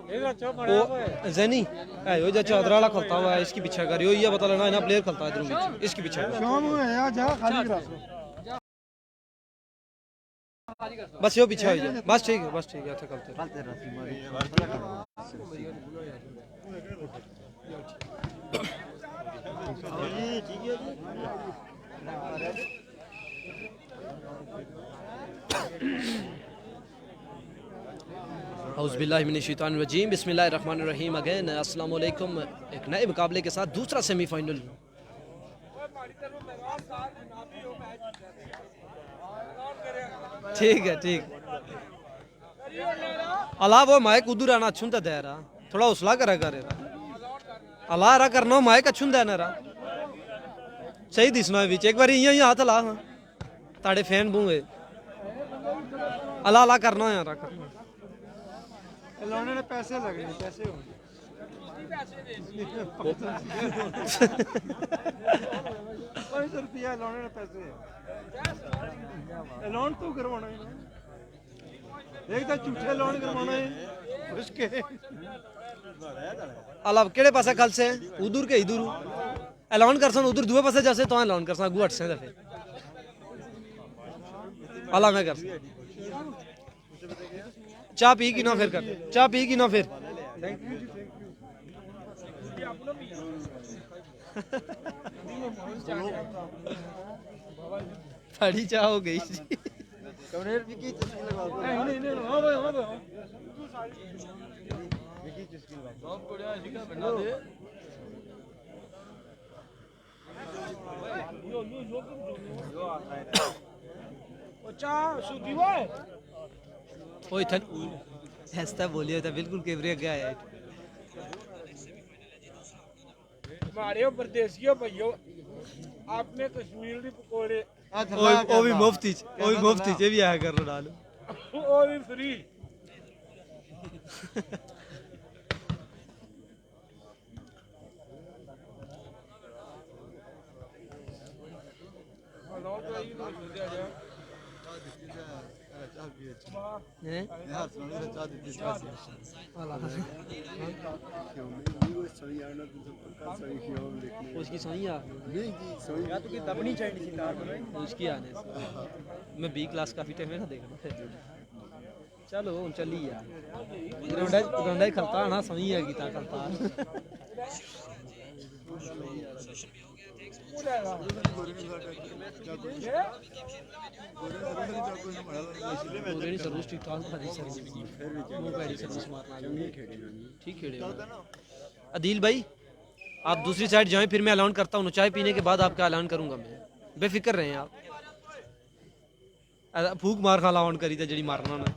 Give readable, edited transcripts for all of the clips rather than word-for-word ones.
वो जैनी है यो जो चादर वाला खलता हुआ है इसकी पीछे कर यो ये पता लेना है ना प्लेयर खलता है इधर बीच इसकी पीछे शाम में आ जा खाली करा बस यो पीछे हो जा बस ठीक है ऐसे करते औज़ुबिल्लाहिमिनश्शैतानिर्रजीम बिस्मिल्लाहिर्रहमानिर्रहीम अगेन अस्सलाम वालेकुम। एक नए मुकाबले के साथ दूसरा सेमीफाइनल। ठीक है ठीक अल्लाह वो माइक उधर आना अच्छुन दे रहा थोड़ा हौसला करा करे अल्लाह रा करना माइक अच्छुन देना रहा सही दिसना है बीच एक बार इयां हाथ ला हाँ ताड़े फैन बूंगे अल्लाह अल्लाह करना यार करना लाने ने पैसे लगे पैसे होंगे 500 रुपया लाने ने पैसे लोन तो करवाना है एक तो झूठे लोन करवाना है उसके अलाव केड़े पासे कल से उधर के इधर ऐलान करसन उधर दुए पासे जैसे तो ऐलान करसन अगू हट से दफे अल्लाह मैं कर चाय पी की ना फिर कर चाय पी की ना फिर बड़ी चाय हो गई जी ऐसा बोलिए था बिल्कुल कैमरे गया है मारे परदेसियों भाइयों आपने कश्मीर के पकोड़े वो भी मुफ्ती ये भी आया कर डालो वो भी फ्री उसकी सोई उसकी आने मैं बी क्लास काफी टाइम में ना देखना चलो चली यार ग्राउंड खलता ना सोई है गीता खलता ठीक ठाक ठीक खेड़े अदील भाई आप दूसरी साइड जाएं फिर मैं ऐलान करता हूँ चाय पीने के बाद आपका ऐलान करूंगा मैं बेफिक्र रहें आप फूक मार खा ऐलान करी थी जी मारना ना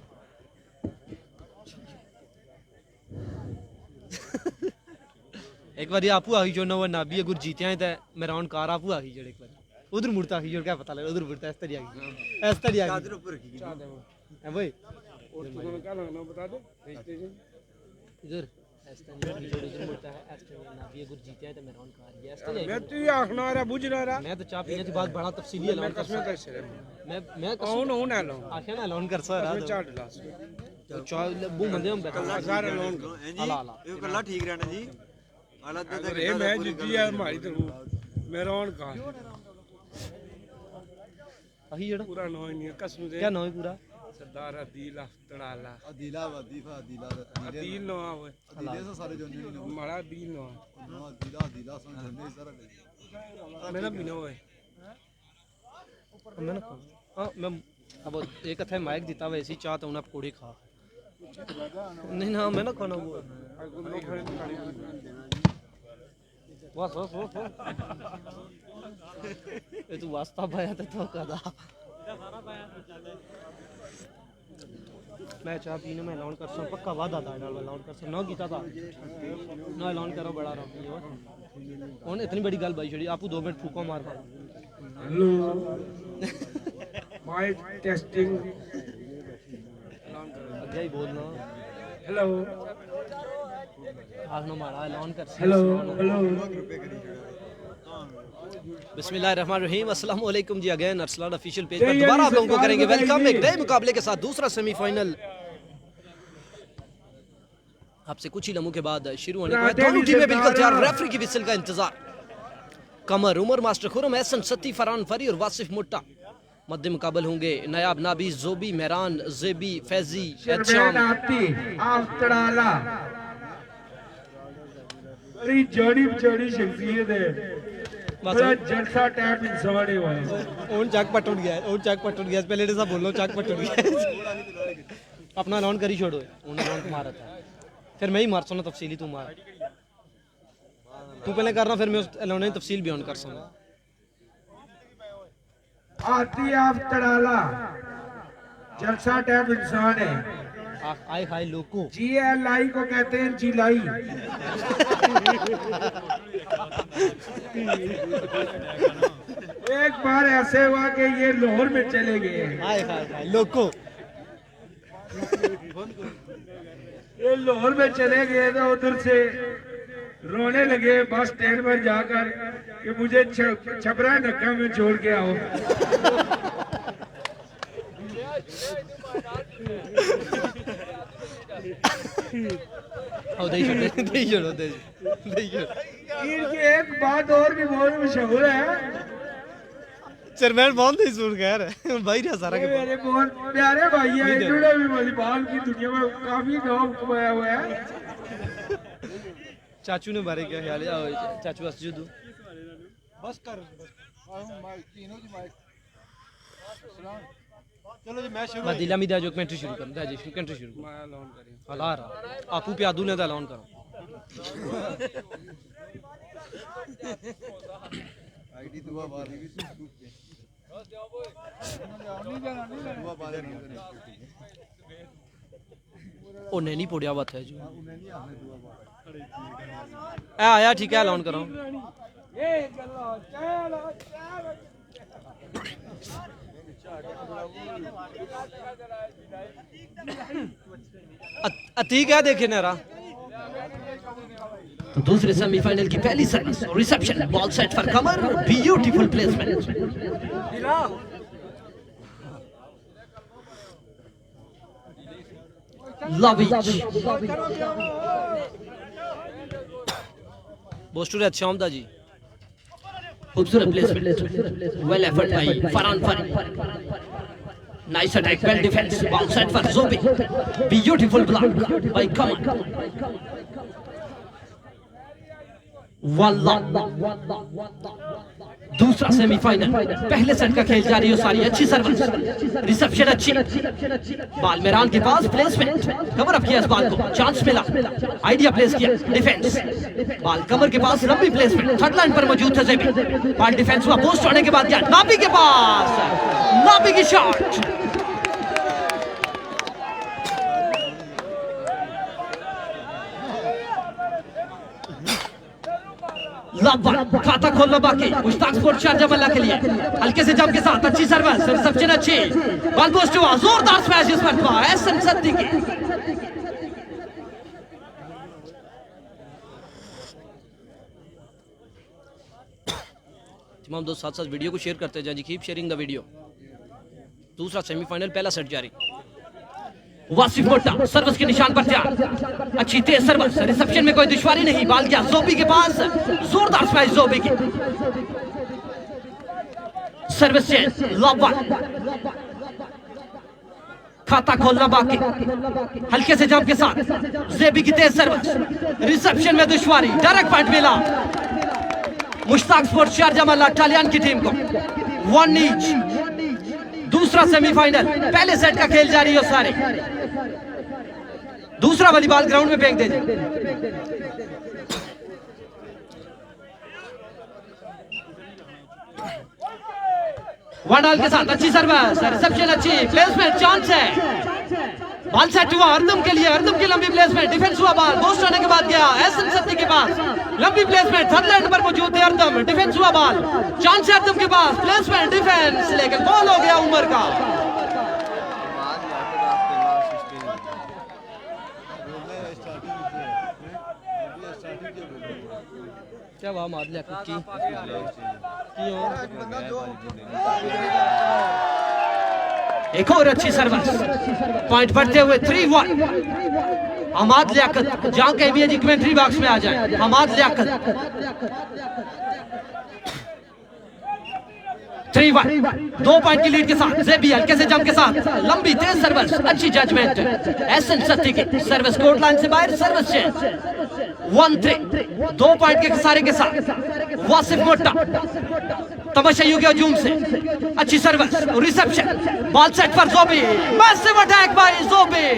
एक बार आपू आ गई जो नवा नाबी अगर जीते हैं तो मैं राउंड कार आपू आ गई एक बार उधर मुड़ता ही जो क्या पता लगा उधर मुड़ता ऐसा आ गई ऐसा आ गई भाई बता दो इधर उधर मुड़ता है नाबी अगर जीते हैं तो मैं राउंड कार मैं तो ये आखना रहा बुझ रहा मैं तो चाय पीने के बाद बड़ा तफसीली ऐलान कर मैं कौन हूं ना लो आखे ना ऐलान कर सर चार गिलास चाय वो बंदे हम बैठा सारे लोन अल्लाह ये कल्ला ठीक रहना जी अरे मैं जीती है हमारी तरफ मैं रौन का अही जेड़ा पूरा नो नहीं कसम से क्या नो है पूरा सरदार अदील अफ्तड़ाला अदीला वदीफा अदीला अदील नो आवे अदीले से सारे जोने नहीं हमारा अदील नो नो अदीला सन जोने सारा मेरा भी नो है मैं ना हां मैं अब एक थे माइक देता वैसी चाह तो उन्हें पकोड़े खा नहीं ना मैं ना खाना वो बस ये तू वास्ता पाया तो कदा मैं चाह पीने में ऐलान कर सकूं पक्का वादा था ऐलान कर सकूं ना कीता था ना ऐलान करो बड़ा रहा कौन इतनी बड़ी गल भाई छड़ी आपू 2 मिनट फूका मार पा हेलो माइक टेस्टिंग अगे ही बोलना हेलो आखना मारा ऐलान कर हेलो हेलो बिस्मिल्लाहिर्रहमानिर्रहीम अस्सलाम वालेकुम जी अगेन अरसलान ऑफिशियल पेज पर दोबारा आप लोगों को करेंगे वेलकम एक नए मुकाबले के साथ दूसरा सेमीफाइनल। आपसे कुछ ही लम्हों के बाद शुरू होने को है। दोनों टीमें बिल्कुल तैयार, रेफरी की विसल का इंतजार। कमर, उमर, मास्टर खुरम, एहसन सत्ती, फरहान फरी और वासिफ मुट्टा। मध्य मुकाबल होंगे नयाब, नाबी, जोबी, मेहरान, जेबी, फैजी, एहशाम। बड़ी जोड़ी शख्सियत है, बड़ा जलसा टाइप इंसान है भाई। ओन चक पट उठ गया पहले ऐसा बोल लो, चक पट उठ गया। अपना अलाउन करी छोड़ो, उन्हें अलाउन मारा था, फिर मैं ही मार सुना तफसीली, तू मार, तू पहले करना, फिर मैं उस अलाउन की तफसील बयान कर सुना। आती आप तड़ाला, जलसा टाइप इंसान है। आए हाय लोको, GLI को कहते हैं जिलाई। एक बार ऐसे हुआ कि ये लाहौर में चले गए। आए हाय हाय लोको, ये लाहौर में चले गए तो उधर से रोने लगे बस स्टैंड पर जाकर कि मुझे छपरा नक्का में छोड़ के आओ। इनकी एक बात और भी बहुत मशहूर है, चेयरमैन बहुत नहीं सुन कह रहे भाई रे सारा के मेरे बहुत प्यारे भाई है, इन्होंने भी वॉलीबॉल की दुनिया में काफी नाम कमाया हुआ है। चाचू ने बारे क्या ख्याल है? चाचू असजुद बस कर चलो जी मैच शुरू मैं दिला मिदा जो कमेंट्री शुरू कर दे जी, कमेंट्री शुरू मैं अलाउन करी हला रहा आपू पे आदू ने दा ऐलान करो। आईडी दुआ बार दुआ बार ओ नहीं पोड़िया बात है जो ए आया ठीक है, ऐलान करो। अतीक है देखे नारा। तो दूसरे सेमीफाइनल की पहली service, reception, ball set for Qamar, beautiful placement. लविच बोस्टूर अच्छा आमदा जी, खूबसूरत प्लेसमेंट, वेल एफर्ट भाई Farhan Fari, nice attack, well defence, ball set for Jobi, beautiful block by Qamar. दूसरा सेमीफाइनल, पहले सेट का खेल जारी है, सारी अच्छी सर्विस, रिसेप्शन अच्छी, बाल मेहरान के पास, प्लेसमेंट, कवर अप किया इस बाल को, चांस मिला, आइडिया प्लेस किया, डिफेंस, बाल कमर के पास, लंबी प्लेसमेंट, थर्ड लाइन पर मौजूद थे जेबी, बाल डिफेंस हुआ, पोस्ट होने के बाद गया नाबी के पास, नाबी की शॉट, खाता खोलना बाकी, मुश्ताक स्पोर्ट शारजा बल्ला के लिए हल्के से जंप के साथ अच्छी सर्विस, रिसेप्शन अच्छी, बॉल पोस्ट हुआ, जोरदार स्मैश इस पर हुआ, एहसन सत्ती की। तमाम दोस्त साथ साथ वीडियो को शेयर करते जाएं जी, कीप शेयरिंग द वीडियो। दूसरा सेमीफाइनल, पहला सेट जारी। वासिफ मोटा सर्विस के निशान पर तैयार, अच्छी तेज सर्विस, रिसेप्शन में कोई दुश्वारी नहीं, बाल गया जोबी के पास, जोरदार स्मैश जोबी की, सर्विस चेंज, लॉब वन, खाता खोलना बाकी, हल्के से जंप के साथ, जेबी की तेज सर्विस, रिसेप्शन में दुश्वारी, डायरेक्ट पॉइंट मिला, मुश्ताक स्पोर्ट्स शारजा मल्ला टालियन की टीम को 1 ईच। दूसरा सेमीफाइनल, पहले सेट का खेल जारी है सारे, दूसरा वाली बॉल ग्राउंड में फेंक दे। वन ऑल के साथ अच्छी सर्विस, रिसेप्शन अच्छी, प्लेसमेंट चांस है, बॉल सेट हुआ अर्दम के लिए, अर्दम की लंबी प्लेसमेंट, डिफेंस हुआ, बॉल पोस्ट होने के बाद गया एहसन सत्ती के पास, लंबी प्लेसमेंट, थर्ड लाइन पर मौजूद है अर्दम, डिफेंस हुआ, बॉल चांस है अर्दम के पास, प्लेसमेंट, डिफेंस, लेकिन बॉल हो गया उमर का। क्या वाह मार लिया की एक और अच्छी सर्विस, पॉइंट बढ़ते हुए 3-1। हमाद लियाकत जहां कहीं भी कमेंट्री बॉक्स में आ जाए। हमाद लियाकत 3-1, 2 पॉइंट की लीड के साथ ज़ेबी हल्के से जंप के साथ लंबी तेज सर्विस, अच्छी जजमेंट। एहसन सत्ती की सर्विस कोर्ट लाइन से बाहर, सर्विस चेंज 1-3, 2 पॉइंट के खसारे के साथ वासिफ मोटा तमाशाइयों के हजूम से अच्छी सर्विस, रिसेप्शन, बॉल सेट पर ज़ोबी, मैसिव अटैक बाय ज़ोबी।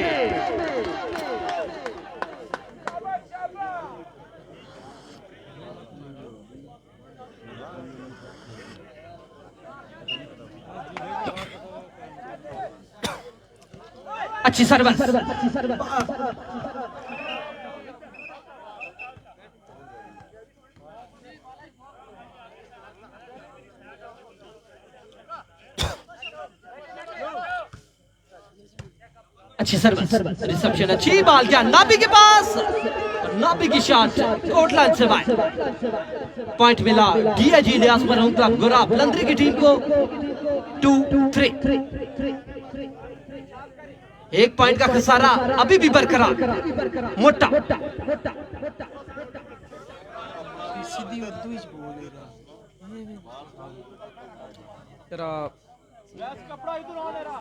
अच्छी सर्विस, अच्छी सर्विस, रिसेप्शन अच्छी, बॉल गया नाबी के पास, नाबी की शॉट कोर्ट लाइन से बाहर। पॉइंट मिला डीएजी इलियास मरहूम क्लब गुराब लंदरी की टीम को 2-3। 1 पॉइंट का खसारा अभी भी बरकरार। मोटा सीधी उर्दू ही बोल रहा कपड़ा इधर आ ले रहा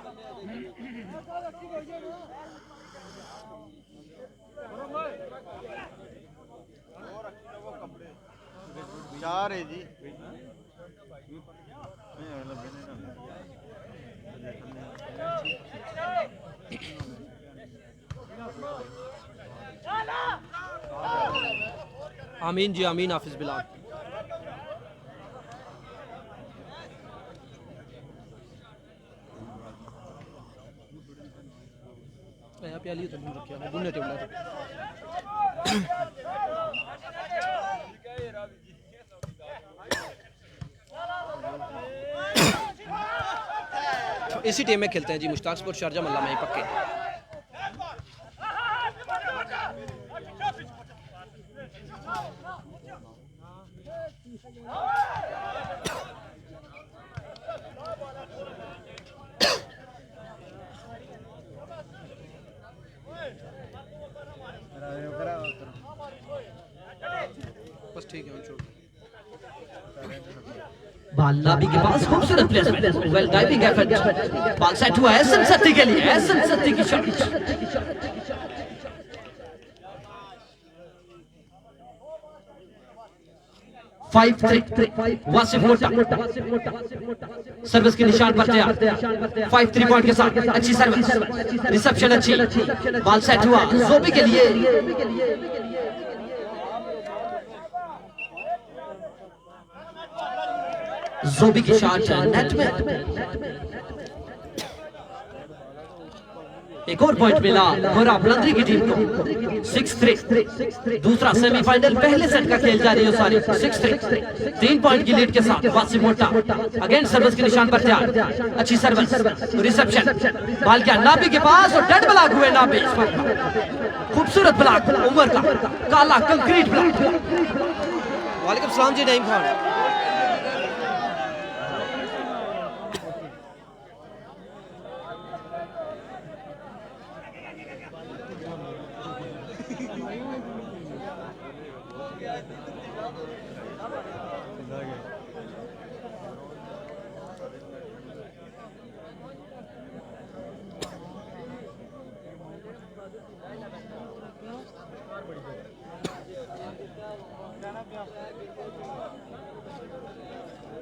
4 है जी। आमीन जी आमीन। हाफिज बिलाल प्याली तो नहीं रखा बुने टेबला इसी टीम में खेलते हैं जी। मुश्ताक स्पोर्ट शारजा मल्ला में पक्के। बस ठीक है छोड़। बॉल नाबी के पास, खूबसूरत placement, well diving effort. Ball set हुआ एहसन सत्ती के लिए, एहसन सत्ती की शॉट। फाइव वासिफ मोटा सर्विस के निशान पर तैयार। 5-3 पॉइंट के साथ अच्छी सर्विस, रिसेप्शन अच्छी, बॉल सेट हुआ ज़ोबी के लिए। ज़ोबी की शॉट नेट में। एक और पॉइंट मिला गोरा बुलंदरी की टीम को 6-3। दूसरा सेमीफाइनल पहले सेट का खेल जारी है सारी 6-3। 3 पॉइंट की लीड के साथ वासिफ मोटा अगेन सर्विस के निशान पर तैयार। अच्छी सर्विस, रिसेप्शन, बॉल क्या नाबी के पास और डेड ब्लॉक हुए नाबी। खूबसूरत ब्लॉक उमर का, काला कंक्रीट ब्लॉक। वालेकुम सलाम जी नईम खान।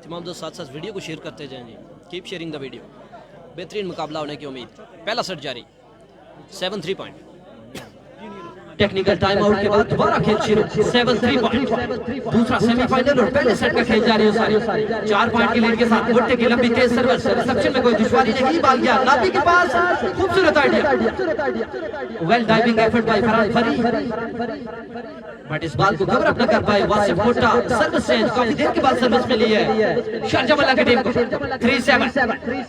तमाम दोस्त साथ साथ वीडियो को शेयर करते जाएं जी। Keep sharing the video. बेहतरीन मुकाबला होने की उम्मीद। पहला सेट जारी 7-3 पॉइंट। टेक्निकल टाइम आउट के बाद दोबारा खेल शुरू 7-3 पॉइंट। दूसरा सेमीफाइनल और पहले सेट का खेल जारी है सारी 4 पॉइंट की लीड के साथ। भुट्टे की लंबी तेज सर्विस, रिसेप्शन में कोई दुश्वारी नहीं, बॉल गया नाबी के पास। खूबसूरत idea, well diving effort bye Farhan फरी, बट इस बॉल को कवर अप न कर पाए वासिफ मोटा। सर्विस चेंज, काफी देर के बाद सर्विस में ली है शारजा मल्ला की टीम को 3-7।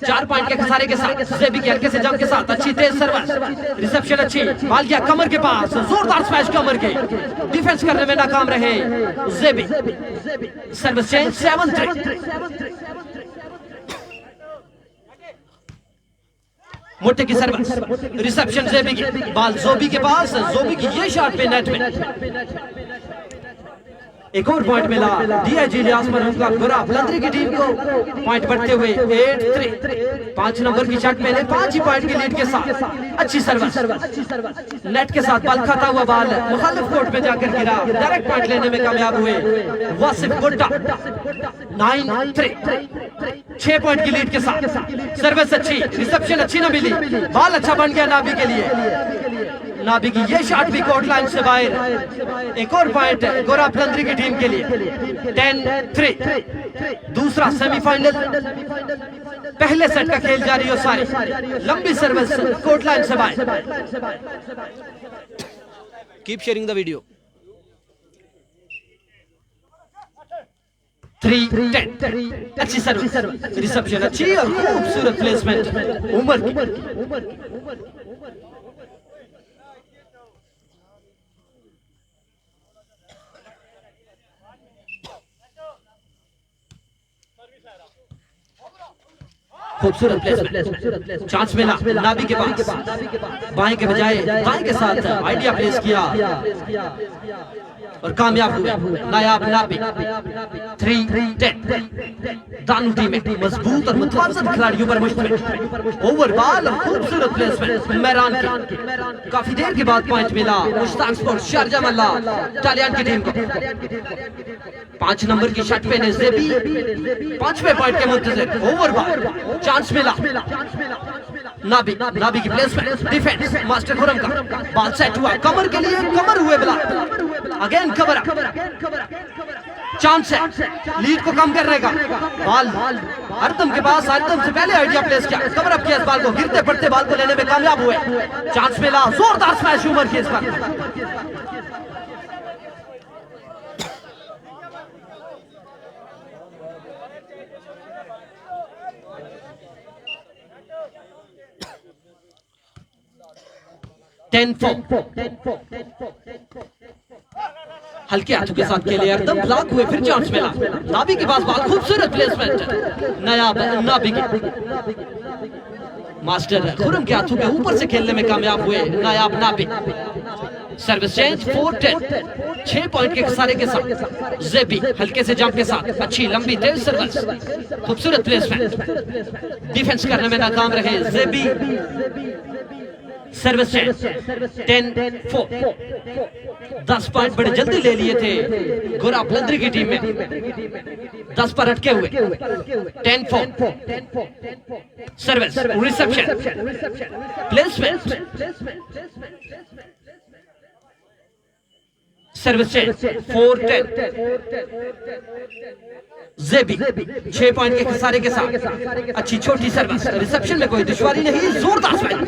4 पॉइंट के खसारे के साथ ज़ेबी के हल्के से जंप के साथ अच्छी तेज सर्विस, रिसेप्शन अच्छी, बॉल गया कमर के पास। जोरदार स्मैश कमर के, डिफेंस करने में नाकाम रहे ज़ेबी। Service change 7-3। मोटे की सर्विस, रिसेप्शन ज़ेबी की, बाल ज़ोबी के पास, ज़ोबी की ये शॉट पे नेट में। एक और पॉइंट मिला डीआईजी इलियास मरहूम का बुरा बलंदरी की टीम को, पॉइंट बढ़ते हुए 8-3। 5 नंबर की शॉट मैंने 5 ही पॉइंट की लीड के साथ अच्छी सर्विस, नेट के साथ बल खाता हुआ बॉल मुखालिफ कोर्ट में जाकर गिरा, डायरेक्ट पॉइंट लेने में कामयाब हुए वासिफ गुट्टा। 9-3, 6 पॉइंट की लीड के साथ सर्विस अच्छी, रिसेप्शन अच्छी न मिली, बॉल अच्छा बन गया नाबी के लिए। नाबी की ये शॉट भी कोर्ट लाइन से बाहर। एक और पॉइंट गोरा बलंदरी की टीम के लिए। 10-3, दूसरा सेमीफाइनल, पहले सेट का खेल जारी हो सारी, लंबी सर्विस कोर्ट लाइन से बाहर। Keep sharing the video. 3-10, अच्छी सर्विस, रिसेप्शन अच्छी और खूबसूरत प्लेसमेंट उमर की। खूबसूरत प्लेसमेंट, चांस मिला नाबी के पास, बाएं के बजाय दाएं के साथ आइडिया प्लेस किया और कामयाब हुए नायाब नाबी। 3-10, दानू टीम में मजबूत और मुतवाज़िन खिलाड़ियों पर मुश्तमिल। ओवर बॉल और खूबसूरत प्लेसमेंट मेहरान की। काफी देर के बाद पॉइंट मिला मुश्ताक स्पोर्ट्स शारजा मल्ला टालियान की टीम को। 5 नंबर की शॉट पे ने ज़ेबी 5वें पॉइंट के मुंतज़िर। ओवर बॉल, चांस मिला नाबी की प्लेसमेंट, डिफेंस मास्टर खुरम का, बॉल सेट हुआ कमर के लिए, कमर हुए block, again cover up, chance है लीड को कम करने का। बॉल हरदम के पास, हरदम से पहले आइडिया प्लेस किया, कवर अप किया इस बॉल को, गिरते पड़ते बॉल को लेने में कामयाब हुए। चांस मिला, जोरदार स्मैश उमर की इस पर। हल्के हाथों के साथ खेले, एकदम ब्लॉक हुए, फिर चांस मिला नाबी के पास बॉल, खूबसूरत प्लेसमेंट नायाब नाबी की। मास्टर खुरम के हाथों के ऊपर से खेलने में कामयाब हुए नायाब नाबी। सर्विस चेंज 4-10, 6 पॉइंट के खसारे के साथ ज़ेबी हल्के से जंप के साथ अच्छी लंबी तेज सर्विस, खूबसूरत प्लेसमेंट, डिफेंस करने में नाकाम रहे ज़ेबी। सर्विस चेंज 10-4, 10 पॉइंट बड़े जल्दी ले लिए थे गोरा बलंदरी की टीम में, 10 पर अटके हुए। 10-4, service, reception, placement, service change 4-10, ज़ेबी 6 पॉइंट के खसारे के साथ अच्छी छोटी सर्विस, रिसेप्शन में कोई दुश्वारी नहीं, जोरदार स्मैश।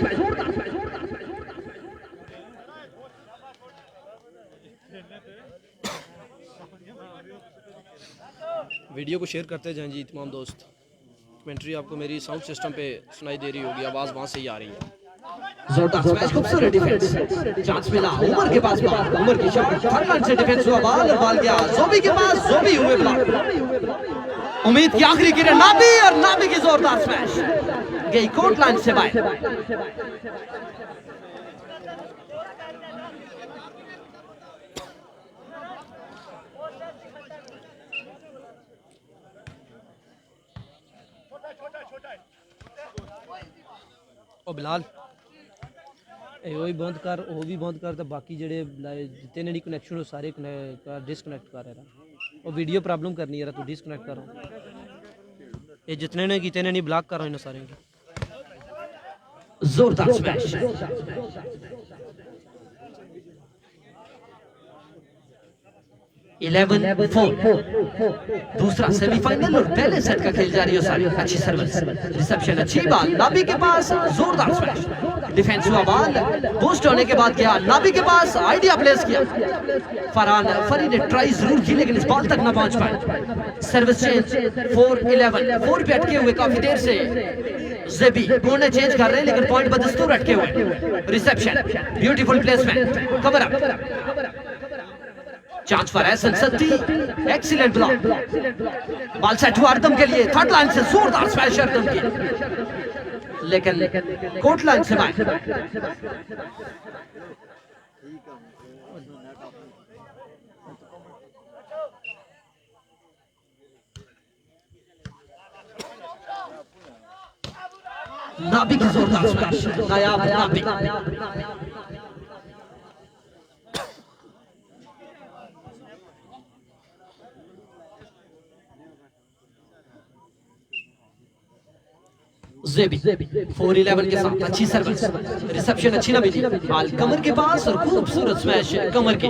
वीडियो को शेयर करते जाएं जी तमाम दोस्त। कमेंट्री आपको मेरी साउंड सिस्टम पे सुनाई दे रही होगी, आवाज़ वहाँ से ही आ रही है। जोरदार स्मैश, खूबसूरत डिफेंस, चांस मिला उमर के पास बॉल, उमर की शॉट, थर्ड लाइन से डिफेंस हुआ, बॉल और बॉल गया ज़ोबी के पास, ज़ोबी हुए ब्लॉक। उम्मीद की आखिरी किरण नाबी, और नाबी की जोरदार स्मैश गई कोर्ट लाइन से बाहर। ओ बिलाल वो भी बंद कर, वो भी बंद कर, तो बाकी जेडे जितने नहीं कनेक्शन हो सारे डिसकनेक्ट कर रहा। वो वीडियो प्रॉब्लम करनी है, तू डिसकनेक्ट करो, ये जितने ने कितने नहीं ब्लॉक करो इन सारे की। जोरदार स्मैश, इलेवन 4, दूसरा सेमीफाइनल और पहले सेट का खेल जारी है सारी। अच्छी सर्विस, रिसेप्शन अच्छी, बॉल नाबी के पास, जोरदार स्मैश, डिफेंस हुआ, बॉल पोस्ट होने के बाद गया नाबी के पास, आइडिया प्लेस किया फरी ने ट्राई जरूर की लेकिन इस बॉल तक ना पहुंच पाए। सर्विस चेंज 4-11, 4 पे अटके हुए काफी देर से ज़ेबी, कोने चेंज कर रहे हैं लेकिन पॉइंट बदस्तूर अटके हुए। Reception, beautiful placement, cover up, chance for Ahsan Satti, excellent block, ball set हुआ अर्दम के लिए, थर्ड लाइन से जोरदार स्मैश अर्दम की, लेकिन कोर्ट लाइन से बाहर। नाबी की जोरदार स्मैश, नायाब नाबी। ज़ेबी 4-11 के साथ अच्छी सर्विस, रिसेप्शन अच्छी ना मिली, बाल कमर के पास और खूबसूरत स्मैश कमर के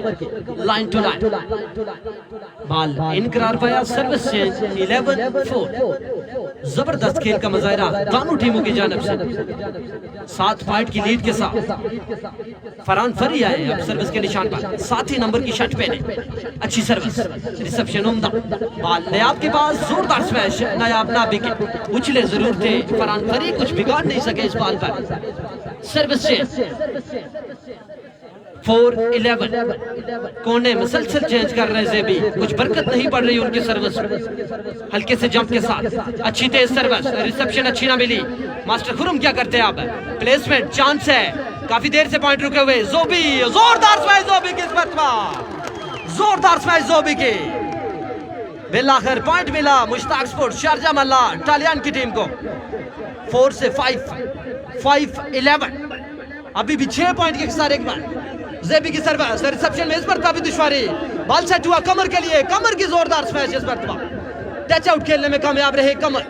लाइन टू लाइन, बाल इनकरार पाया, सर्विस चेंज 11-4। जबरदस्त खेल का मुजाहरा दोनों टीमों की जानिब से। 7 पॉइंट की लीड के साथ फरहान फरी आए अब सर्विस के निशान पर, 7 ही नंबर की शर्ट पहने, अच्छी सर्विस, रिसेप्शन उम्दा, बाल नायाब के पास जोरदार स्मैश, नायाब नाबी के उछले जरूर थे, फरहान फरी कुछ बिगाड़ नहीं सके इस बाल पर। सर्विस चेंज 4-11, कोने मुसलसल चेंज कर रहे ज़ेबी, कुछ बरकत नहीं पड़ रही उनकी सर्विस, हल्के से जंप के साथ अच्छी तेज सर्विस, रिसेप्शन अच्छी ना मिली। मास्टर खुरम क्या करते हैं अब, प्लेसमेंट चांस है, काफी देर से पॉइंट रुके हुए, ज़ोबी जोरदार स्मैश, ज़ोबी की इस मरतबा जोरदार स्मैश ज़ोबी की, बिलाखिर पॉइंट मिला मुश्ताक स्पोर्ट्स शारजा मल्ला टालियान की टीम को। 4 से 5-11, अभी भी 6 पॉइंट के सारे एक बार। ज़ेबी की सर्विस, रिसेप्शन में इस मरतबा भी दुश्वारी, बॉल सेट हुआ कमर के लिए, कमर की जोरदार स्मैश इस मरतबा, टच आउट खेलने में कामयाब रहे कमर।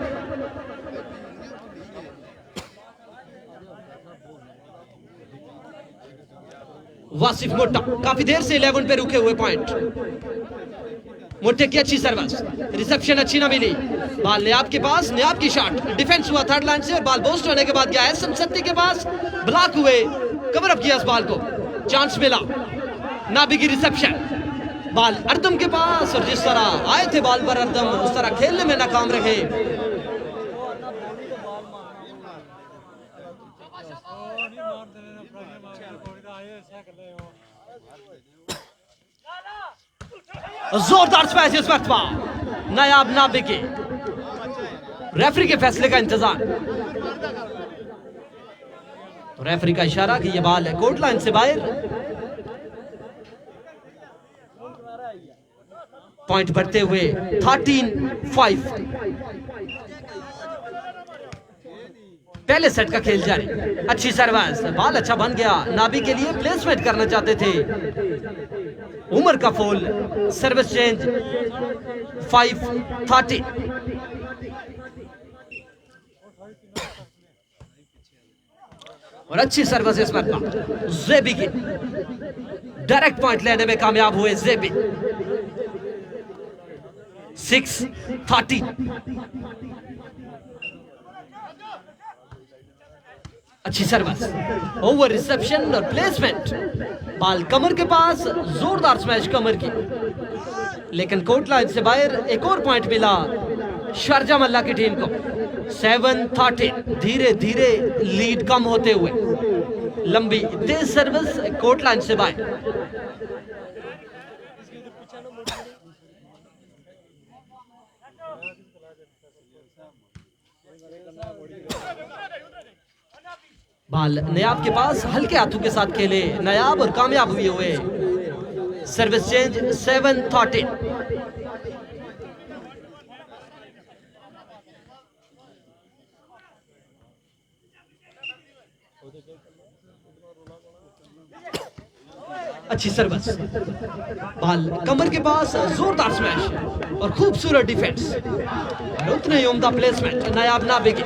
वासिफ मोटा काफी देर से 11 पे रुके हुए पॉइंट, मोटे की अच्छी सर्विस, रिसेप्शन अच्छी ना मिली, बाल नियाब के पास, नियाब की शॉट, डिफेंस हुआ थर्ड लाइन से और बाल बोस्ट होने के बाद गया एसएम सत्ती के पास, ब्लॉक हुए, कवर अप किया इस बाल को, चांस मिला, नाबी की रिसेप्शन, बाल अर्दम के पास और जिस तरह आए थे बाल पर अर्दम उस तरह खेलने में नाकाम रहे। जोरदार स्मैश इस मरतबा, नायाब नाबी के, रेफरी के फैसले का इंतजार, तो रेफरी का इशारा कि यह बाल है कोर्ट लाइन से बाहर। पॉइंट बढ़ते हुए 13-5, पहले सेट का खेल जारी, अच्छी सर्विस, बाल अच्छा बन गया, नाबी के लिए प्लेसमेंट करना चाहते थे, उमर का फूल, सर्विस चेंज 5-13। और अच्छी सर्विस इस मरतबा ज़ेबी की, डायरेक्ट पॉइंट लेने में कामयाब हुए ज़ेबी। 6-13, अच्छी सर्विस, ओवर रिसेप्शन और प्लेसमेंट, बाल कमर के पास, जोरदार स्मैश कमर की, लेकिन कोर्ट लाइन से बाहर। एक और पॉइंट मिला शारजा मल्ला की टीम को। 7-13, धीरे धीरे लीड कम होते हुए, लंबी तेज सर्विस कोर्ट लाइन से बाहर। बाल नयाब के पास, हल्के हाथों के साथ खेले नयाब और कामयाब हुए हुए। Service change 7-13। अच्छी सर्विस, बाल कमर के पास, जोरदार स्मैश और खूबसूरत डिफेंस और उतने ही उम्दा प्लेसमेंट नायाब नाबी की।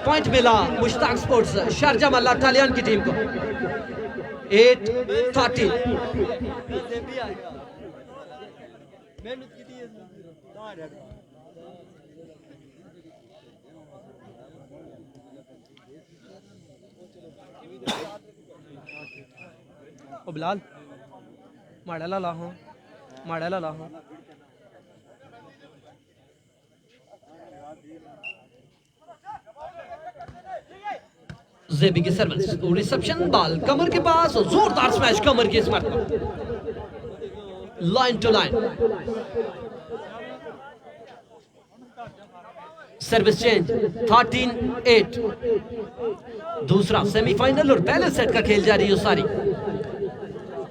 पॉइंट मिला मुश्ताक स्पोर्ट्स शारजा मल्ला टालियान की टीम को। 8-13। ओ बिलाल माड़ेला लाहो, माड़ेला लाहो। ज़ेबी की सर्विस, रिसेप्शन, बाल कमर के पास, जोरदार स्मैश कमर की इस मरतबा, line to line. Service change 13-8। दूसरा सेमीफाइनल और पहले सेट का खेल जारी है सारी।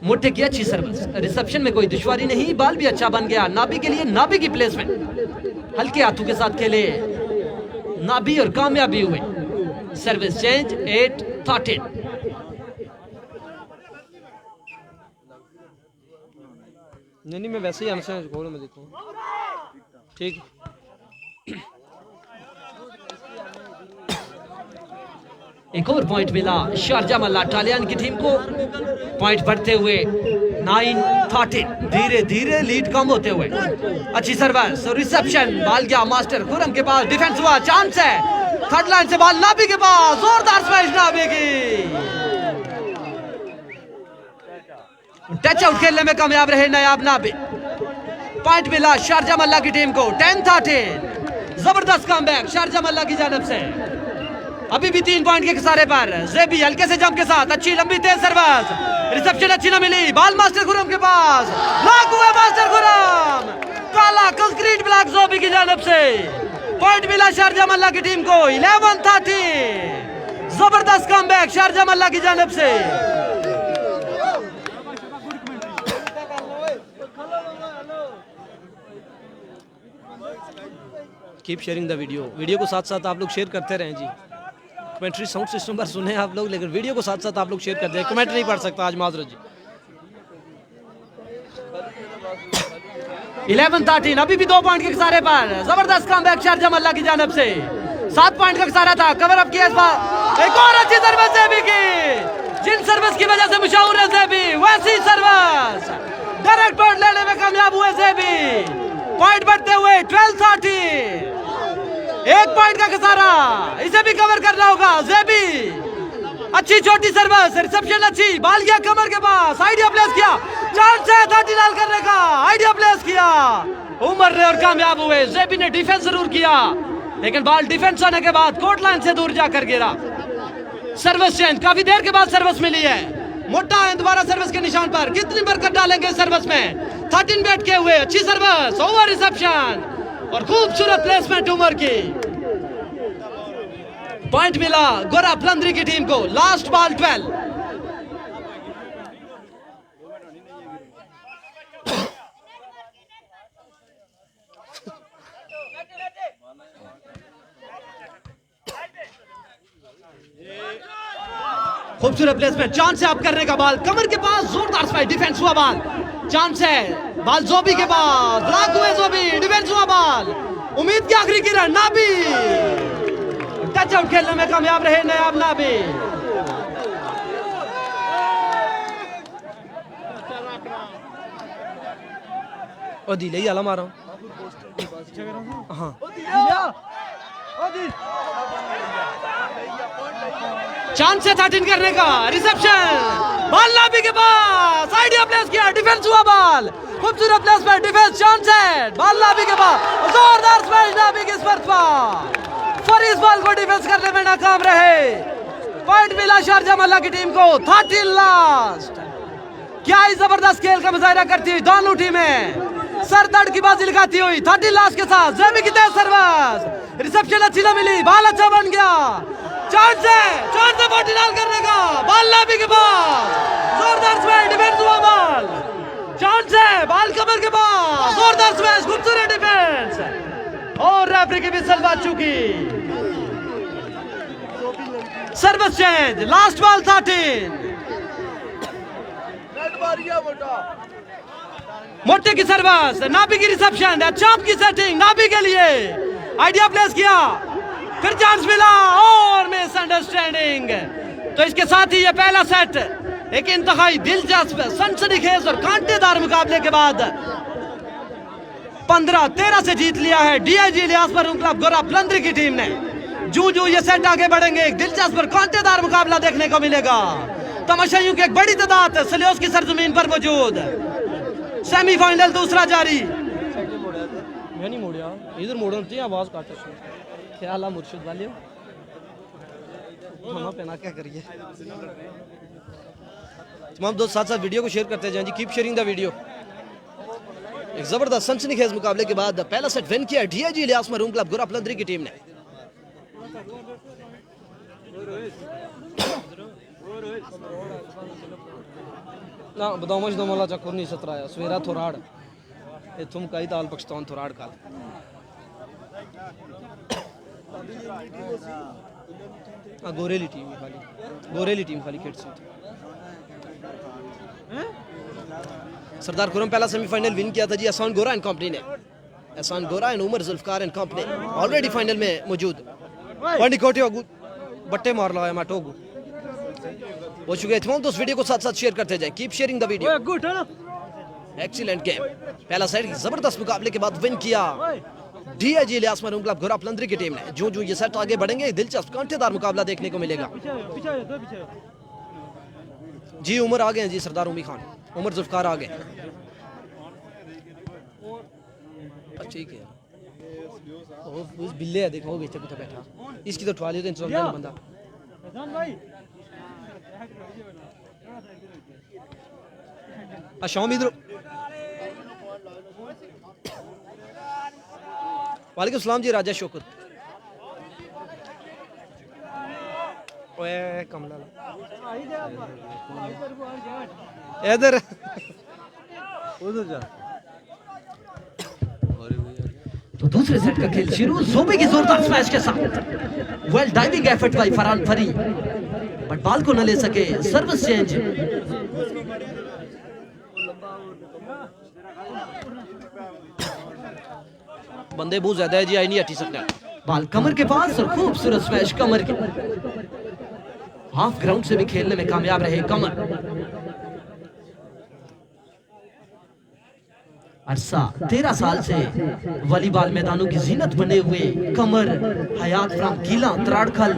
मुट्ठे की अच्छी सर्विस, रिसेप्शन में कोई दुश्वारी नहीं, बाल भी अच्छा बन गया। नाबी के लिए नाबी की प्लेसमेंट हल्के हाथों के साथ खेले नाबी और कामयाबी हुए। Service change 8-13। नहीं मैं वैसे ही आंसर खोल में देखूं। ठीक एक और पॉइंट मिला शारजा मल्ला टालियान की टीम को। पॉइंट बढ़ते हुए 9-13। धीरे धीरे लीड कम होते हुए अच्छी सर्विस और रिसेप्शन। बाल गया मास्टर खुरम के पास, डिफेंस हुआ, चांस है थर्ड लाइन से बाल नाबी के पास, जोरदार स्मैश नाबी की। टच आउट खेलने में कामयाब रहे नायाब नाबी। पॉइंट मिला शारजा मल्ला की टीम को 10-13। जबरदस्त कमबैक शारजा मल्ला की जानब से। अभी भी 3 पॉइंट के किनारे पर ज़ेबी हल्के से जंप के साथ अच्छी लंबी तेज सर्विस। रिसेप्शन अच्छी न मिली, बाल मास्टर खुरम के पास, ब्लॉक हुआ मास्टर खुरम, काला कंक्रीट ब्लॉक ज़ेबी की जानब से। पॉइंट मिला शारजा मल्ला की टीम को 11-13। जबरदस्त कमबैक शारजा मल्ला की जानब से। कीप शेयरिंग द वीडियो को साथ साथ आप लोग शेयर करते रहें जी। कमेंट्री साउंड सिस्टम पर सुने आप लोग, लेकिन वीडियो को साथ साथ आप लोग शेयर कर दें। कमेंट नहीं पढ़ सकता आज माजरत जी। 11-13। अभी भी 2 पॉइंट के किनारे पर जबरदस्त कमबैक शारजा मल्ला की जानब से। 7 पॉइंट का किनारा था, कवर अप किया इस बार। एक और अच्छी सर्विस ज़ेबी की, जिन सर्विस की वजह से मशहूर है ज़ेबी, वैसी सर्विस डायरेक्ट पॉइंट लेने में कामयाब हुए ज़ेबी। पॉइंट बढ़ते हुए 12-13। 1 पॉइंट का खसारा, इसे भी कवर करना होगा ज़ेबी। अच्छी छोटी सर्विस, रिसेप्शन अच्छी, बाल गया कमर के पास, आइडिया प्लेस किया, चांस है 30 लाल करने का, आइडिया प्लेस किया, उमर ने और कामयाब हुए। ज़ेबी ने डिफेंस जरूर किया, लेकिन बाल डिफेंस होने के बाद कोर्ट लाइन से दूर जाकर गिरा। सर्विस चेंज, काफी देर के बाद सर्विस मिली है। मोटा है दोबारा सर्विस के निशान पर, कितनी बरकत डालेंगे सर्विस में। 13 बैट किए हुए, अच्छी सर्विस, ओवर रिसेप्शन और खूबसूरत प्लेसमेंट उमर की। पॉइंट मिला गोरा प्लंदरी की टीम को। Last ball 12। खूबसूरत प्लेसमेंट, चांस है आप करने का, बाल कमर के पास, जोरदार स्पाइक, डिफेंस हुआ बाल, चांस है, बाल ज़ोबी के पास, ब्लॉक हुए ज़ोबी, डिफेंस हुआ बाल, उम्मीद की आखिरी किरण नाबी। टच आउट खेलने में कामयाब रहे नायाब नाबी। ओ दिले ही आला मारा हाँ चांस है 13 करने का। रिसेप्शन, बाल नाबी के पास, आइडिया प्लेस किया, डिफेंस हुआ बाल, खूबसूरत प्लेसमेंट, डिफेंस, चांस है, बाल नाबी के पास, जोरदार स्मैश नाबी की स्पर्श पर। पर इस बॉल को डिफेंस करने में नाकाम रहे। पॉइंट मिला शारजा मल्ला की टीम को 13 लास्ट। क्या ही जबरदस्त खेल का मुजाहिरा करती हुई दोनों टीमें, सर दर्द की बाजी लगाती हुई 13 लास्ट के साथ। ज़ेबी की तेज सर्विस, रिसेप्शन अच्छी न मिली, बाल अच्छा बन गया, चांस है 40 लाल करने का, बाल नाबी के पास, जोरदार स्मैश, डिफेंस हुआ बाल, चांस है, बाल कमर के पास, जोरदार स्मैश, खूबसूरत डिफेंस और रेफरी की विसल बाज चुकी। Service change, last ball 13। मोटे की सर्विस, नाबी की रिसेप्शन, चांप की सेटिंग नाबी के लिए, आइडिया प्लेस किया, फिर चांस मिला और मिसअंडरस्टैंडिंग। तो इसके साथ ही ये पहला सेट एक इंतहाई दिलचस्प, सनसनीखेज और कांटेदार मुकाबले के बाद 15-13 से जीत लिया है डीआईजी इलियास मरहूम क्लब गोरा प्लंदरी की टीम ने। जूं जूं ये सेट आगे बढ़ेंगे, एक दिलचस्प और कांटेदार मुकाबला देखने को मिलेगा। तमाशाइयों की एक बड़ी तादाद सलियोस की सरजमीन पर मौजूद। सेमीफाइनल दूसरा जारी। मैं नहीं मोड़िया, इधर मोड़ो थी आवाज काटे क्या हाल मुर्शिद वाले खाना पीना क्या करिए। तमाम दोस्त साथ साथ वीडियो को शेयर करते जाएं जी। Keep sharing the video. एक जबरदस्त सनसनीखेज मुकाबले के बाद पहला सेट विन किया डीआईजी इलियास मरहूम क्लब गोरा प्लंदरी की टीम ने। ना बदामश दोमला चक्कर नहीं सतराया सवेरा थोराड़ ये तुम कई ताल पाकिस्तान थोराड़ काल हाँ गोरेली टीम खाली खेल सी सरदार खुरम पहला सेमीफाइनल विन किया था जी एहसान गोरा एंड कंपनी ने। Ehsan Gora and Umar Zulfiqar and company already final में मौजूद। पंडी कोटियो बट्टे मार लाया माटोगू हो चुके हैं। तमाम दोस्त वीडियो को साथ साथ शेयर करते जाएं। Keep sharing the video. Excellent game. पहला साइड जबरदस्त मुकाबले के बाद विन किया डीआईजी इलियास मरूम क्लब घोड़ा पलंदरी की टीम ने। जो जो ये सेट आगे बढ़ेंगे दिलचस्प कांटेदार मुकाबला देखने को मिलेगा। जी उमर आ गए हैं जी सरदार उमी खान उमर जुल्फकार आ गए। ठीक है उस बिल्ले है देखो बेटे कुछ बैठा इसकी तो ठवाली तो इंसान बंदा शाम इधर वालेकुम सलाम जी राजा शौकत ओए कमला इधर उधर जा। तो दूसरे सेट का खेल शुरू जोबी की जोरदार स्मैश के साथ well diving effort bye Farhan फरी बट बॉल को न ले सके। सर्विस चेंज बंदे बहुत ज्यादा है जी आई नहीं हटी सकता। बॉल कमर के पास और खूबसूरत स्मैश कमर के हाफ ग्राउंड से भी खेलने में कामयाब रहे कमर। अरसा 13 साल से वॉलीबॉल मैदानों की जीनत बने हुए कमर हयात फ्रॉम गीला तराड़खल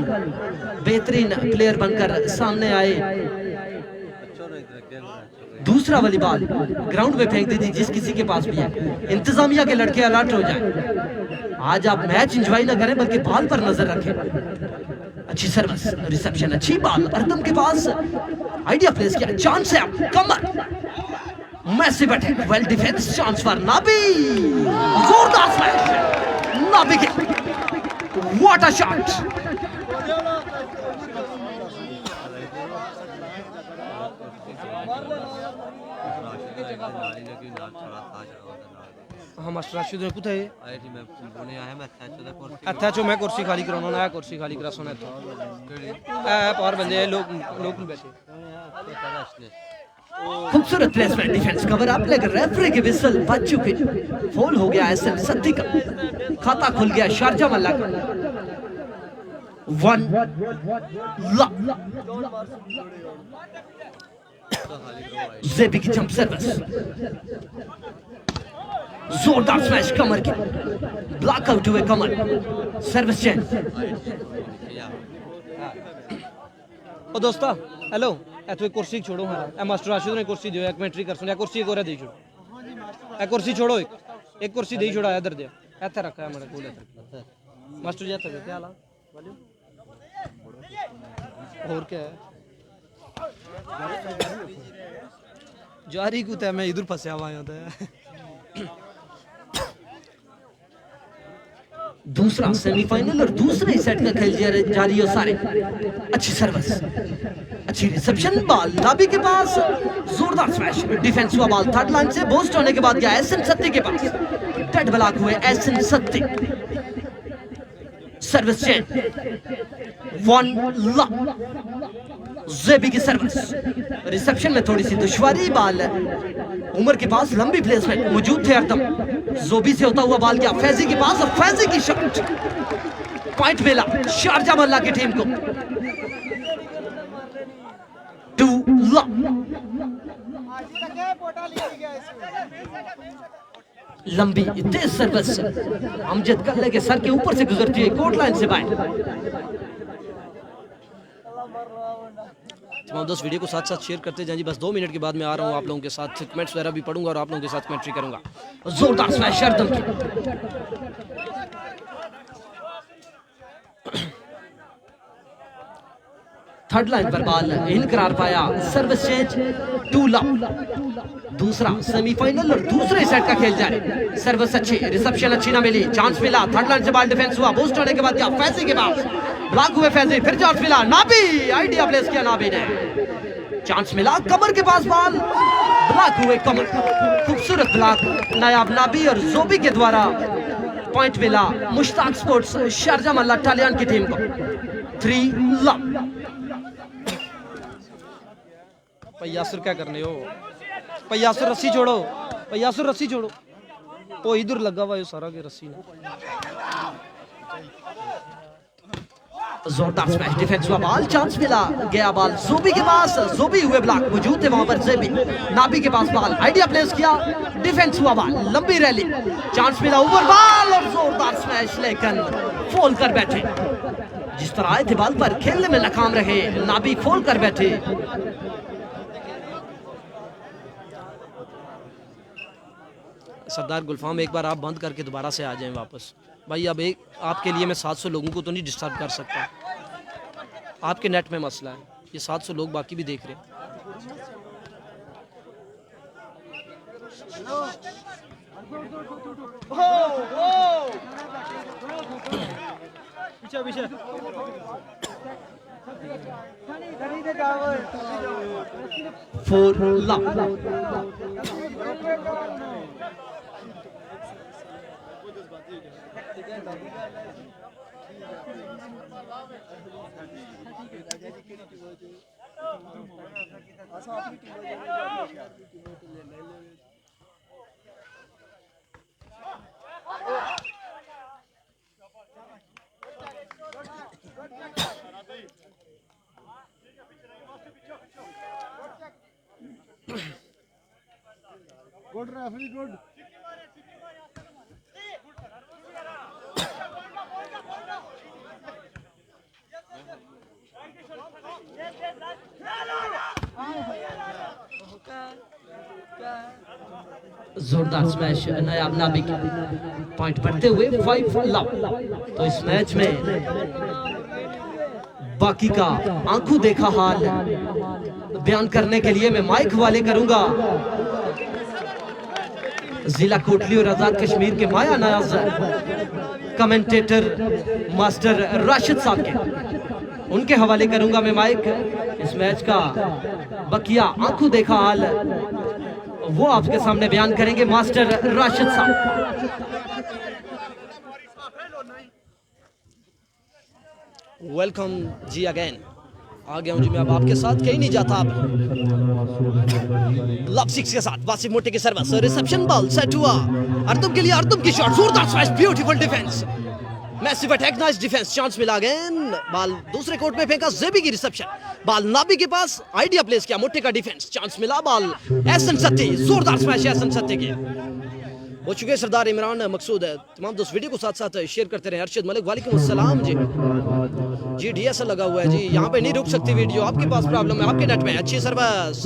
बेहतरीन प्लेयर बनकर सामने आए। दूसरा वॉलीबॉल ग्राउंड में फेंक दी थी जिस किसी के पास भी है। इंतजामिया के लड़के अलर्ट हो जाएं। आज आप मैच एंजॉय ना करें बल्कि बॉल पर नजर रखें। अच्छी सर्विस रिसेप्शन अच्छी बॉल अर्दम के पास आइडिया प्लेस किया चांस है Qamar massive attack well defence chance for Nabi जोरदार स्मैश नाबी के व्हाट अ शॉट। हाँ मास्टर राशिद ने कुछ है आई थी मैं बोने आया मैं अच्छा चो मैं कुर्सी खाली कराना नया कुर्सी खाली करा सुना तो और बंदे लोग बैठे। खूबसूरत प्लेसमेंट डिफेंस कवर अप लेकर रेफरी की विसल बज चुकी। फोल हो गया एसएम सत्ती का खाता खुल गया शारजा मल्ला का 1 जेबी की जंप सर्विस जोरदार स्मैश कमर के ब्लॉक आउट हुए कमर सर्विस चेंज। ओ दोस्ता हेलो एतो एक कुर्सी छोड़ो हां ए मास्टर राशिद ने कुर्सी दियो एक कमेंट्री कर सुन कुर्सी एक और दे छोड़ो ए कुर्सी छोड़ो एक कुर्सी दे छोड़ा इधर दे ऐसे रखा है मेरे कोल मास्टर जी ऐसे क्या हाल और क्या है जारी को मैं इधर फंसा हुआ होता है। दूसरा सेमीफाइनल और दूसरे सेट का खेल जारी हो सारे। अच्छी सर्विस अच्छी रिसेप्शन बॉल नाबी के पास जोरदार स्मैश डिफेंस हुआ बॉल थर्ड लाइन से बोस्ट होने के बाद गया एसएन सत्ती के पास डेड ब्लॉक हुए एसएन सत्ती सर्विस चेंज 1 जेबी की सर्विस रिसेप्शन में थोड़ी सी दुश्वारी बॉल उमर के पास लंबी प्लेसमेंट मौजूद थे अर्दम जोबी से होता हुआ बॉल गया फैजी के पास और फैजी की शॉट पॉइंट मिला शारजा मल्ला की टीम को 2 लंबी तेज सर्विस अमजद कल्ले के सर के ऊपर से गुजरती है कोर्ट लाइन से बाहर। तमाम दोस्त वीडियो को साथ साथ शेयर करते जाएं जी। बस 2 मिनट के बाद मैं आ रहा हूँ आप लोगों के साथ कमेंट्स वगैरह भी पढ़ूंगा और आप लोगों के साथ कमेंट्री करूंगा। जोरदार स्मैश अर्दम की थर्ड लाइन पर बॉल इनकरार पाया सर्विस चेंज 2 दूसरा सेमीफाइनल और दूसरे सेट का खेल जारी। सर्विस अच्छी रिसेप्शन अच्छी ना मिली चांस मिला थर्ड लाइन से बॉल डिफेंस हुआ बूस्ट होने के बाद क्या फैजी के पास ब्लॉक हुए फैजी, फिर चांस मिला नाबी, आइडिया प्लेस किया नाबी ने, चांस मिला कमर के पास बॉल, ब्लॉक हुए कमर, खूबसूरत ब्लॉक नायाब नाबी और जोबी के द्वारा, पॉइंट मिला मुश्ताक स्पोर्ट्स शारजा मल्ला टालियान की टीम को। 3 लव। पयासुर क्या करने हो, पयासुर रस्सी छोड़ो, पयासुर रस्सी छोड़ो, वो इधर लगा हुआ है सारा के रस्सी ने। जोरदार स्मैश, डिफेंस हुआ बॉल, चांस मिला, गया बॉल जोबी के पास, जोबी हुए ब्लॉक, मौजूद थे वहां पर जेबी, नाबी के पास बॉल, आइडिया प्लेस किया, डिफेंस हुआ बॉल, लंबी रैली, चांस मिला, ऊपर बॉल और जोरदार स्मैश, लेकिन खोल कर बैठे, जिस तरह आए थे बॉल पर खेलने में नाकाम रहे, नाबी खोल कर बैठे। सरदार गुलफाम एक बार आप बंद करके दोबारा से आ जाएं वापस भाई। अब एक आपके लिए मैं 700 लोगों को तो नहीं डिस्टर्ब कर सकता, आपके नेट में मसला है, ये 700 लोग बाकी भी देख रहे हैं। पीछे पीछे 4 लव। Good referee good. जोरदार स्मैश नायाब नाबी की, पॉइंट बढ़ते हुए 5 लव। तो इस मैच में बाकी का आंखों देखा हाल बयान करने के लिए मैं माइक वाले करूंगा जिला कोटली और आजाद कश्मीर के माया नाज कमेंटेटर मास्टर राशिद साहब के, उनके हवाले करूंगा मैं माइक। इस मैच का बकिया आंखों देखा हाल वो आपके सामने बयान करेंगे मास्टर राशिद साहब। वेलकम जी अगेन, आ गया हूं जी मैं अब आपके साथ, कहीं नहीं जाता अब। लव 6 के साथ वासिफ मोटे की सर्विस, रिसेप्शन बॉल सेट हुआ अर्तुम के लिए, अर्तुम की शॉट, जोरदार smash, beautiful defence, massive attack, nice defence, chance मिला अगेन, बॉल दूसरे कोर्ट में फेंका, जेबी की रिसेप्शन, बॉल नाबी के पास, आइडिया प्लेस किया, मोटे का डिफेंस, चांस मिला, बॉल एहसन सत्ती, जोरदार स्मैश एहसन सत्ती के, हो चुके सरदार इमरान मकसूद है। तमाम दोस्त वीडियो को साथ साथ शेयर करते रहे। अर्शद मलिक वालेकुम अस्सलाम जी। जी डीएसएल लगा हुआ है जी, यहाँ पे नहीं रुक सकती वीडियो, आपके पास प्रॉब्लम है, आपके नेट में अच्छी सर्विस,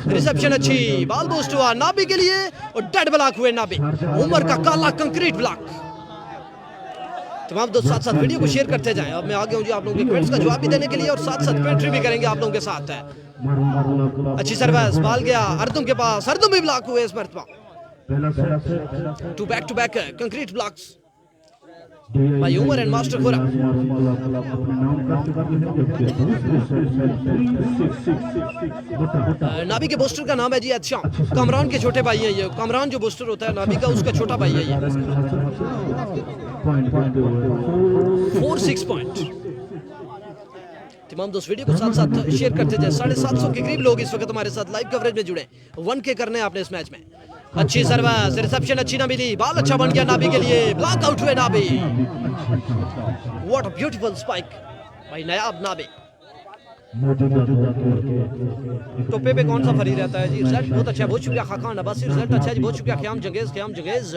रिसेप्शन अच्छी, बॉल बूस्ट हुआ नाबी के लिए और डेड ब्लॉक हुए नाबी, उमर का काला कंक्रीट ब्लॉक। तमाम दोस्त साथ साथ वीडियो को शेयर करते जाएं। अब मैं आ गया हूँ जी आप लोगों के कमेंट्स का जवाब भी देने के लिए और साथ साथ कमेंट्री भी करेंगे आप लोगों के साथ है। अच्छी सर्विस, बॉल गया अर्दुम के पास, अर्दुम भी ब्लॉक हुए इस मरतबा, टू बैक कंक्रीट ब्लॉक्स भाई उमर एंड मास्टर खोरा। नाबी के बूस्टर का नाम है जी अच्छा, कमरान के छोटे भाई है ये, कमरान जो बूस्टर होता है नाबी का उसका छोटा भाई है ये। 4-6 पॉइंट। तमाम दोस्त वीडियो को साथ साथ शेयर करते जाए। 750 के करीब लोग इस वक्त हमारे साथ लाइव कवरेज में जुड़े, 1K करने आपने इस मैच में। अच्छी सर्विस, रिसेप्शन अच्छी ना मिली, बॉल अच्छा बन गया नाबी के लिए, ब्लॉक आउट हुए Nabi, what a beautiful spike भाई नायाब नाबी। टोपे पे कौन सा फरी रहता है जी, रिजल्ट बहुत अच्छा है, बहुत शुक्रिया खाकान अब्बासी, रिजल्ट अच्छा है जी, बहुत शुक्रिया ख्याम जंगेज।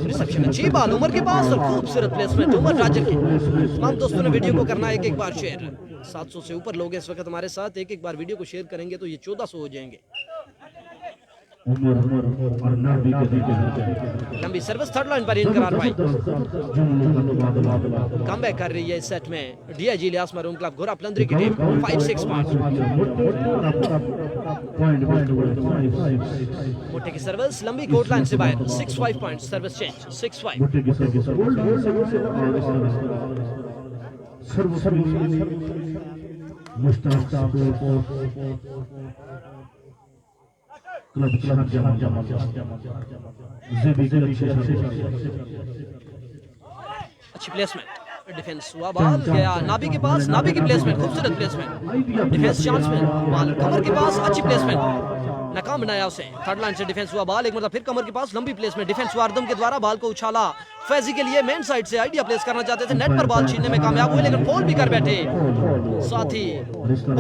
रिसेप्शन अच्छी, बॉल उमर के पास और खूबसूरत प्लेसमेंट उमर राजर की। तमाम दोस्तों ने वीडियो को करना एक बार शेयर, 700 से ऊपर लोग इस वक्त हमारे साथ, एक बार वीडियो को शेयर करेंगे तो ये 1400 हो जाएंगे। लंबी सर्विस, थर्ड लाइन पर इनकरार भाई, कम बैक कर रही है इस सेट में डीआईजी इलियास मरूम क्लब घोड़ा पलंदरी की टीम। 5-6 पॉइंट। मोटे की सर्विस लंबी कोर्ट लाइन से बाहर, 6-5 पॉइंट, सर्विस चेंज 6-5। अच्छी प्लेसमेंट, डिफेंस हुआ, बॉल गया नाबी के पास, नाबी की प्लेसमेंट, खूबसूरत प्लेसमेंट, डिफेंस चांस में, बॉल कमर के पास, अच्छी प्लेसमेंट, नाकाम बनाया उसे। थर्ड लाइन से डिफेंस हुआ, बॉल एक मतलब फिर कमर के पास, लंबी प्लेसमेंट, डिफेंस हुआ अर्दम के द्वारा, बॉल को उछाला फैजी के लिए, मेन साइड से आइडिया प्लेस करना चाहते थे, नेट पर बॉल छीनने में कामयाब हुए लेकिन फोल भी कर बैठे साथी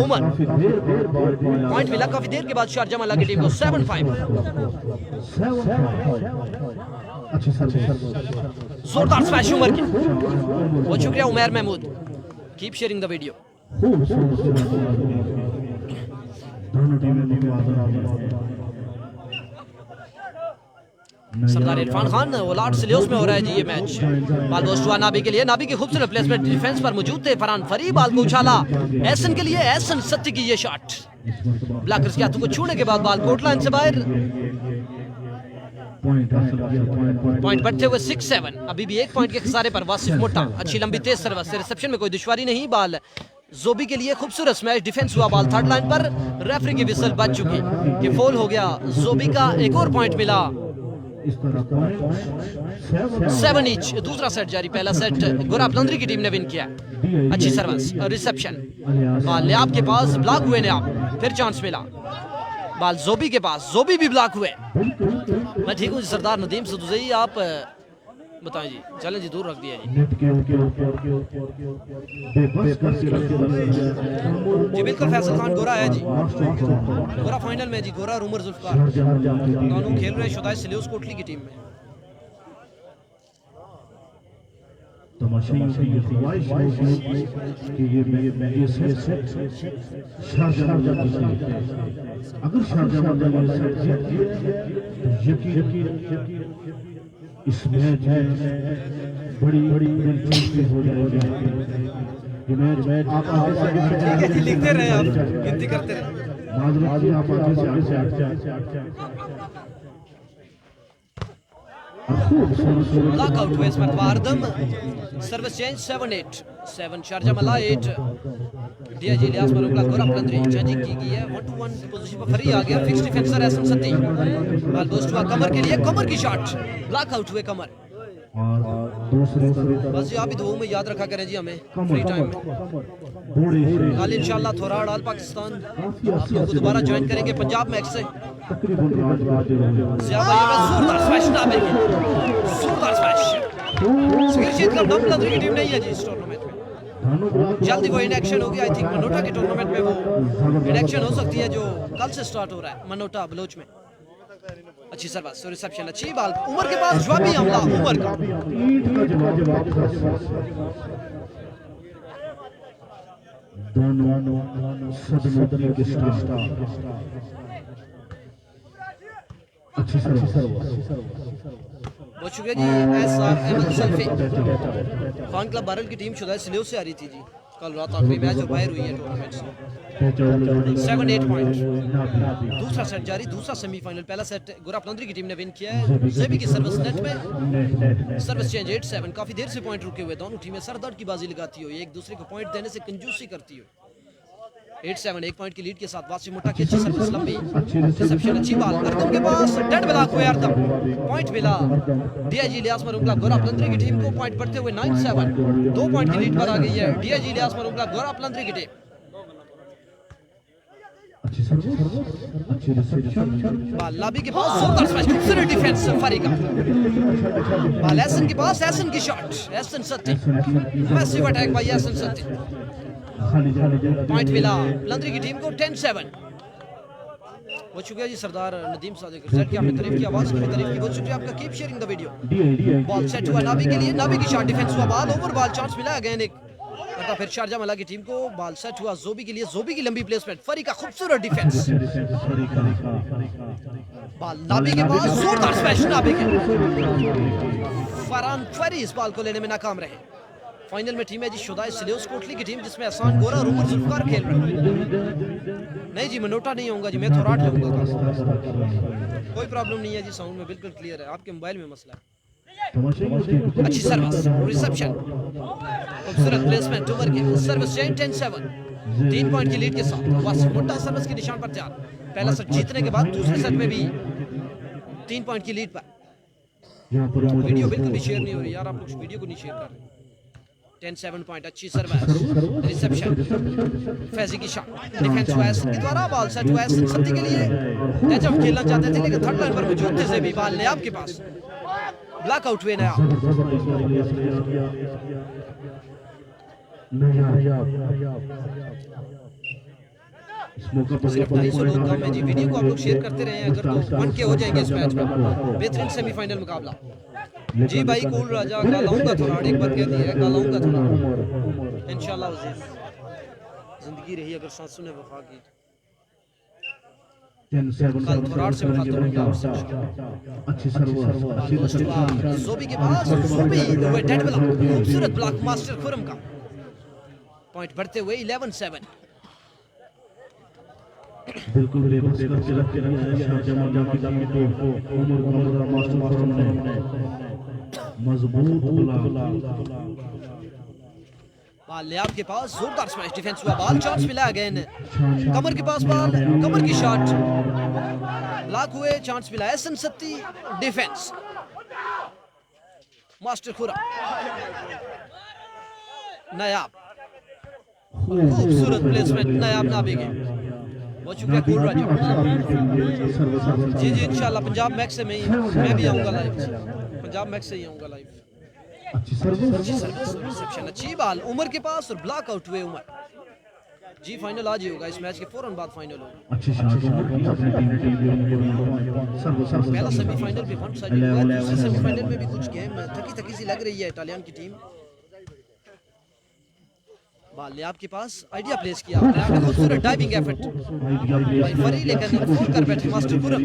उमर। पॉइंट मिला काफी देर के बाद शारजा मल्ला की टीम को 7-5। जोरदार स्मैश उमर की, बहुत शुक्रिया Umar Mahmood, keep sharing the video. Sardar Irfan Khan ओलाट सिलियोस में हो रहा है जी ये मैच। बॉल बोस्ट हुआ नाबी के लिए, नाबी की खूबसूरत प्लेसमेंट, डिफेंस पर मौजूद थे फरहान फरी, बॉल को उछाला एहसन के लिए, एहसन सत्ती की ये शॉट ब्लॉकर्स के हाथों को छूने के बाद बॉल कोर्ट लाइन से बाहर। पॉइंट बढ़ते हुए 6-7, अभी भी 1 पॉइंट के खसारे पर वासिफ मोटा, अच्छी लंबी तेज सर्विस से रिसेप्शन में कोई दुश्वारी नहीं, बॉल जोबी के लिए खूबसूरत स्मैश, डिफेंस हुआ, बॉल थर्ड लाइन पर, रेफरी की विसल बज चुकी कि फोल हो गया, जोबी का एक और पॉइंट मिला। 7 ईच, दूसरा सेट जारी, पहला सेट गोरा पलंदरी की टीम ने विन किया। अच्छी सर्विस और रिसेप्शन, बॉल लियाब के पास, ब्लॉक हुए लियाब, फिर चांस मिला, बॉल जोबी के पास, जोबी भी ब्लॉक हुए। मैं ठीक हूँ जी सरदार नदीम सदुजई, आप बताएं जी, चलें जी, दूर रख दिया जी। जी बिल्कुल फैसल खान गोरा है जी, गोरा फाइनल में जी, गोरा और उमर जुल्फकार दोनों खेल रहे शुदाई सिलियोस कोटली की टीम में। अगर इस मैच में बड़ी दिलचस्पी हो जाएगी। ये मैच आप आगे से लिखते रहे, आप गिनती करते रहे। आप आगे से लॉकआउट हुए इस मरतबा अर्दम, सर्विस चेंज 7-8, 7 शारजा मल्ला 8, डीआईजी इलियास मरुगला गोरा पलंदरी चेंजिंग की गई है, 1-2-1 पोजीशन पर फरी आ गया, fix defencer Ehsan Satti, ball boost हुआ कमर के लिए, कमर की शॉट, लॉकआउट हुए कमर। बस जी आप ही दुआओं में याद रखा करें जी हमें फ्री टाइम में। कल इंशाल्लाह थोराड़ ऑल पाकिस्तान आप लोगों को दोबारा ज्वाइन करेंगे पंजाब मैच से। जोरदार स्मैश नाबे की, जोरदार स्मैश, सिग्नेचर क्लब नमलंदरी की टीम नहीं है जी इस टूर्नामेंट में, जल्दी वो इनएक्शन होगी, आई थिंक मनोटा के टूर्नामेंट में वो इनएक्शन हो सकती है जो कल से स्टार्ट हो रहा है मनोटा बलोच में। अच्छी सर्विस और रिसेप्शन, अच्छी बॉल उमर के पास, जवाबी हमला उमर का, दोनों सदनों के स्टार, अच्छी सर्विस, बहुत शुक्रिया जी। एसआर अहमद सल्फी, खान क्लब बारल की टीम शुदा सिलियोस से आ रही थी जी, कल रात आखिरी मैच जो बाहर हुई है टूर्नामेंट से। 7-8 पॉइंट, दूसरा सेट जारी, दूसरा सेमीफाइनल, पहला सेट गोरा पलंदरी की टीम ने विन किया है, जेबी की सर्विस नेट में, सर्विस चेंज 8-7, काफी देर से पॉइंट रुके हुए, दोनों टीमें सरदर्द की बाजी लगाती हुई, एक दूसरे को पॉइंट देने से कंजूसी करती हुई। 8-7, 1 पॉइंट की लीड के साथ वासिफ मोटा की अच्छी सर्विस, लंबी रिसेप्शन, अच्छी बॉल अर्दम के पास, डेड ब्लॉक हुए अर्दम, पॉइंट मिला डीआईजी इलियास मरुगला गोरा पलंदरी की टीम को, पॉइंट बढ़ते हुए 9-7, 2 पॉइंट की लीड पर आ गई है डीआईजी इलियास मरुगला गोरा पलंदरी की टीम। बॉल लाबी के पास, जोरदार स्मैश, खूबसूरत डिफेंस फरी का, बॉल एहसन के पास, एहसन की shot, Ahsan Satti, massive attack by Ahsan Satti, point मिला पलंदरी की टीम को 10-7। बहुत शुक्रिया जी सरदार नदीम सादिक सर की, आपने तारीफ की, आवाज की तारीफ की, बहुत शुक्रिया आपका, keep sharing the video. Ball set हुआ नाबी के लिए, नाबी की शॉट, डिफेंस हुआ, बॉल ओवर, बॉल चांस मिला अगेन एक, फिर शारजा मल्ला की टीम को, बॉल सेट हुआ जोबी के लिए, जोबी की लंबी प्लेसमेंट, फरी का खूबसूरत डिफेंस, बॉल नाबी के पास, जोरदार स्मैश नाबी के, फरहान फरी इस बॉल को लेने में नाकाम रहे। फाइनल में टीम है जी शुदाई सिलियोस कोटली की टीम, जिसमें एहसान गोरा और उमर जुल्फकार खेल रहे हैं। नहीं जी मनोटा नहीं होऊंगा जी, मैं थोराट जाऊंगा, कोई प्रॉब्लम नहीं है जी, साउंड में बिल्कुल क्लियर है, आपके मोबाइल में मसला है। अच्छी सर्विस रिसेप्शन खूबसूरत प्लेसमेंट ओवर के सर्विस चेंज 10-7 3 पॉइंट की लीड के साथ बस मोटा सर्विस के निशान पर तैयार पहला सेट जीतने के बाद दूसरे सेट में भी 3 पॉइंट की लीड पर वीडियो बिल्कुल भी शेयर नहीं हो रही यार आप लोग वीडियो को नहीं शेयर कर रहे 10-7 पॉइंट अच्छी सर्विस रिसेप्शन फैजी की शॉट डिफेंस वाइस के द्वारा बॉल सेट वाइस सत्ती के लिए टचआउट खेलना चाहते थे लेकिन थर्ड लाइन पर मौजूद थे से भी बॉल ने आपके पास ब्लॉक आउट हुए नया सिर्फ 250 लोग कम है जी वीडियो को आप लोग शेयर करते रहे अगर तो 1K हो जाएंगे इस मैच में बेहतरीन सेमीफाइनल मुकाबला जी भाई कूल राजा गालाऊंगा थोड़ा एक बार कह दिया है गालाऊंगा थोड़ा इंशाल्लाह अजीज जिंदगी रही अगर सांसों ने वफा की कल थोड़ा से मुखातिब अच्छी सर्विस जोबी के पास जोबी हुए डेड ब्लॉक खूबसूरत ब्लॉक मास्टर खुरम का पॉइंट बढ़ते हुए 11-7 बिल्कुल बेबस करके रखते रहे शाहजहां की टीम को उमर कमरा मास्टर फॉर्म ने मजबूत बॉल ले आपके पास जोरदार स्मैश डिफेंस हुआ बॉल चांस मिला अगेन कमर के पास बॉल कमर की शॉट ब्लॉक हुए चांस मिला एसन सत्ती डिफेंस मास्टर खुरा नायाब खूबसूरत प्लेसमेंट नायाब नाबिगे बहुत शुक्रिया कूल राजा जी जी इंशाल्लाह पंजाब मैक्स से मैं भी आऊंगा लाइव पंजाब मैक्स से ही आऊंगा लाइव अच्छी सर्विस रिसेप्शन अच्छी बॉल उमर के पास और ब्लॉक आउट हुए उमर जी फाइनल आज ही होगा इस मैच के फौरन बाद फाइनल होगा अच्छी शॉट अपनी टीम सर्विस पहला सेमीफाइनल भी वन साइड हुआ दूसरे सेमीफाइनल में भी कुछ गेम थकी थकी सी लग रही है इटालियन की टीम बॉल ने आपके पास आइडिया प्लेस किया आपने खूबसूरत डाइविंग एफर्ट भाई फरी लेकिन फूल कर बैठे master Khurram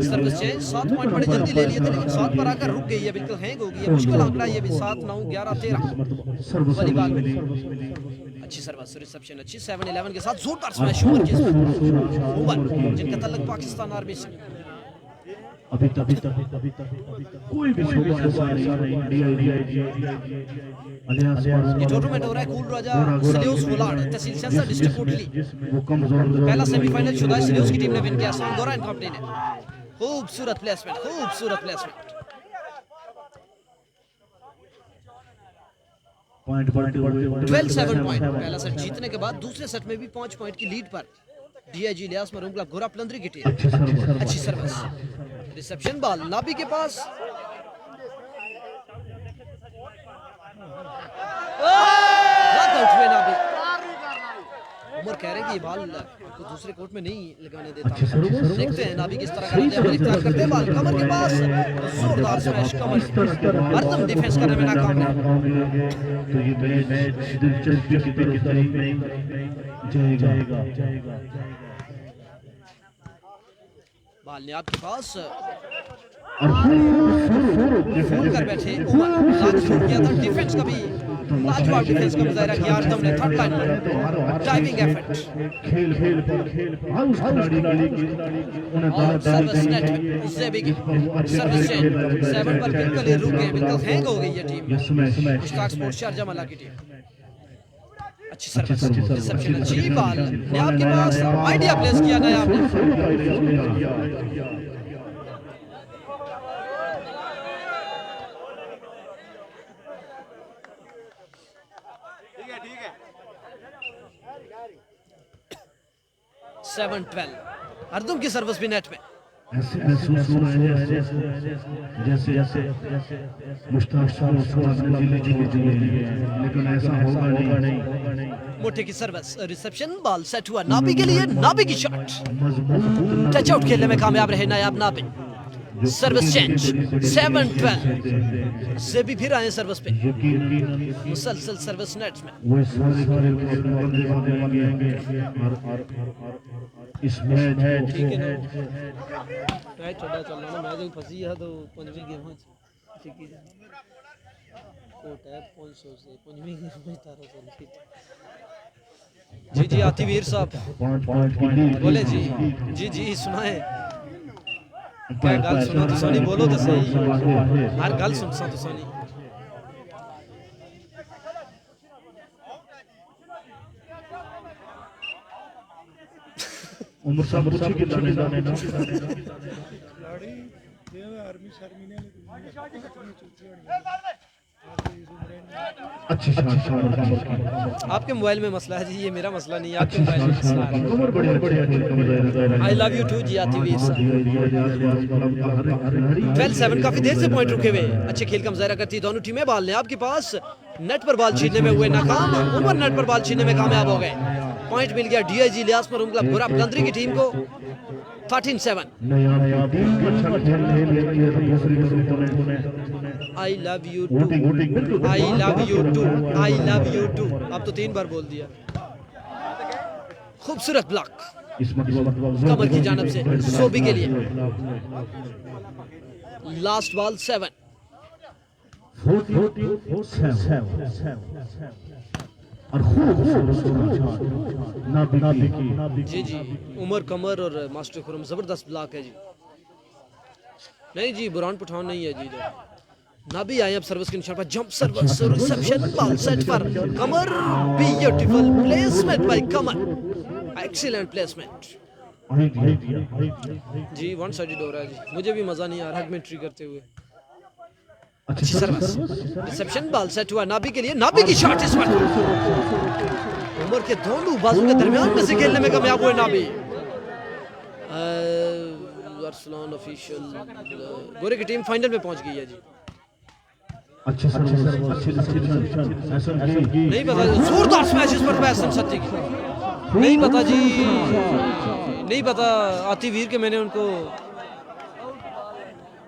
service change 7 point बड़े जल्दी ले लिए थे लेकिन 7 पर आकर रुक गई है बिल्कुल हैंग हो गई है मुश्किल आंकड़ा ये भी 7 9 11 13 वाली बात अच्छी सर्विस रिसेप्शन अच्छी 7-11 के साथ जोरदार स्मैश ओवर जिनका तल्लुक पाकिस्तान आर्मी से अभी तक कोई भी शोबा नहीं ये टूर्नामेंट हो रहा है कूल राजा सलियोस वोलाड तहसील सेंसर डिस्ट्रिक्ट कोटली वो कमजोर पहला सेमीफाइनल शुदा है सलियोस की टीम ने विन किया सांगोरा एंड कंपनी ने खूबसूरत प्लेसमेंट पॉइंट 12-7 पॉइंट पहला सेट जीतने के बाद दूसरे सेट में भी 5 पॉइंट की लीड पर डीआईजी इलियास मरूम क्लब गोरा प्लंदरी की टीम अच्छी सर्विस रिसेप्शन बॉल नाबी के पास लॉकआउट हुए नाबी उमर कह रहे हैं कि ये बॉल को दूसरे कोर्ट में नहीं लगाने देता देखते हैं नाबी किस तरह का इख्तियार करते हैं बॉल कमर के पास जोरदार स्मैश कमर हरदम डिफेंस करने में नाकाम है तो ये मैच दिलचस्पी की तरफ जाएगा बॉल ने आपके पास फूल कर बैठे उमर लाख शूट किया था डिफेंस का भी लाजवाब डिफेंस का मुजाहिरा किया आर्दम ने थर्ड लाइन पर डाइविंग एफर्ट खेल हाउस खिलाड़ी की उन्हें सर्विस नेट उससे भी सर्विस चेंज 7 पर बिल्कुल ही रुक गए बिल्कुल हैंग हो गई है टीम मुश्ताक स्पोर्ट्स शारजा मल्ला की टीम अच्छी सर्विस रिसेप्शन अच्छी बॉल ने आपके पास आइडिया प्लेस किया नया ठीक है 7-12 अर्दुम की सर्विस भी नेट में ऐसे महसूस हो रहे हैं जैसे मुश्ताक लेकिन ऐसा होगा नहीं मोटे की सर्विस रिसेप्शन बॉल सेट हुआ नाबी के लिए नाबी की शॉट टच आउट खेलने में कामयाब रहे नायाब नाबी सर्विस चेंज 7-12 से भी फिर आए सर्विस पे मुसलसल सर्विस नेट में वो सारे इस मैच है ठीक है ट्राई छोड़ा चल रहा ना मैच फंसी है तो पंजवी गेम हो ठीक है कोट है 500 से पंजवी गेम में 1700 जी आतिवीर साहब बोले जी सुनाए क्या गल सुनो तो सोनी, बोलो तो सही, हर गल सुन तो सोनी। उमर साहब पूछी कि लाने अच्छी आपके मोबाइल में मसला है जी, ये मेरा मसला नहीं है, आपके मोबाइल में मसला है। उमर बढ़िया आई लव यू टू जी आतिवीर साहब। 12-7 काफी देर से पॉइंट रुके हुए, अच्छे खेल का मुजाहरा करती दोनों टीमें। बाल ने आपके पास नेट पर बाल छीनने में हुए नाकाम, उमर नेट पर बाल छीनने में कामयाब हो गए। पॉइंट मिल गया डीआईजी लियास मरूम क्लब गुराब कलंदरी की टीम को। 13-7। I love you too, I love you too, I love you too. अब तो 3 बार बोल दिया। खूबसूरत ब्लॉक कमर की जानब से सोबी के लिए। Last ball 7। और जी जी, उमर कमर और मास्टर खुरम जबरदस्त ब्लॉक है जी। नहीं जी, बुरान पठान नहीं है जी इधर। ना भी आए अब सर्विस के निशान पर, jump service, reception, ball set पर कमर, ब्यूटीफुल प्लेसमेंट बाय कमर, एक्सीलेंट प्लेसमेंट जी। 1 साइडेड हो रहा है जी, मुझे भी मजा नहीं आ रहा कमेंट्री करते हुए। अच्छी सर्विस, रिसेप्शन, बॉल सेट हुआ नाबी के लिए, नाबी की शॉट इस पर उमर के दोनों बाजू के दरमियान में से खेलने में कामयाब हुए नाबी। अरसलान ऑफिशियल गोरे की टीम फाइनल में पहुंच गई है जी। नहीं पता, जोरदार स्मैश इस पर बैसन सत्ती की। नहीं पता जी, नहीं पता आती वीर के मैंने उनको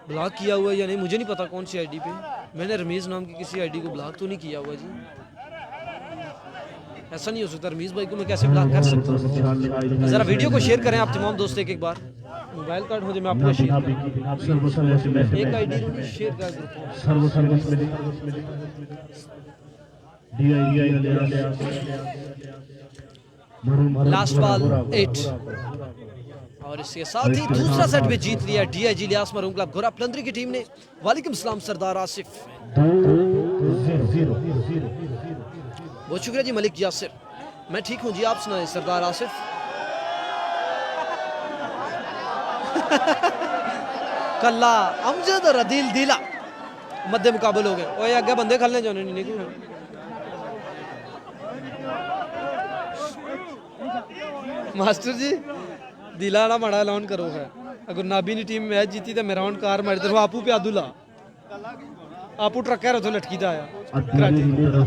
ब्लॉक किया हुआ है या नहीं, मुझे नहीं पता कौन सी आईडी पे। मैंने रमीज नाम की किसी आईडी को ब्लॉक तो नहीं किया हुआ जी। ऐसा नहीं हो सकता, रमीज भाई को मैं कैसे ब्लॉक कर सकता हूँ। जरा वीडियो को शेयर करें आप तमाम दोस्त एक बार। मोबाइल कार्ड मुझे मैं आपको शेयर एक आईडी शेयर कर ग्रुप। लास्ट बॉल 8 और इसके साथ ही दूसरा सेट भी जीत लिया डीआईजी लियास मरूम क्लब गुराब कलंदरी की टीम ने। वालेकुम सलाम सरदार आसिफ। बहुत शुक्रिया जी मलिक यासिर। मैं ठीक हूँ जी, आप सुनाए सरदार आसिफ। कल्ला अमजद और अदील दिला मध्य मुकाबल हो गए। ओए आगे बंदे खलने जाने नहीं निकल। मास्टर जी दिला ना माड़ा ऐलान करो है, अगर नाबी नी टीम मैच जीती तो मेरा कार मारी तरफ आपू पे आदुला आपू ट्रक है तो लटकी था आया कराची। अगर तो मेरा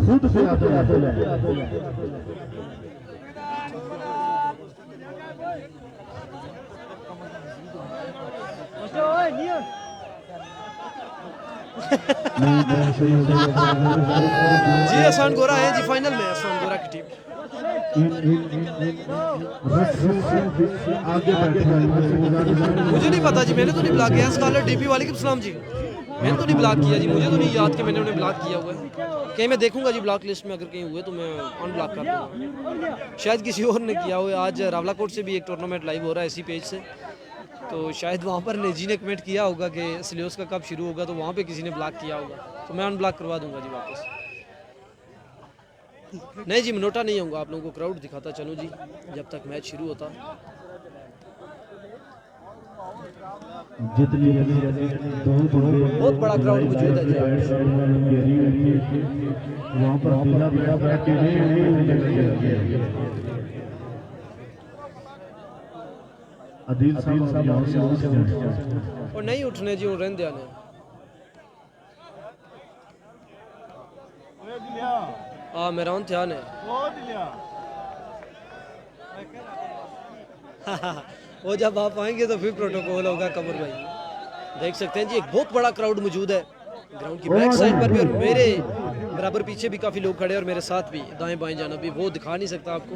खुद पे जी एहसान गोरा है जी फाइनल में। एहसान गोरा की टीम मुझे नहीं पता जी, मैंने तो नहीं ब्लॉक किया। स्कॉलर डीपी वालेकुम सलाम जी, मैंने तो नहीं ब्लॉक किया जी, मुझे तो नहीं याद कि मैंने उन्हें ब्लॉक किया हुआ है। कहीं मैं देखूंगा जी ब्लॉक लिस्ट में, अगर कहीं हुए तो मैं अनब्लॉक कर दूंगा। शायद किसी और ने किया हुआ। आज रावलाकोट से भी एक टूर्नामेंट लाइव हो रहा है इसी पेज से, तो शायद वहाँ पर नेजी ने कमेंट किया होगा कि सिलेबस का कब शुरू होगा, तो वहाँ पे किसी ने ब्लॉक किया होगा, तो मैं अनब्लॉक करवा दूंगा जी वापस। नहीं जी मनोटा नहीं होऊंगा, आप लोगों को क्राउड दिखाता चलूँ जी जब तक मैच शुरू होता। बहुत बड़ा क्राउड मौजूद है जी। वहाँ पर अदील साहब और नहीं उठने जी, रहने देने। हाँ मेरा उन ध्यान है। वो जब आप आएंगे तो फिर प्रोटोकॉल होगा कमर भाई। देख सकते हैं जी एक बहुत बड़ा क्राउड मौजूद है ग्राउंड की बैक साइड पर भी, और मेरे बराबर पीछे भी काफ़ी लोग खड़े हैं, और मेरे साथ भी दाएं बाएं जाना भी। वो दिखा नहीं सकता आपको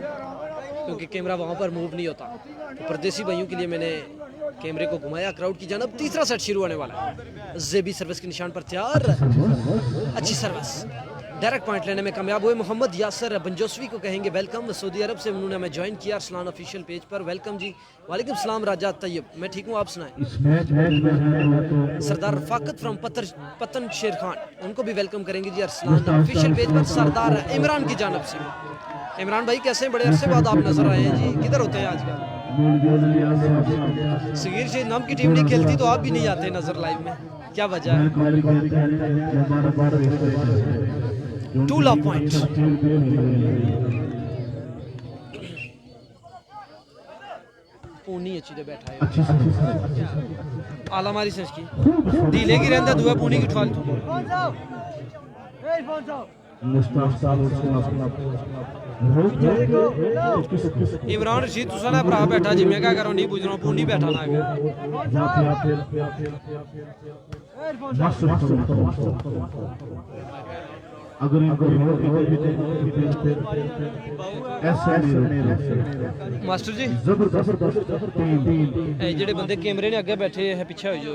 क्योंकि कैमरा वहाँ पर मूव नहीं होता। तो परदेसी भाइयों के लिए मैंने कैमरे को घुमाया क्राउड की जानब। तीसरा सेट शुरू होने वाला है। जेबी सर्विस के निशान पर तैयार, अच्छी सर्विस, डायरेक्ट पॉइंट लेने में कामयाब हुए। मोहम्मद यासर बंजोसवी को कहेंगे वेलकम, सऊदी अरब से उन्होंने हमें ज्वाइन किया अरसलान ऑफिशियल पेज पर। वेलकम जी। वालेकुम सलाम राजा तैयब, मैं ठीक हूँ, आप सुनाएं। सरदार रफाकत फ्रॉम पतन शेर खान, उनको भी वेलकम करेंगे जी अरसलान ऑफिशियल पेज पर। सरदार इमरान की जानब से। इमरान भाई कैसे हैं, बड़े अरसे बाद आप नजर आए हैं जी, किधर होते हैं आजकल? सगीर शेख नाम की टीम नहीं खेलती तो आप भी नहीं आते नजर लाइव में, क्या वजह है? 2 लॉ पॉइंट। पूनी अच्छी दे बैठा है, आला मारी सच की दीले की रहंदा दुआ पूनी की उठा इमरान रशीद तुसा ना भरा बैठा जी, मैं क्या करूं, नहीं पूछ रहा हूं, पूनी बैठा ना अगर मास्टर जी जेडे बंदे कैमरे ने अगे बैठे है पीछे हो जाओ।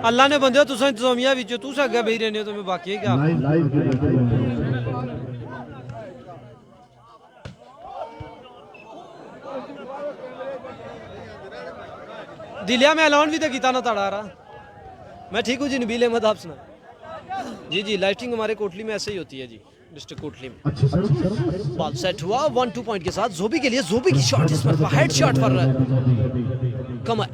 अल्लाह ने बंदे तुसा इंतजामिया विच तुस अगे बेही रहने हो तो मैं बाकी क्या दिलिया में ऐलान भी तो किया ना ताड़ा रहा। मैं ठीक हूँ जी, नबील अहमद आप सुना। जी जी लाइटिंग हमारे कोटली में ऐसे ही होती है जी, डिस्ट्रिक्ट कोटली में। बॉल सेट हुआ 1-2 पॉइंट के साथ जोबी के लिए। जोबी की शॉट इस पर हेड शॉट पर कमर।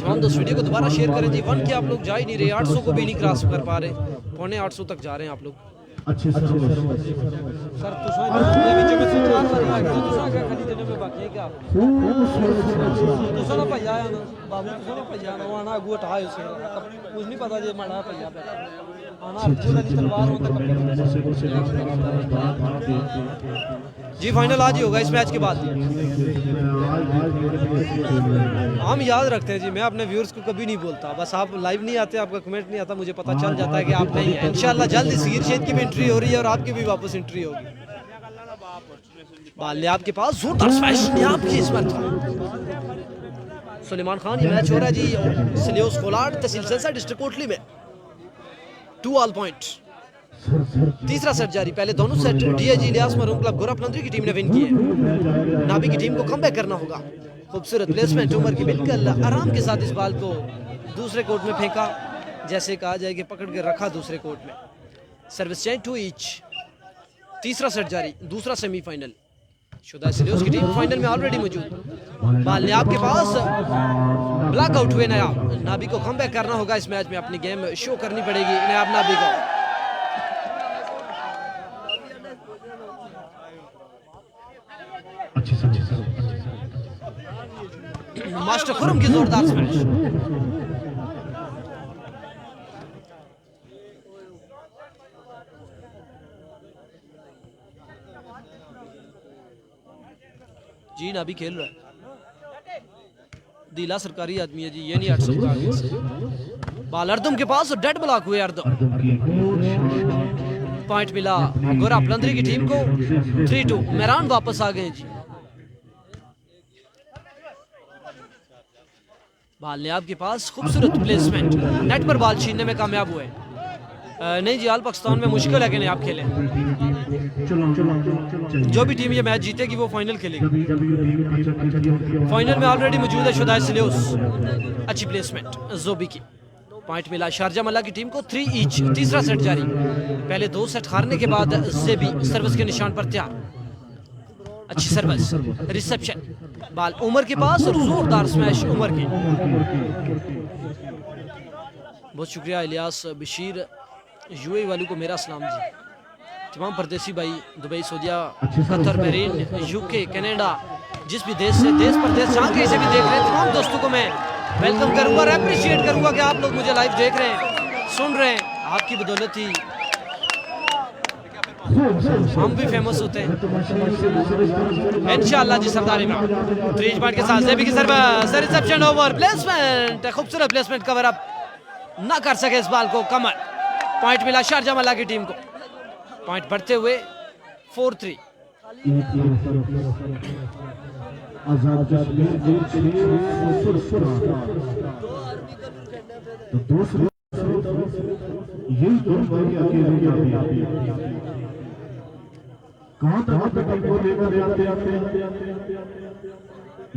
तमाम दोस्त वीडियो को दोबारा शेयर करें जी। 1 के आप लोग जा ही नहीं रहे, 800 को भी नहीं क्रॉस कर पा रहे, 850 तक जा रहे हैं आप लोग। अच्छे सर तुसा विच में 4 बारी आ गए, तुसा क्या खाली देने में बाकी है क्या? तुसा ना भैया आया ना बाबू, तुसा ना भैया ना आना अगू हटाओ से, कुछ नहीं पता जे माड़ा भैया पे आना अब्दुल्ला की तलवार होता जी। फाइनल आज ही होगा इस मैच के बाद। हम याद रखते हैं जी, मैं अपने व्यूअर्स को कभी नहीं बोलता, बस आप लाइव नहीं आते, आपका कमेंट नहीं आता, मुझे पता चल जाता है कि आप नहीं है। इंशाल्लाह जल्द सगीर शेख की भी एंट्री हो रही है और आपकी भी वापस एंट्री होगी। बाल आपके पास जोरदार स्मैश आपकी इस पर सुलेमान खान। ये मैच हो रहा है जी सलियोस कोलाड तहसील सिरसा डिस्ट्रिक्ट कोटली में। 2 ऑल पॉइंट। तीसरा सेट जारी। पहले दोनों set DIG Ilyas Marhoom club Gorapalandri की टीम ने विन किए। नाबी की टीम को कमबैक करना होगा। खूबसूरत प्लेसमेंट उमर की बिल्कुल आराम के साथ इस बॉल को दूसरे कोर्ट में फेंका, जैसे कहा जाए कि पकड़ के रखा दूसरे कोर्ट में। Service change 2 each. तीसरा सेट जारी, दूसरा सेमीफाइनल। शुदा सलियोस की टीम फाइनल में ऑलरेडी मौजूद। बाल नायाब के पास ब्लॉक आउट हुए नायाब। नाबी को कमबैक करना होगा इस मैच में, अपनी गेम शो करनी पड़ेगी नायाब नाबी को। मास्टर खुरम की जोरदार स्मैश। जी नाबी खेल रहा है, दिला सरकारी आदमी है जी, ये नहीं 800 का। बाल अर्दम के पास डेड ब्लॉक हुए। अर्दम पॉइंट मिला गोरापलंदरी की टीम को। 3-2। मेहरान वापस आ गए जी। बाल ने आपके पास खूबसूरत प्लेसमेंट, नेट पर बॉल छीनने में कामयाब हुए। नहीं जी आल पाकिस्तान में मुश्किल है कि नहीं आप खेलें। जो भी टीम ये मैच जीतेगी वो फाइनल खेलेगी। फाइनल में ऑलरेडी मौजूद है शुदा सलियोस। अच्छी प्लेसमेंट जोबी की। पॉइंट मिला शारजा मल्ला की टीम को। 3 ईच। तीसरा सेट जारी। पहले 2 सेट हारने के बाद जेबी सर्विस के निशान पर तैयार। अच्छी सर्विस, रिसेप्शन। बाल उमर के पास और जोरदार स्मैश उमर की। बहुत शुक्रिया इलियास बशीर। यूएई वालों को मेरा सलाम जी। तमाम परदेसी भाई दुबई, सऊदीया, कतर, बहरीन, यूके, कनाडा, जिस भी देश से, देश परदेश जहाँ कहीं से भी देख रहे हैं, तमाम दोस्तों को मैं वेलकम करूंगा और अप्रिशिएट करूंगा कि आप लोग मुझे लाइव देख रहे हैं, सुन रहे हैं। आपकी बदौलत ही हम भी फेमस होते हैं इंशाल्लाह जी सरदारी में। 3 पॉइंट के साथ जेबी की सर्विस, रिसेप्शन ओवर, प्लेसमेंट, खूबसूरत प्लेसमेंट, कवर अप ना कर सके इस बॉल को कमर। पॉइंट मिला शारजा मल्ला की टीम को, पॉइंट बढ़ते हुए 4-3। आजाद कश्मीर तो दूसरे यही दो भाई अकेले कहां तक को लेकर जाते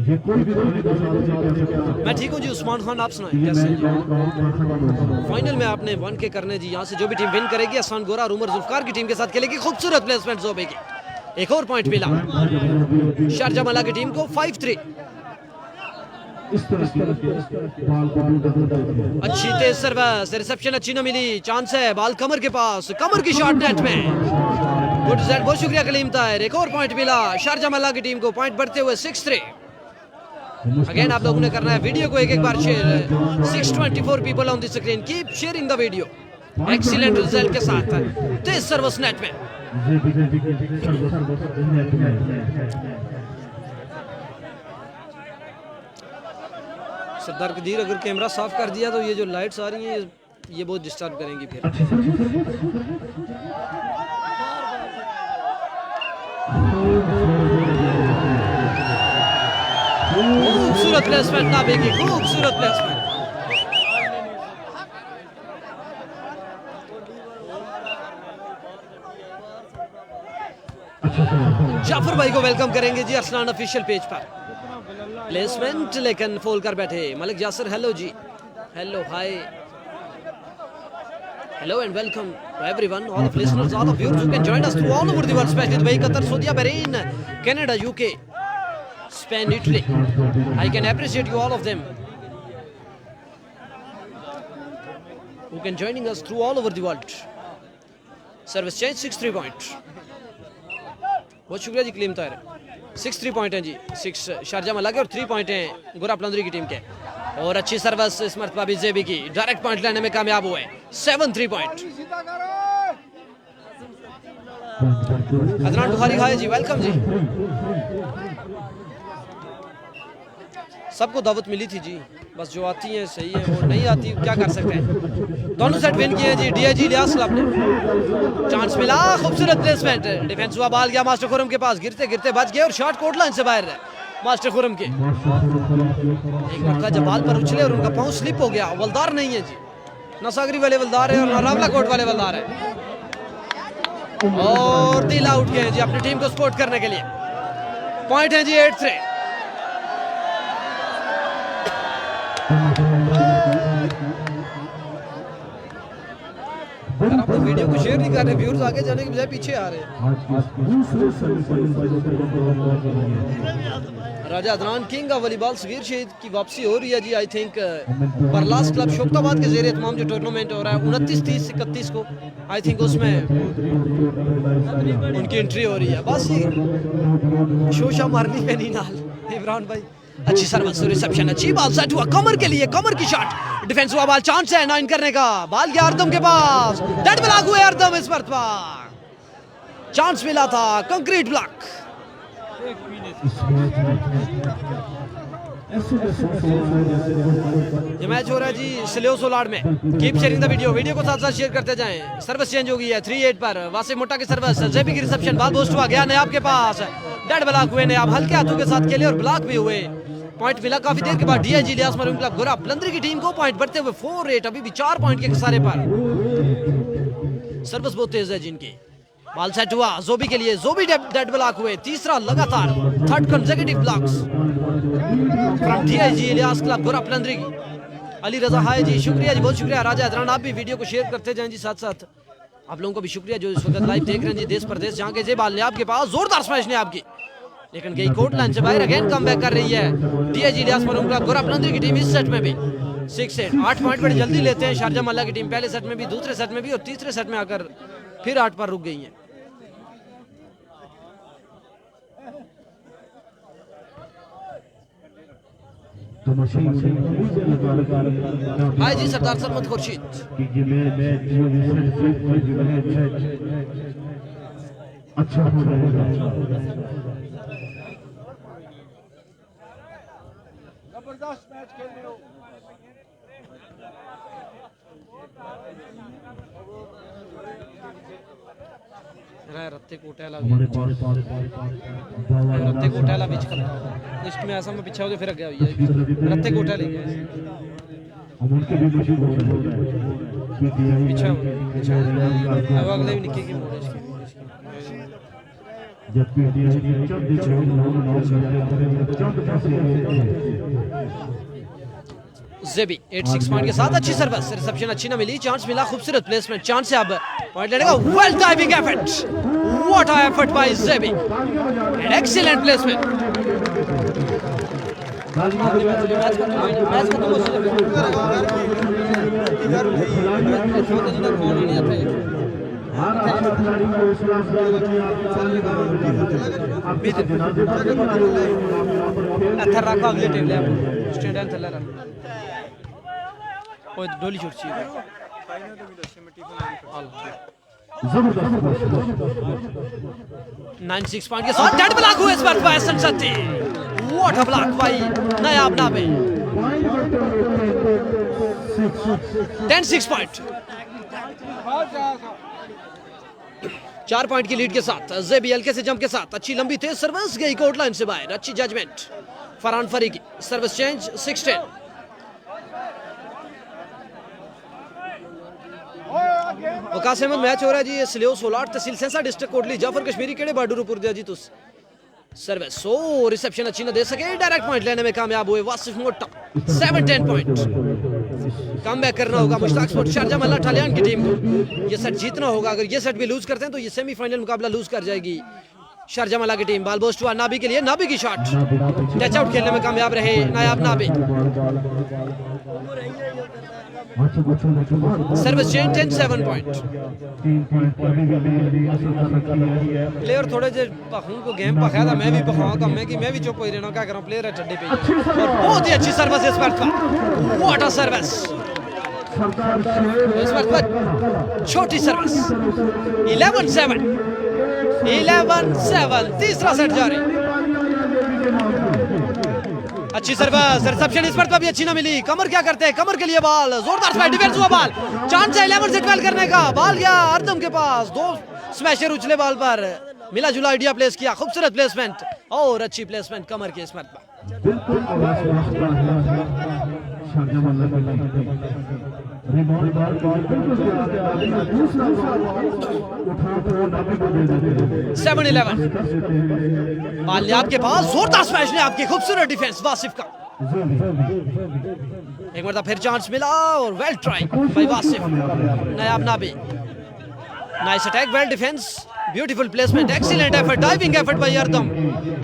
ये कोई भी नहीं कर सकता। मैं ठीक हूँ जी उस्मान खान, आप सुनाएं कैसे? फाइनल में आपने 1K करने जी, यहाँ से जो भी टीम विन करेगी आसान गोरा और उमर जुल्फकार की टीम के साथ खेलेगी। खूबसूरत प्लेसमेंट जोबे की, एक और पॉइंट मिला शारजा मल्ला की टीम को 5-3। इस तरह की बॉल को अच्छी तेज सर्विस, रिसेप्शन अच्छी न मिली, चांस है बॉल कमर के पास, कमर की शॉट नेट में। गुड सेट, बहुत शुक्रिया कलीम ताहिर, एक और पॉइंट मिला शारजा मल्ला की टीम को, पॉइंट बढ़ते हुए 6-3। अगेन आप लोगों ने करना है वीडियो को एक बार share. 624 people on the screen, keep sharing the video. Excellent result के साथ तेज सर्विस नेट में। सरदार कदीर अगर कैमरा साफ कर दिया तो ये जो लाइट्स आ रही हैं ये बहुत डिस्टर्ब करेंगी फिर। खूबसूरत प्लेसमेंट ना बेगी, खूबसूरत प्लेसमेंट। जाफर भाई को वेलकम करेंगे जी अरसलान ऑफिशियल पेज पर। प्लेसमेंट लेकिन फोल कर बैठे मलिक यासिर, हेलो जी, hello, hi, hello and welcome to everyone, all of listeners, all of viewers who can join us through all over the world, especially Dubai, Qatar, Saudi, Bahrain, Canada, UK, Spain, Italy. I can appreciate you, all of them who can joining us through all over the world. Service change 6-3 point. बहुत शुक्रिया जी Kaleem Tahir. 6-3 point हैं जी, 6 Sharjah मल्ला के और 3 point हैं गोरा पलंदरी की team के। और अच्छी सर्विस इस मरतबा भी जेबी की, डायरेक्ट पॉइंट लेने में कामयाब हुए। 7-3 पॉइंट। अदनान बुखारी खाए जी, वेलकम जी। सबको दावत मिली थी जी, बस जो आती है सही है, वो नहीं आती क्या कर सकते हैं। दोनों सेट विन किए जी डीआईजी इलियास क्लब ने। चांस मिला, खूबसूरत प्लेसमेंट, डिफेंस हुआ, बॉल गया मास्टर खुरम के पास, गिरते गिरते बच गए और शॉट कोट लाइन से बाहर है मास्टर खुरम के। एक लड़का जब बॉल पर उछले और उनका पांव स्लिप हो गया। वलदार नहीं है जी, ना सागरी वाले वलदार है और ना रावला कोट वाले वलदार है। और दिल आउट गए जी अपनी टीम को सपोर्ट करने के लिए। पॉइंट है जी 8-3। आप लोग वीडियो को शेयर नहीं कर रहे, व्यूअर्स आगे जाने के बजाय पीछे आ रहे हैं। Raja Adnan king of volleyball Sagheer Shaheed की वापसी हो रही है जी। आई थिंक बरलास क्लब शोकताबाद के ज़रिए तमाम जो टूर्नामेंट हो रहा है 29, 30, 31 को, आई थिंक उसमें उनकी एंट्री हो रही है। बस शोशा मारनी है नहीं नाल इमरान भाई। अच्छी सर्विस, रिसेप्शन अच्छी, बॉल सेट हुआ कमर के लिए, कमर की शॉट, डिफेंस हुआ, बॉल चांस है 9 करने का, बॉल गया अर्दम के पास, डेड ब्लॉक हुए अर्दम इस मरतबा। चांस मिला था, कंक्रीट ब्लॉक। ये मैच हो रहा है जी सलियो सोलाड में। Keep sharing the video, video को साथ साथ शेयर करते जाएं। सर्विस चेंज हो गई है 3-8 पर, वासिफ मोटा की सर्विस, जेबी की रिसेप्शन, बॉल पोस्ट हुआ, गया नयाब के पास, डेड ब्लॉक हुए, नयाब हल्के हाथों के साथ खेले और ब्लॉक भी हुए। पॉइंट मिला काफी देर के बाद डीआईजी इलियास मरूम क्लब गोरा पलंदरी की टीम को, पॉइंट बढ़ते हुए 4-8, अभी भी 4 पॉइंट के खसारे पर। सर्विस बहुत तेज है जिनकी। बॉल सेट हुआ जोबी के लिए, जोबी डेड ब्लॉक हुए, तीसरा लगातार, 3rd consecutive blocks from DIG Ilyas club गोरा पलंदरी की। अली रजा हाय जी, शुक्रिया जी, बहुत शुक्रिया। राजा अदनान आप भी वीडियो को शेयर करते जाएं जी, साथ साथ आप लोगों को भी शुक्रिया जो इस वक्त लाइव देख रहे हैं जी देश प्रदेश जहां के। जे बाल ने आपके पास जोरदार स्मैश ने आपकी, लेकिन गई कोर्ट लाइन से बाहर। अगेन कम बैक कर रही है डीआईजी इलियास मरूम क्लब गोरा पलंदरी की टीम इस सेट में भी। 6-8, 8 पॉइंट बड़ी जल्दी लेते हैं शारजा मल्ला की टीम, पहले सेट में भी, दूसरे सेट में भी और तीसरे सेट में आकर फिर 8 पर रुक गई है। हाय जी सरदार सरमद खुर्शीद। अच्छा हो जाएगा। जबरदस्त मैच खेल रहे हो। रत्ते कोटेला हमारे पास रत्ते कोटेला बीच का लिस्ट में ऐसा में पीछे हो गया फिर आगे हुई है रत्ते कोटेला हम उनके भी मशहूर हो रहे हैं पीछे अब अगले भी निक्के की मोड़ इसकी जब पीटीआई की चंद छोड़ नौ चंद फंसे ज़ेबी 86 पॉइंट के साथ अच्छी सर्विस रिसेप्शन अच्छी ना मिली चांस मिला खूबसूरत प्लेसमेंट चांस से अब पॉइंट लेने का well timing effort what a effort bye ज़ेबी एन एक्सीलेंट प्लेसमेंट मैच खत्म हो हर खिलाड़ी को इस अथर रखो अगले टीम ले स्टैंड एंड थल्ला रख ओए डोली छोड़ ची 96 पॉइंट के साथ डेड ब्लॉक हुए इस बार बाय संसती व्हाट अ ब्लॉक भाई नायाब नाबे 10-6 पॉइंट 4 पॉइंट की लीड के साथ ज़ेबी हल्के से जंप के साथ अच्छी लंबी तेज सर्विस गई कोर्ट लाइन से बाहर अच्छी जजमेंट फरहान फरीकी service change 6-10 Waqas Ahmed match हो रहा है जी ये स्लियो 16 तहसील सेंसा डिस्ट्रिक्ट कोटली जाफर कश्मीरी केड़े बाडूर पुर दिया जी तुस सर्विस सो रिसेप्शन अच्छी ना दे सके डायरेक्ट पॉइंट लेने में कामयाब हुए वासिफ मोटा 7-10 पॉइंट कम बैक करना होगा मुश्ताक स्पोर्ट शारजा मल्ला ठालियान की टीम को ये सेट जीतना होगा अगर ये सेट भी लूज करते हैं तो ये सेमीफाइनल मुकाबला लूज कर जाएगी शारजा मल्ला की टीम बाल बोस्ट हुआ नाबी के लिए नाबी की शॉट टच आउट खेलने में कामयाब रहे Nayab Nabi service change 10-7 point player थोड़े जे पखूं को गेम पखाया था मैं भी पखाऊंगा मैं भी चुप हो रहना क्या करूं प्लेयर ठंडे पे और बहुत ही अच्छी सर्विस इस बार व्हाट अ सर्विस इस बार छोटी सर्विस 11-7 तीसरा सेट जारी अच्छी सर्विस रिसेप्शन इस पर भी अच्छी ना मिली कमर क्या करते हैं कमर के लिए बॉल जोरदार स्पाइक डिफेंस हुआ बॉल चांस है 11 से 12 करने का बॉल गया अर्दम के पास दो स्मैशर उछले बॉल पर मिला जुला आइडिया प्लेस किया खूबसूरत प्लेसमेंट और अच्छी प्लेसमेंट कमर की इस मरतबा सेवन 11 माल्याब के पास जोरदार स्मैश ने आपकी खूबसूरत डिफेंस वासिफ का एक मरतबा फिर चांस मिला और well try by Wasif Nayab Nabi nice attack well defence beautiful placement excellent effort diving effort by Ardam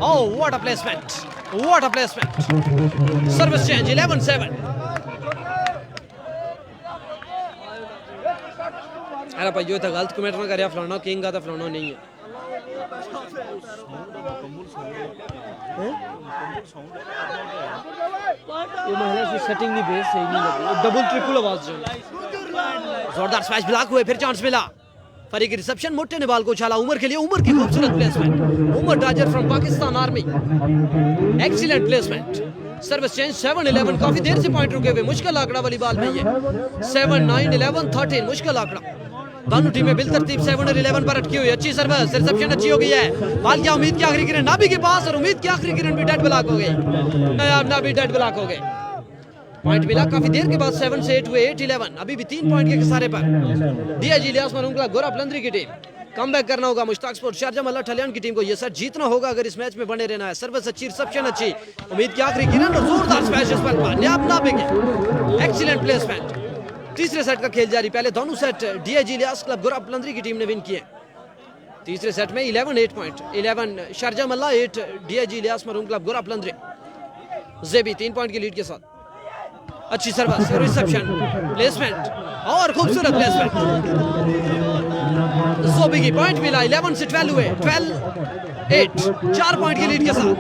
oh what a placement service change 11-7 अरे भाई ये तो गलत कमेंट ना करिया फलाना किंग का तो फलाना नहीं है ये महिला की सेटिंग नहीं बेस सही नहीं लगी डबल ट्रिपल आवाज जो जोरदार स्मैश ब्लॉक हुए फिर चांस मिला फरीक रिसेप्शन मोटे ने बाल को उछाला उमर के लिए उमर की खूबसूरत placement Umar Dajar from Pakistan army excellent placement service change 7-11 काफी देर से पॉइंट रुके हुए मुश्किल आंकड़ा वाली बाल में ये 7-9-11-13 मुश्किल आंकड़ा दोनों टीमें बिल तरतीब 7 और 11 पर अटकी हुई अच्छी सर्विस रिसेप्शन अच्छी हो गई है बाल क्या उम्मीद की आखिरी किरण नाबी के पास और उम्मीद की आखिरी किरण भी डेड ब्लॉक हो गई नायाब नाबी डेड ब्लॉक हो गए पॉइंट मिला काफी देर के बाद 7 से 8 हुए 8-11 अभी भी 3 पॉइंट के खसारे पर डीआईजी इलियास मरूंगला गोरा पलंदरी की टीम कम बैक करना होगा मुश्ताक स्पोर्ट शारजा मल्ला ठलियान की टीम को ये सेट जीतना होगा अगर इस मैच में बने रहना है सर्विस अच्छी रिसेप्शन अच्छी उम्मीद की आखिरी किरण और जोरदार स्मैश इस पर नायाब नाबी के एक्सीलेंट प्लेसमेंट तीसरे सेट का खेल जारी पहले दोनों सेट डीआईजी इलियास क्लब गोरा पलंदरी की टीम ने विन किए तीसरे सेट में 11-8 पॉइंट 11 शारजा मल्ला 8 डीआईजी इलियास मरूंग क्लब गोरा पलंदरी ज़ेबी 3 पॉइंट की लीड के साथ अच्छी सर्विस रिसेप्शन प्लेसमेंट और खूबसूरत प्लेसमेंट ज़ोबी की पॉइंट मिला 11 से 12 हुए 12-8 4 पॉइंट की लीड के साथ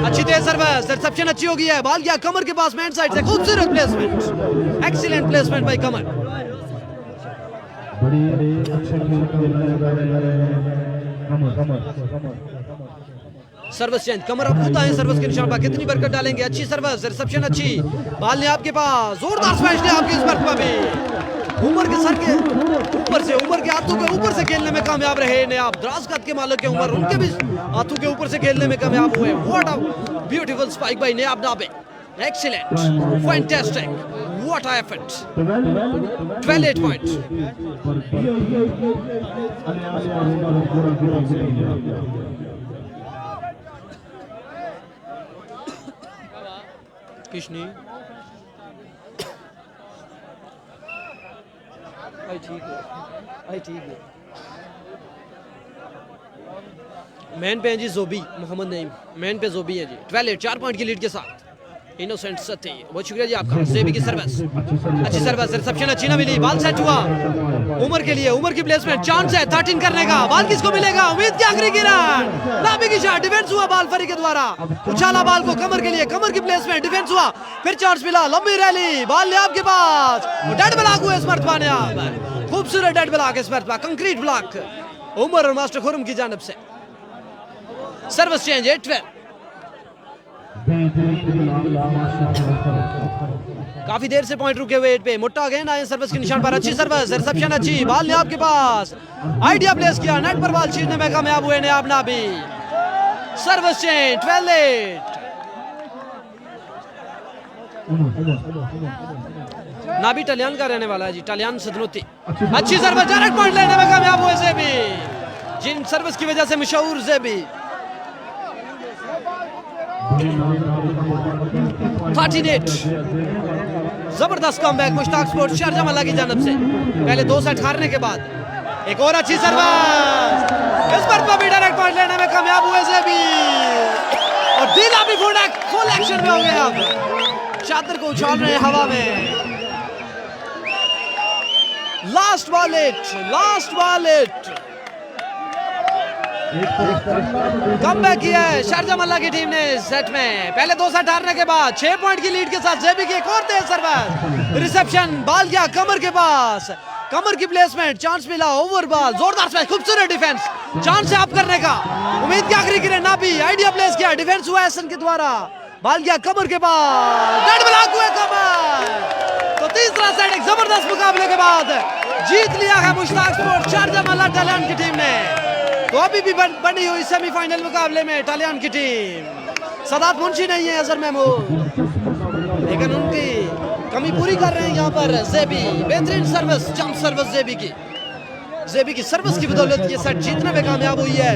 अच्छी तेज सर्विस रिसेप्शन अच्छी हो गई है बॉल गया कमर के पास मैन साइड से खूबसूरत प्लेसमेंट एक्सीलेंट प्लेसमेंट बाय कमर बड़े अच्छे खेल कमर सर्विस चेंज, कमर अब होता है सर्विस के निशान पर, कितनी बरकत डालेंगे। अच्छी सर्विस, रिसेप्शन अच्छी, बाल ने आपके पास, जोरदार स्मैश ने आपकी इस पर भी उमर के सर के ऊपर से, उमर के हाथों के ऊपर से खेलने में कामयाब रहे ने आप। द्रास कद के मालिक के उमर, उनके भी हाथों के ऊपर से खेलने में कामयाब हुए। What a beautiful spike by Nayab Nabi, excellent, fantastic, what a effort. 12 points. किशनी भाई ठीक है, भाई ठीक है। मैन पे हैं जी जोबी, मोहम्मद नईम मैन पे जोबी है जी। 12 4 पॉइंट की लीड के साथ इनोसेंट सती, बहुत शुक्रिया जी आपका। सेबी की सर्विस, अच्छी सर्विस, रिसेप्शन अच्छी ना मिली, बाल सेट हुआ उमर के लिए, उमर की प्लेसमेंट, चांस है 13 करने का। बाल किसको मिलेगा, उम्मीद की आखिरी किरण, नाबी की शॉट, डिफेंस हुआ बाल फरी के द्वारा, उछाला बाल को कमर के लिए, कमर की प्लेसमेंट, डिफेंस हुआ, फिर चांस मिला, लंबी रैली, बाल ने आपके पास, डेड ब्लॉक हुए स्मर्थवा ने आप, खूबसूरत डेड ब्लॉक स्मर्थवा, कंक्रीट ब्लॉक उमर और मास्टर खुरम की जानब से। Service change 8-12। काफी देर से पॉइंट रुके हुए 8 पे, मुट्टा गेंद आए सर्विस के निशान पर, अच्छी सर्विस, रिसेप्शन अच्छी, बाल ने आपके पास, आइडिया प्लेस किया, नेट पर बाल छीनने में कामयाब हुए नेयाब नाबी। Service change 12-8। नाबी टलियान का रहने वाला है जी, टलियान सदनोती, अच्छी सर्विस, डायरेक्ट पॉइंट लेने में कामयाब हुए ज़ेबी, जिन सर्विस की वजह से मशहूर ज़ेबी। 38। जबरदस्त कमबैक मुश्ताक स्पोर्ट्स शारजा मल्ला की जानब से, पहले 2 सेट हारने के बाद एक और अच्छी सर्विस, इस पर भी डायरेक्ट पॉइंट लेने में कामयाब हुए ज़ेबी, और दिला भी फुल एक्शन में हो गए। आप चादर को उछाल रहे हैं हवा में। लास्ट वॉलेट कमबैक किया है शारजा मल्ला की टीम ने सेट में, पहले 2 सेट हारने के बाद 6 पॉइंट की लीड के साथ। ज़ेबी की एक और तेज सर्विस, रिसेप्शन, बाल गया कमर के पास, कमर की प्लेसमेंट, चांस मिला, ओवर बाल, जोरदार स्मैश, खूबसूरत डिफेंस, चांस है आप करने का, उम्मीद की आखिरी किरण, नाबी आइडिया प्लेस किया, डिफेंस हुआ एसन के द्वारा, बाल गया कमर के पास, डेड ब्लॉक हुए कमर। तो तीसरा सेट एक जबरदस्त मुकाबले के बाद जीत लिया है मुश्ताक स्पोर्ट्स शारजा मल्ला टालियान की टीम ने। तो अभी भी बनी हुई सेमीफाइनल मुकाबले में टालियान की टीम, सदात मुंशी नहीं है, अजहर महमूद, लेकिन उनकी कमी पूरी कर रहे हैं यहाँ पर ज़ेबी। बेहतरीन सर्विस, जंप सर्विस ज़ेबी की सर्विस की बदौलत ये सेट जीतने में कामयाब हुई है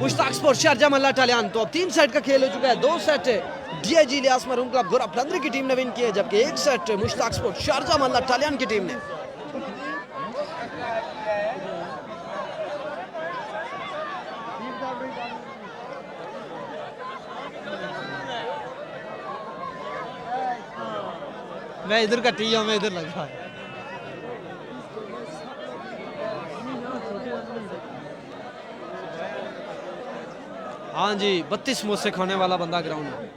मुश्ताक स्पोर्ट्स शारजा मल्ला टालियान। तो अब 3 सेट का खेल हो चुका है, 2 set DIG Ilyas Marhoom club गोरा फलंदरी की टीम ने विन किए, जबकि 1 सेट मुश्ताक स्पोर्ट्स शारजा मल्ला टालियान की टीम ने। मैं इधर कटी हूँ, मैं इधर लगा। हाँ जी, 32 समोसे खाने वाला बंदा ग्राउंड में।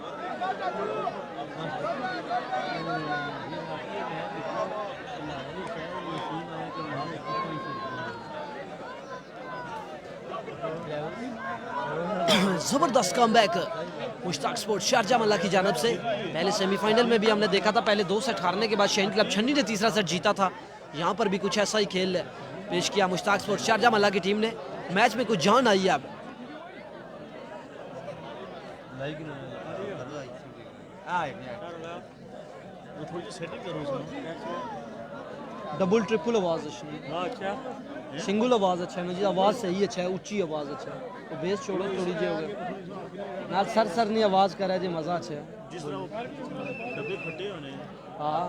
जबरदस्त कमबैक मुश्ताक स्पोर्ट्स शारजा मल्ला की जानब से। पहले सेमीफाइनल में भी हमने देखा था, पहले 2 सेट हारने के बाद शाहीन क्लब छन्नी ने तीसरा सेट जीता था। यहाँ पर भी कुछ ऐसा ही खेल पेश किया मुश्ताक स्पोर्ट्स शारजा मल्ला की टीम ने। मैच में कुछ जान आई है अब। डबल ट्रिपल आवाज अच्छा, सिंगल आवाज अच्छा है जी, आवाज सही अच्छा है, ऊंची आवाज अच्छा है, तो बेस छोड़ो थोड़ी जी हो गई ना, सर नहीं आवाज कर रहा है जी, मजा अच्छा है। हाँ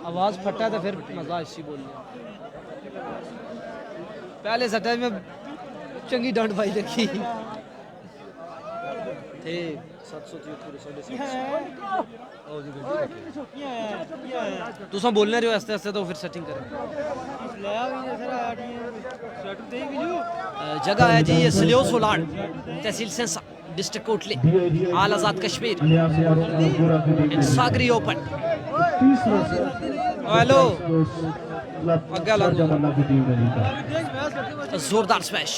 आवाज फटा है तो फिर मजा इसी बोल लिया। पहले सटा में चंगी डांट भाई देखी थे 773 तुसा बोलने रहे हो आस्ते आस्ते, तो फिर सेटिंग करें। जगह है जी ये सलियो सोलान, तहसील सेंसा, district Kotli, all Azad Kashmir, Sagri open. Hello club अग्गा लंघो। शारजाह मल्ला की टीम ने जीता। जोरदार स्मैश,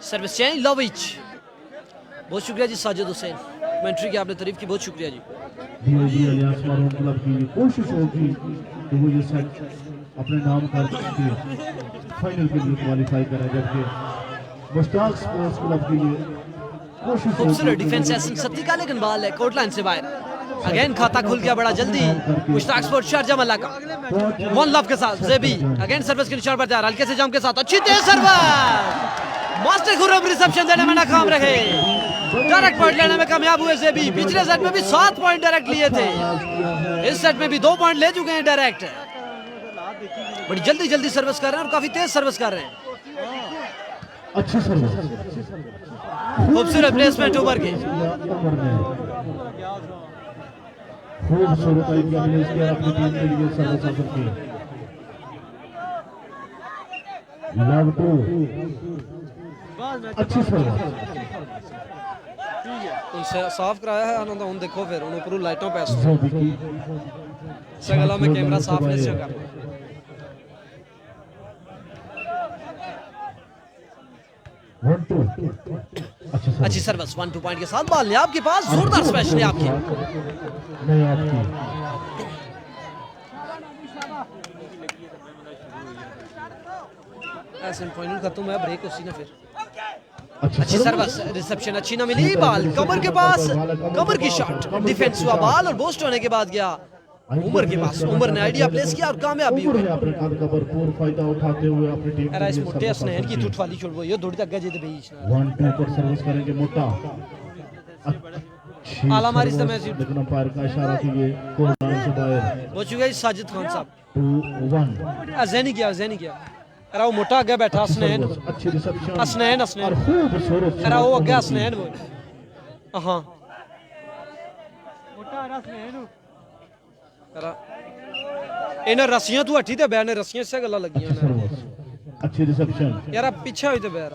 सर्विस चेंज, लविच। बहुत शुक्रिया जी साजिद हुसैन, कमेंट्री की आपने तारीफ की, बहुत शुक्रिया जी। DIG अलियास मारून क्लब की ये कोशिश होगी कि वो ये सेट अपने नाम कर के फाइनल के लिए क्वालिफाई करें, जबकि मुश्ताक स्पोर्ट्स क्लब की ये कोशिश खूबसूरत होगी डिफेंस है सत्ती का, लेकिन बॉल है कोर्ट लाइन से बाहर। अगेन खाता खुल गया बड़ा जल्दी मुश्ताक स्पोर्ट्स शारजाह मल्ला का। वन लव के साथ जेबी अगेन सर्विस के निशान पर तैयार, हल्के से जंप के साथ अच्छी तेज सर्विस। मास्टर खुर्रम रिसेप्शन देने में नाकाम रहे, डायरेक्ट पॉइंट लेने में कामयाब हुए जेबी। पिछले सेट में भी 7 पॉइंट डायरेक्ट लिए थे, इस सेट में भी 2 पॉइंट ले चुके हैं डायरेक्ट। बड़ी जल्दी जल्दी सर्विस कर रहे हैं और काफी तेज सर्विस कर रहे हैं। अच्छी सर्विस, खूबसूरत प्लेसमेंट ओवर के, खूबसूरत तरीके से इसके अपनी टीम के लिए सर्विस हासिल की। लव टू, अच्छी सर्विस, उनसे साफ कराया है आनंद। उन देखो फिर उन ऊपर लाइटों पे जेबी की सगला में कैमरा साफ नहीं से कर। वन टू, अच्छी सर्विस 1-2 पॉइंट के साथ बॉल ने आपके पास, जोरदार स्मैश ने आपके। नहीं आपकी ऐसे फाइनल खत्म है, ब्रेक उसी ना फिर। अच्छी सर्विस, रिसेप्शन अच्छी ना मिली, बॉल कमर के पास, कमर की शॉट, डिफेंस हुआ बॉल और बोस्ट होने के बाद गया उमर के पास। उमर ने आइडिया प्लेस किया और कामयाब भी हुए। अपने कद का भरपूर फायदा उठाते हुए अपनी टीम अरे इस मोटे स्नेहन की टूट वाली छोड़ वो ये दौड़ तक गए तो बीच ना 1-2 पर सर्विस करेंगे मोटा। आला मारी समय से लेकिन अंपायर का इशारा कि ये कोर्नर से बाहर। वो चुके हैं साजिद खान साहब। 2-1, अजैनी किया अरे वो मोटा आगे बैठा स्नेहन, अच्छी रिसेप्शन स्नेहन और खूबसूरत अरे वो आगे स्नेहन वो हाँ इन्हें रस्सियां तू हटी ते बैठने रस्सियां से गल्ला लगी सर्विस, अच्छी रिसेप्शन यार अब पीछे हुई तो बैठ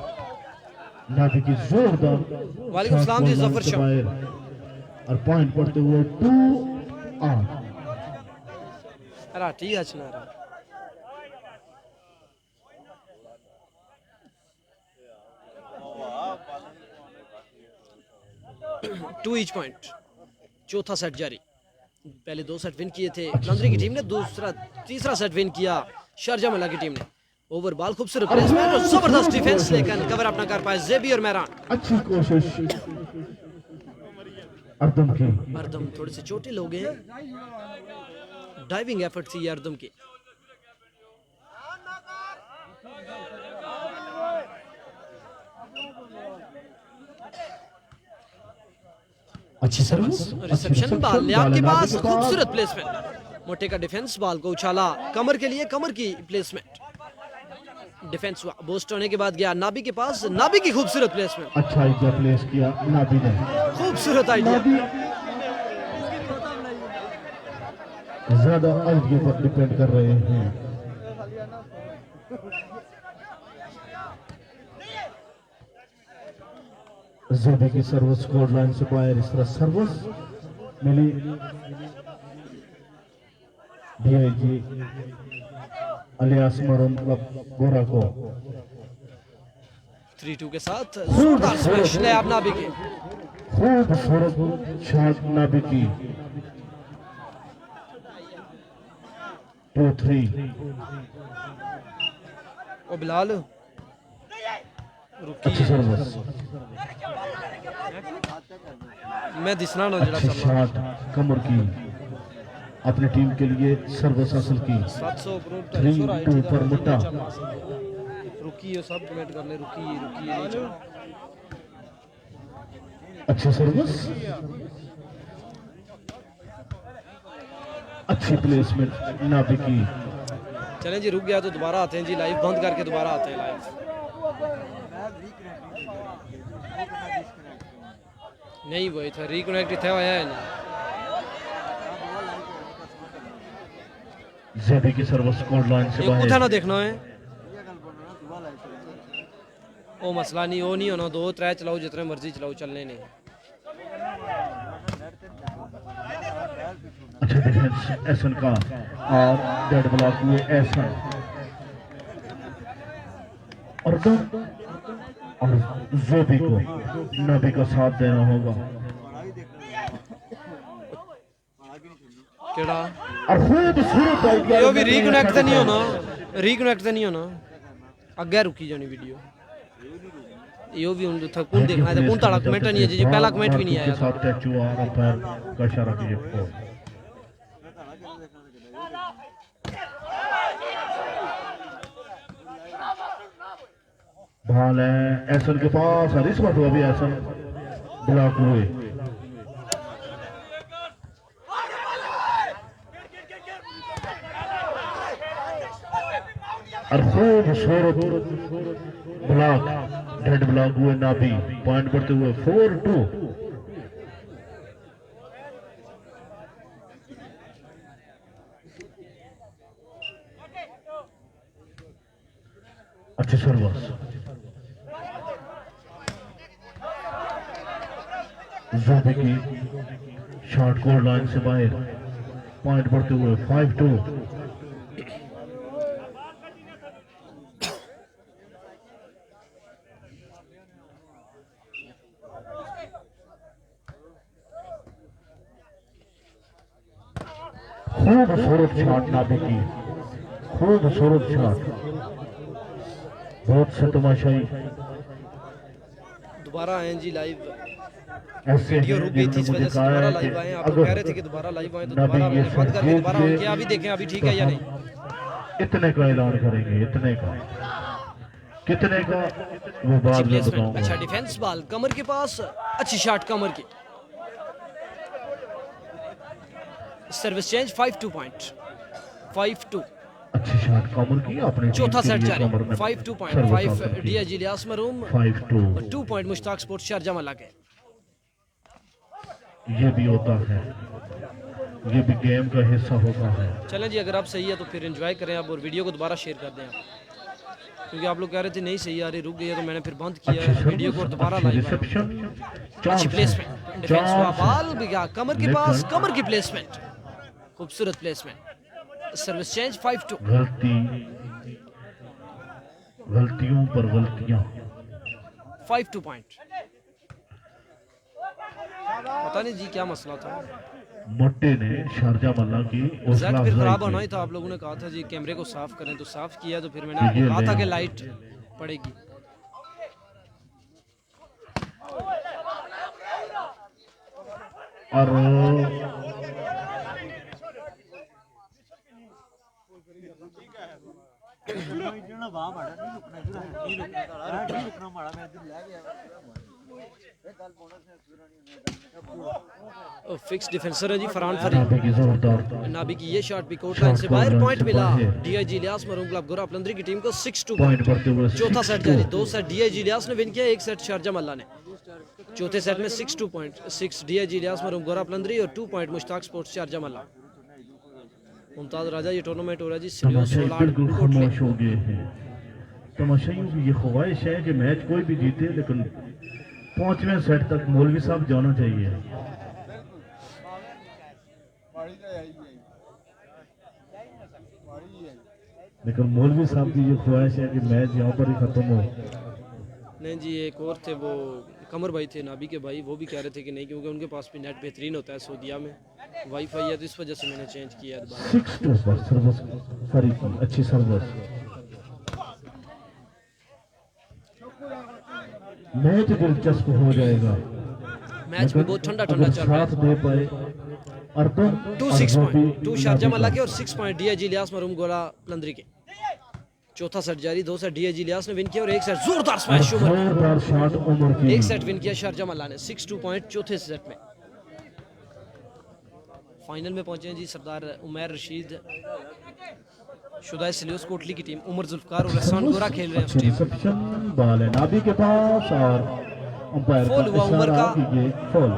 नाभी की जोरदार। वालेकुम सलाम जी, जफर शाह। और पॉइंट पड़ते हुए 2-8। अरे ठीक है चना रहा 2 ईच पॉइंट। चौथा सेट जारी, पहले 2 सेट विन किए थे लंदरी की टीम ने, तीसरा सेट विन किया शारजाह मल्ला की टीम ने। ओवर बॉल खूबसूरत प्लेसमेंट और जबरदस्त डिफेंस, लेकिन कवर अपना कर पाए जेबी और मेहरान। अच्छी कोशिश अर्दम की। अर्दम थोड़े से छोटे लोग हैं, डाइविंग एफर्ट थी ये अर्दम की। अच्छी सर्विस, रिसेप्शन बॉल ने आपके पास, खूबसूरत प्लेसमेंट। मोटे का डिफेंस बॉल को उछाला कमर के लिए, कमर की प्लेसमेंट, डिफेंस हुआ, बोस्ट होने के बाद गया नाबी के पास, नाबी की खूबसूरत प्लेसमेंट। अच्छा आइडिया प्लेस किया नाबी ने। खूबसूरत आइडिया, ज्यादा आइडिया पर डिपेंड कर रहे हैं। जेबी की सर्विस कोड लाइन से बाहर, इस तरह सर्विस मिली DIG अलियास मरून क्लब गोरा को। 3-2 के साथ जोरदार स्मैश ने आप नाबी के। खूबसूरत शॉट नाबी की। 2-3, ओ बिलाल अच्छी सर्विस, मैं दिसना ना जरा अच्छी चल रहा शॉट कमर की, अपनी टीम के लिए सर्विस हासिल की। 700 करोड़ 3-2 पर मुट्टा। रुकी ये सब कमेंट करने, रुकी नहीं चल। अच्छी सर्विस, अच्छी प्लेसमेंट नाबी की। चलें जी, रुक गया तो दोबारा आते हैं जी, लाइव बंद करके दोबारा आते हैं लाइव। नहीं वही था रिकनेक्ट थे आया है नहीं। जेबी की सर्विस कोड लाइन से ये उठा बाहर। ना देखना है ओ मसला नहीं, वो नहीं होना, 2-3 चलाओ जितने मर्जी चलाओ, चलने नहीं। अच्छा डिफेंस एसन का और डेड ब्लॉक हुए एसन। अर्दम और जोबी को नबी का साथ देना होगा। केड़ा और खूबसूरत आइडिया यो भी रिकनेक्ट तो नहीं होना, रिकनेक्ट तो नहीं होना, अगे रुकी जानी वीडियो। यो भी उन था कौन देखना है, तो कौन ताड़ा कमेंट नहीं है जी, पहला कमेंट भी नहीं आया था। साथ टैचू आ रहा पैर का इशारा कीजिए। बॉल है एहसन के पास और इस वक्त अभी एहसन ब्लॉक हुए। और खूबसूरत ब्लॉक डेड ब्लॉक हुए नाबी, पॉइंट बढ़ते हुए 4-2। अच्छे सर्वस जोबी की शॉर्ट कोड लाइन से बाहर, पॉइंट बढ़ते हुए 5-2। खूबसूरत शॉट नाबी की, खूबसूरत शॉट, बहुत से तमाशाई दोबारा आए जी लाइव, ऐसे वीडियो रुक गई थी इस वजह से दोबारा लाइव आए। आप लोग कह रहे थे कि दोबारा लाइव आए, तो दोबारा हमने बंद करके दोबारा ऑन किया। अभी देखें अभी ठीक है या नहीं। इतने का ऐलान करेंगे, इतने का, कितने का वो बाद में बताऊंगा। अच्छा डिफेंस बॉल कमर के पास, अच्छी शॉट कमर की, सर्विस चेंज 5-2 पॉइंट, 5-2। अच्छी शॉट कमर की आपने, चौथा सेट जारी 5-2 पॉइंट, 5 डीआईजी इलियास मरूम, 5-2। 2 पॉइंट मुश्ताक स्पोर्ट्स शारजाह मल्ला के। ये भी होता है, ये भी गेम का हिस्सा होता है। चलें जी, अगर आप सही है तो फिर एंजॉय करें आप, और वीडियो को दोबारा शेयर कर दें आप, क्योंकि आप लोग कह रहे थे नहीं सही आ रही, रुक गई है, तो मैंने फिर बंद किया है वीडियो को और दोबारा लाइव। अच्छी प्लेसमेंट, डिफेंस हुआ, बॉल भी गया कमर के पास, कमर की प्लेसमेंट, खूबसूरत प्लेसमेंट, सर्विस चेंज 5-2। गलतियों पर गलतियां, 5-2 पॉइंट। पता नहीं जी क्या मसला था, मोटे ने शारजाह मल्ला की रिजल्ट फिर खराब होना ही था। आप लोगों ने कहा था जी कैमरे को साफ करें, तो साफ किया, तो फिर मैंने आपको कहा था कि लाइट पड़ेगी। और फिक्स डिफेंसर है जी फरहान नाबी फरीद। की जोरदार नाबी की ये शॉट भी कोर्ट लाइन से बाहर, पॉइंट मिला डीआईजी इलियास मरूम क्लब गोरा पलंदरी की टीम को 6-2 पॉइंट बढ़ते हुए चौथा सेट जारी, 2 सेट डीआईजी इलियास ने विन किया, 1 सेट शारजाह मल्ला ने। चौथे सेट में 6-2 पॉइंट, 6 डीआईजी इलियास मरूम गोरा पलंदरी और 2 पॉइंट मुश्ताक स्पोर्ट्स शारजाह मल्ला। मुमताज राजा ये टूर्नामेंट हो रहा है जी सिलियो तमाशाई सोलार बिल्कुल कोटले। खामोश हो गए हैं। तमाशाइयों की ये ख्वाहिश है कि मैच कोई भी जीते, लेकिन 5वें सेट तक मौलवी साहब जाना चाहिए। लेकिन मौलवी साहब की ये ख्वाहिश है कि मैच यहाँ पर ही खत्म हो। नहीं जी, एक और थे वो कमर भाई थे, नाबी के भाई, वो भी कह रहे थे कि नहीं, क्योंकि उनके पास भी नेट बेहतरीन होता है सऊदीया में, वाईफाई है, तो इस वजह से मैंने चेंज किया है दोबारा। 6-2 पर सर्विस फरीद की अच्छी सर्विस। मैच दिलचस्प हो जाएगा, मैच में बहुत ठंडा ठंडा चल रहा है। साथ दे पाए अर्दम 2-6 पॉइंट, 2 शारजाह मल्ला के और 6 पॉइंट डीआईजी इलियास मरूम गोला पलंदरी के। चौथा सेट जारी, 2 सेट डीआईजी इलियास ने विन किया और 1 सेट जोरदार स्मैश उमर, जोरदार शॉट उमर की। 1 सेट विन किया शारजाह मल्ला ने, 6-2 पॉइंट चौथे सेट में। फाइनल में पहुंचे हैं जी सरदार उमैर रशीद, शुदा सिलियोस कोटली की टीम, उमर जुल्फकार और रहसान गोरा खेल रहे हैं उस टीम। रिसेप्शन बॉल है नाबी के पास और अंपायर फॉल हुआ उमर का। ये fall.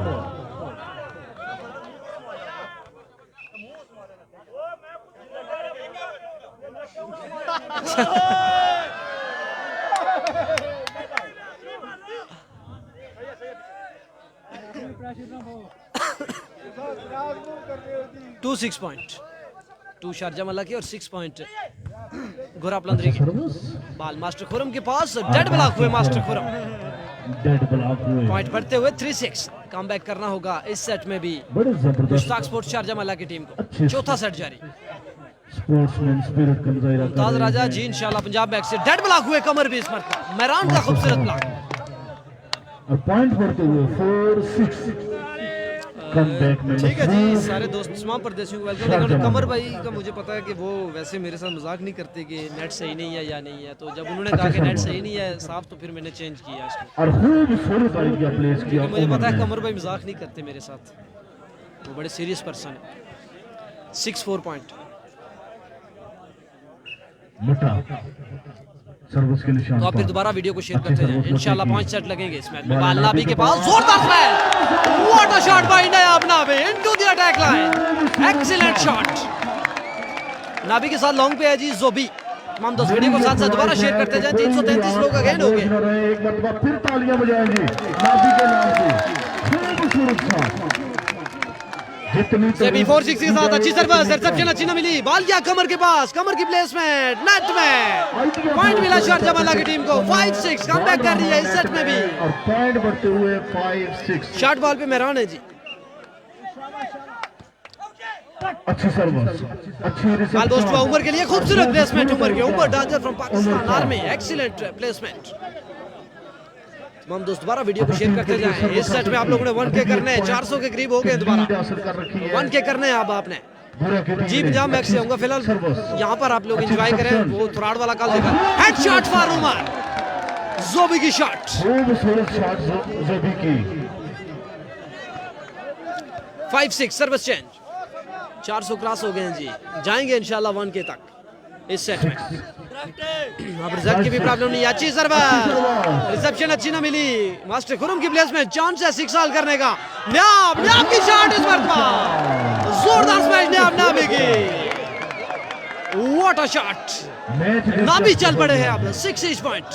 To 6 point, 2 Sharjah Malla के और 6 पॉइंट घोड़ा पलंदरी की सर्विस बाल मास्टर खुरम के पास डेड ब्लॉक हुए मास्टर खुरम डेड ब्लॉक हुए पॉइंट बढ़ते हुए 3-6 कमबैक करना होगा इस सेट में भी बड़े जबरदस्त मुश्ताक स्पोर्ट्स शारजा मल्ला की टीम को अच्छे चौथा सेट जारी स्पोर्ट्समैन स्पिरिट का मुजाहिरा कर ताज रहे राजा हैं। जी इंशाल्लाह पंजाब बैक से डेड ब्लॉक हुए कमर भी इस मरतबा मैरान का खूबसूरत ब्लॉक और पॉइंट बढ़ते हुए 4-6 कमबैक में ठीक है जी मशहूर सारे दोस्त तमाम परदेशियों को वेलकम लेकिन कमर भाई का मुझे पता है कि वो वैसे मेरे साथ मजाक नहीं करते कि नेट सही नहीं है या नहीं है तो जब उन्होंने कहा कि नेट सही नहीं है साफ तो फिर मैंने चेंज किया इसको और खूबसूरत आइडिया प्लेस किया क्योंकि मुझे पता है उमर ने। कमर भाई मजाक नहीं करते मेरे साथ वो बड़े सीरियस पर्सन है 6-4 पॉइंट मोटा सर्विस के निशान तो आप फिर पर। दोबारा वीडियो को शेयर अच्छी करते सर्विस हैं इंशाल्लाह होती 5 है। सेट लगेंगे इस मैच में मौलाना बाल नाबी नाबी के के पास पास। जोरदार smash what a shot bye Nayab Nabi into the attack line excellent shot Nabi के साथ लॉन्ग पे है जी जोबी तमाम दोस्त वीडियो को साथ साथ दोबारा शेयर करते जाएं 333 लोग अगेन हो गए एक मरतबा फिर तालियां बजाएंगे नाबी के नाम से खूबसूरत शॉट जितनी सेबी 4-6 के साथ अच्छी सर्विस रिसेप्शन अच्छी न मिली बाल गया कमर के पास कमर की प्लेसमेंट नेट में पॉइंट मिला शारजा मल्ला की टीम को 5-6 कमबैक कर रही है इस सेट में भी और पॉइंट बढ़ते हुए 5-6 शॉट बॉल पे मेहरान है जी अच्छी सर्विस अच्छी बाल रिसेप्शन पोस्ट हुआ उमर के लिए खूबसूरत प्लेसमेंट उमर के ऊपर Danjar from Pakistan army excellent placement तमाम दोस्त दोबारा वीडियो को शेयर करते जाएं इस सेट में आप लोगों ने 1K करने हैं 400 के करीब हो गए दोबारा हासिल कर रखी है 1K करने हैं अब आपने बुरा के जी पंजाब मैच से होगा फिलहाल यहाँ पर आप लोग एंजॉय करें वो थ्राड वाला कल देखा हेड शॉट फॉर उमर जोबी की शॉट खूबसूरत शॉट जोबी की 5-6 सर्विस चेंज 400 क्रॉस हो गए हैं जी जाएंगे इंशाल्लाह 1K तक इस सेट में अब रिजल्ट की भी प्रॉब्लम नहीं है अच्छी सर्विस रिसेप्शन अच्छी ना मिली मास्टर खुरम की प्लेस में चांस है 6 साल करने का न्याब न्याब की शॉट इस मरतबा जोरदार स्मैश न्याब नाबी की what a shot match Nabi चल पड़े हैं अब 6 पॉइंट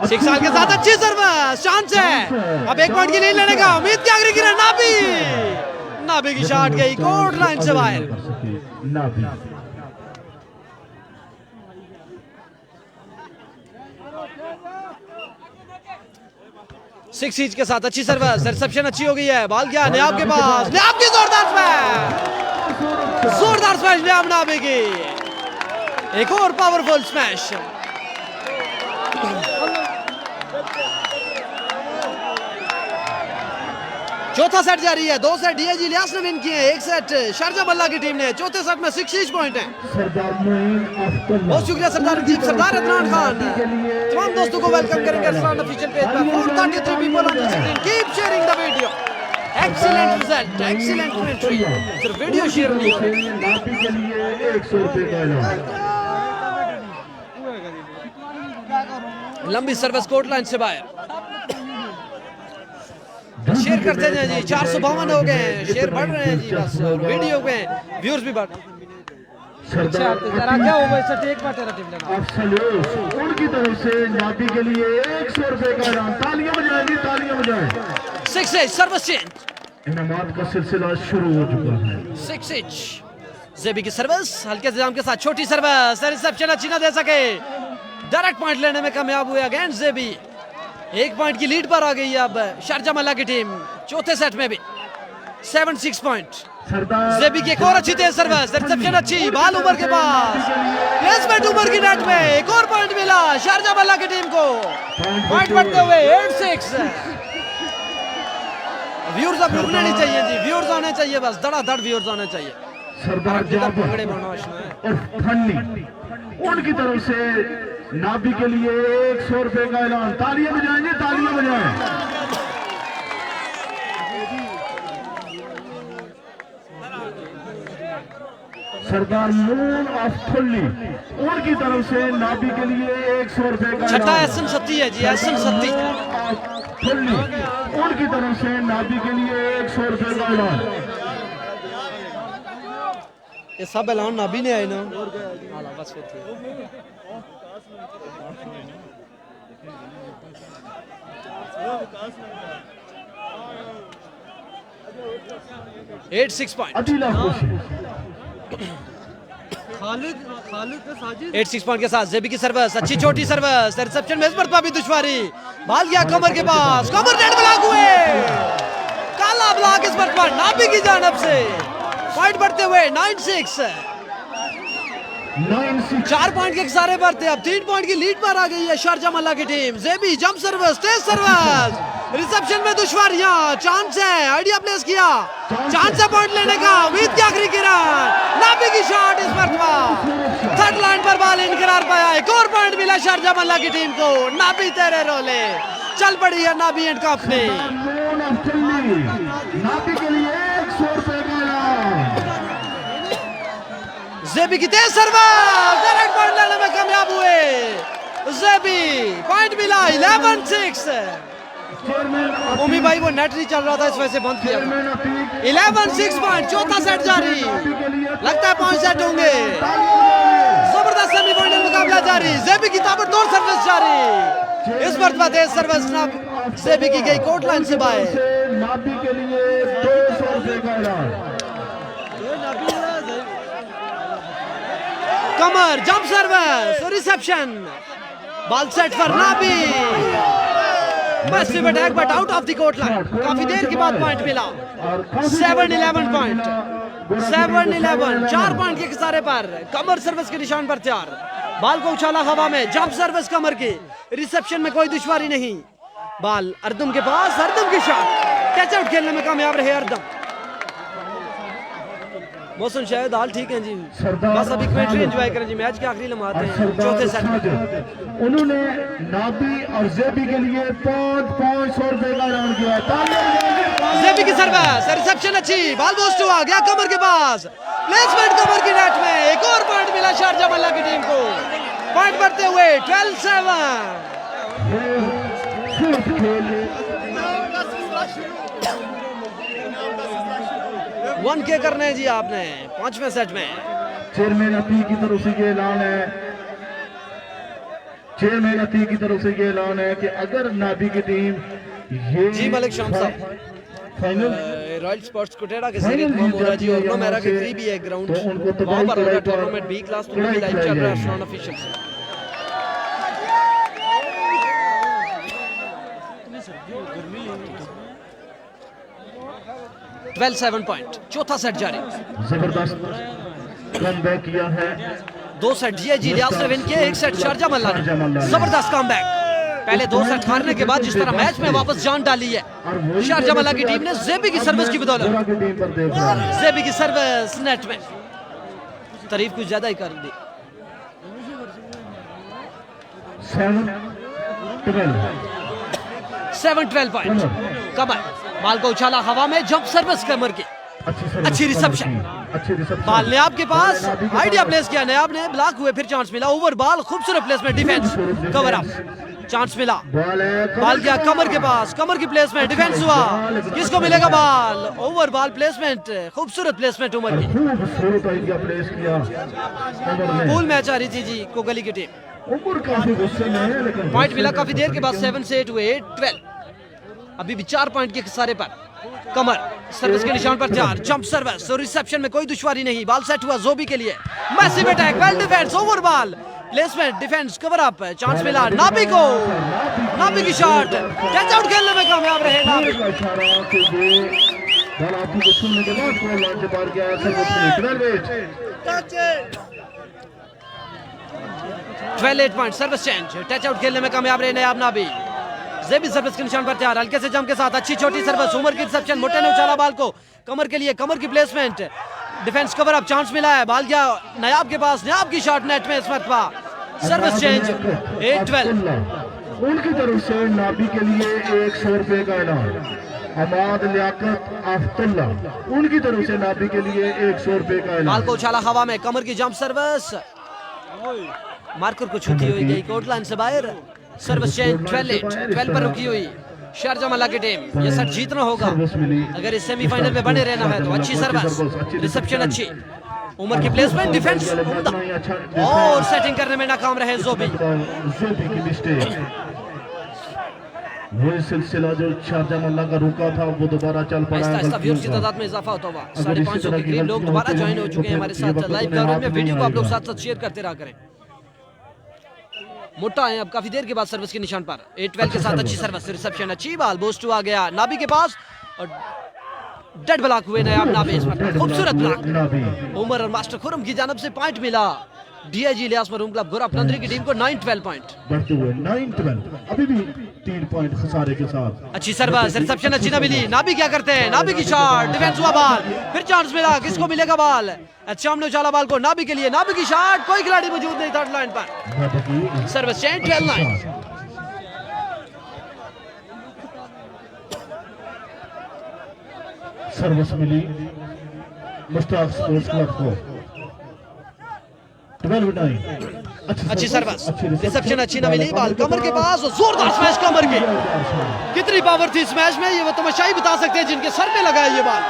सिक्स साल के साथ अच्छी सर्विस चांस है अब 1 पॉइंट की लीड लेने का उम्मीद की आखिरी गिरा नाबी नाबी की शॉट गई कोर्ट लाइन से बाहर नाबी सिक्स इंच के साथ अच्छी सर्विस रिसेप्शन अच्छी हो गई है बॉल गया न्याब के पास न्याब की जोरदार स्मैश न्याब नाबी की एक और पावरफुल स्मैश चौथा सेट जारी है 2 सेट डीएजी इलियास ने विन किए 1 सेट शारजा मल्ला की टीम ने चौथे सेट में 6 पॉइंट हैं सरदार मोइन अख्तर बहुत शुक्रिया सरदार रजीब सरदार अदनान खान तमाम दोस्तों को वेलकम करेंगे अरसलान ऑफिशियल पेज पर 433 people on the screen keep sharing the video excellent result excellent commentary सिर्फ वीडियो शेयर नहीं नाबी के लिए 100 रुपए का इनाम लंबी सर्विस कोर्ट लाइन से बाहर शेयर करते जाएं जी 452 हो गए हैं शेयर बढ़ रहे हैं जी बस और वीडियो में व्यूअर्स भी बढ़ सरदार क्या होगा इससे टेक पार्ट टीम लेना अफसलोस उनकी तरफ से नाबी के लिए 100 रुपए का इनाम तालियां बजाएंगे तालियां बजाएं 6 सर्विस चेंज इनामात का सिलसिला शुरू हो चुका है 6 जेबी की सर्विस हल्के इंतजाम के साथ छोटी सर्विस रिसेप्शन अच्छी ना दे सके डायरेक्ट पॉइंट लेने में कामयाब हुए अगेंस्ट जेबी 1 पॉइंट की लीड पर आ गई अब शारजा मल्ला की टीम चौथे सेट में भी 7-6 पॉइंट सरदार जेबी की एक और अच्छी तेज सर्विस रिसेप्शन अच्छी बाल उमर के पास प्लेसमेंट उमर की नेट में एक और पॉइंट मिला शारजा मल्ला की टीम को पॉइंट बढ़ते हुए 8-6 व्यूअर्स अब रुकने नहीं चाहिए जी व्यूअर्स आने चाहिए बस धड़ाधड़ व्यूअर्स आने चाहिए सरदार जाफर पकड़े बनवाश में और फन्नी उनकी तरफ से नाबी के लिए 100 रुपए का ऐलान तालियां बजाएंगे तालियां बजाएं सरदार मून ऑफ फुल्ली उनकी तरफ से नाबी के लिए 100 रुपए का छठा ऐलान एसएम सत्ती है जी एसएम सत्ती फुल्ली उनकी तरफ से नाबी के लिए 100 रुपए का ऐलान ये सब ऐलान नाबी ने आए ना हाला बस होती 8-6 पॉइंट। अदीला खुशी 8-6 पॉइंट के साथ जेबी की सर्विस, अच्छी छोटी सर्विस, रिसेप्शन में इस मरतबा भी दुश्वारी, बाल गया कमर के पास, कमर नेट ब्लॉक हुए, काला ब्लॉक इस मरतबा नाबी की जानब से, पॉइंट बढ़ते हुए 9-6। 9-6 4 पॉइंट के किनारे पर थे, अब 3 पॉइंट की लीड पर आ गई है शारजा मल्ला की टीम। जेबी जंप सर्विस, तेज सर्विस, रिसेप्शन में दुश्वारियां, चांस है, आइडिया प्लेस किया, चांस है पॉइंट लेने का, उम्मीद की आखिरी किरण, नाबी की शॉट इस मरतबा थर्ड लाइन पर बॉल इनकरार पाया। एक और पॉइंट मिला शारजा मल्ला की टीम को। नाबी तेरे रोले, चल पड़ी है Nabi and company. Loan of Delhi Nabi के लिए 100 रुपए का इनाम। जेबी की तेज सर्विस, डायरेक्ट पॉइंट लेने में कामयाब हुए जेबी, पॉइंट मिला 11-6। चेयरमैन उमी भाई वो नेट नहीं चल रहा था इस वजह से बंद किया। चेयरमैन अतीक 11-6 पॉइंट, चौथा सेट जारी, लगता है 5 सेट होंगे। जबरदस्त सेमीफाइनल मुकाबला जारी, जेबी की ताबड़तोड़ सर्विस जारी, इस मरतबा तेज सर्विस ना जेबी की गई कोर्ट लाइन से बाहर। नाबी के लिए 200 रुपए का इनाम। Qamar jump service, reception, ball set for Nabi, massive attack but out of the court line. काफी देर के बाद पॉइंट मिला, 7-11 पॉइंट, 7-11, 4 पॉइंट के किनारे पर, कमर सर्विस के निशान पर तैयार, बाल को उछाला हवा में, जंप सर्विस कमर की, रिसेप्शन में कोई दुश्वारी नहीं, बाल अर्दम के पास, अर्दम की शॉट, कैच आउट खेलने में कामयाब रहे अर्दम। मौसम शायद हाल ठीक है जी, बस अभी कमेंट्री एंजॉय करें जी, मैच के आखिरी लम्हात हैं चौथे सेट में। उन्होंने नाबी और जेबी के लिए 500 रुपए का इनाम किया। जेबी की सर्विस, रिसेप्शन अच्छी, बॉल पोस्ट हुआ, गया कमर के पास, प्लेसमेंट कमर की नेट में, एक और पॉइंट मिला शारजा मल्ला की टीम को, पॉइंट बढ़ते हुए 12-7। वन के करने हैं जी आपने 5वें सेट में। चेयरमैन अतीक की तरफ से ये ऐलान है, चेयरमैन अतीक की तरफ से ये ऐलान है कि अगर नाबी की टीम ये जी मलिक शाम साहब, फाइनल रॉयल स्पोर्ट्स कोटेड़ा के जरिए तमाम हो रहा है जी, और नो मेरा के करीब ही है ग्राउंड, वहां पर होगा टूर्नामेंट बी क्लास, तो भी लाइव चल रहा है नॉन ऑफिशियल से। 12-7 पॉइंट, चौथा सेट जारी, जबरदस्त कमबैक किया है। 2 सेट जिया जी लियाज ने विन किए, 1 सेट शारजा मल्ला ने, जबरदस्त कमबैक, पहले 2 सेट हारने के बाद जिस तरह मैच में वापस जान डाली है शारजा मल्ला की टीम ने, जेबी की सर्विस की बदौलत, जेबी की सर्विस नेट में, तारीफ कुछ ज्यादा ही कर दी। 7-12 पॉइंट, कमर, बाल को उछाला हवा में, जंप सर्विस कमर की, अच्छी रिसेप्शन, बाल नयाब के पास, आइडिया प्लेस किया नयाब ने, ब्लॉक हुए, फिर चांस मिला, ओवर बॉल, खूबसूरत placement, defence, cover up, chance मिला, बाल गया कमर के पास, कमर की प्लेसमेंट, डिफेंस हुआ, किसको मिलेगा बाल, ओवर बॉल प्लेसमेंट, खूबसूरत प्लेसमेंट उमर की। फुल मैच आ रही थी जी कोगली की टीम, पॉइंट मिला काफी देर के बाद, 7 से 8 हुए, 8-12, अभी भी 4 पॉइंट के खसारे पर, कमर सर्विस के निशान पर तैयार, जंप सर्विस, और रिसेप्शन में कोई दुश्वारी नहीं, बॉल सेट हुआ जोबी के लिए, massive attack, well defence, over ball placement, defence, cover up, chance मिला नाबी को, नाबी की शॉट, कैच आउट खेलने में कामयाब रहे Nabi. 12-8 point, service change, touch out खेलने में कामयाब रहे नयाब नाबी, जेबी सर्विस के निशान पर तैयार, हल्के से जंप के साथ, अच्छी छोटी सर्विस, उमर की रिसेप्शन, मोटे ने उछाला बाल को, कमर के लिए, कमर की placement, defence, cover up, chance मिला है, बाल गया नयाब के पास, नयाब की शॉट नेट में, इस मरतबा सर्विस चेंज, 8-12। उनकी तरफ से नाबी के लिए 100 रुपए का इनाम। अमाद लियाकत अफ्तुल्ला, उनकी तरफ से नाबी के लिए 100 रुपए का इनाम। बाल को उछाला हवा में, कमर की जंप सर्विस, मार्कर को छूती हुई गई कोर्ट लाइन से बाहर, सर्विस चेंज, 12-8, 12 पर रुकी हुई शारजा मल्ला की टीम, ये सेट जीतना होगा अगर इस सेमीफाइनल में बने रहना है तो। अच्छी सर्विस, रिसेप्शन अच्छी, उमर की प्लेसमेंट, डिफेंस और सेटिंग करने में नाकाम रहे जोबी। वो सिलसिला जो शारजा मल्ला का रुका था वो दोबारा चल पड़ा आहिस्ता है आहिस्ता व्यूअर्स की गलतियों का। तादाद में इजाफा होता हुआ अगर 550 इसी तरह के की करीब लोग गलतियां दोबारा होती ज्वाइन हो हैं, चुके तो हैं हमारे फिर साथ ये वक्त लाइव अपने कवरेज हाथ में। में वीडियो को आप लोग आएगा। साथ साथ शेयर करते रहा करें। मोटा है अब काफी देर के बाद सर्विस के निशान पर 8-12 के साथ अच्छी सर्विस, रिसेप्शन अच्छी, बाल बोस्ट आ गया नाबी के पास और डेड ब्लॉक हुए नायाब नाबी इस पर, खूबसूरत ब्लॉक। नाबी उमर और मास्टर खुरम की जानब से पॉइंट मिला। डीआईजी इलियास मरूम क्लब गोरा अपनंदरी की टीम को 9-12 पॉइंट। बढ़ते हुए 9-12 अभी भी 3 पॉइंट खसारे के साथ। अच्छी सर्विस, रिसेप्शन अच्छी ना मिली। नाबी क्या करते हैं, नाबी की शॉट, डिफेंस हुआ बाल, फिर चांस मिला, किसको मिलेगा बाल, सामने उछाला बाल को नाबी के लिए, नाबी की शॉट, कोई खिलाड़ी मौजूद नहीं थर्ड लाइन पर। नाबी की सर्विस चेंज 12-9। सर्विस मिली मुश्ताक स्पोर्ट्स क्लब को 12-9। अच्छी सर्विस, रिसेप्शन अच्छी ना मिली, बाल कमर के पास और जोरदार स्मैश कमर के। कितनी पावर थी स्मैश में ये वो तमाशाई बता सकते हैं जिनके सर पे लगा है ये बाल।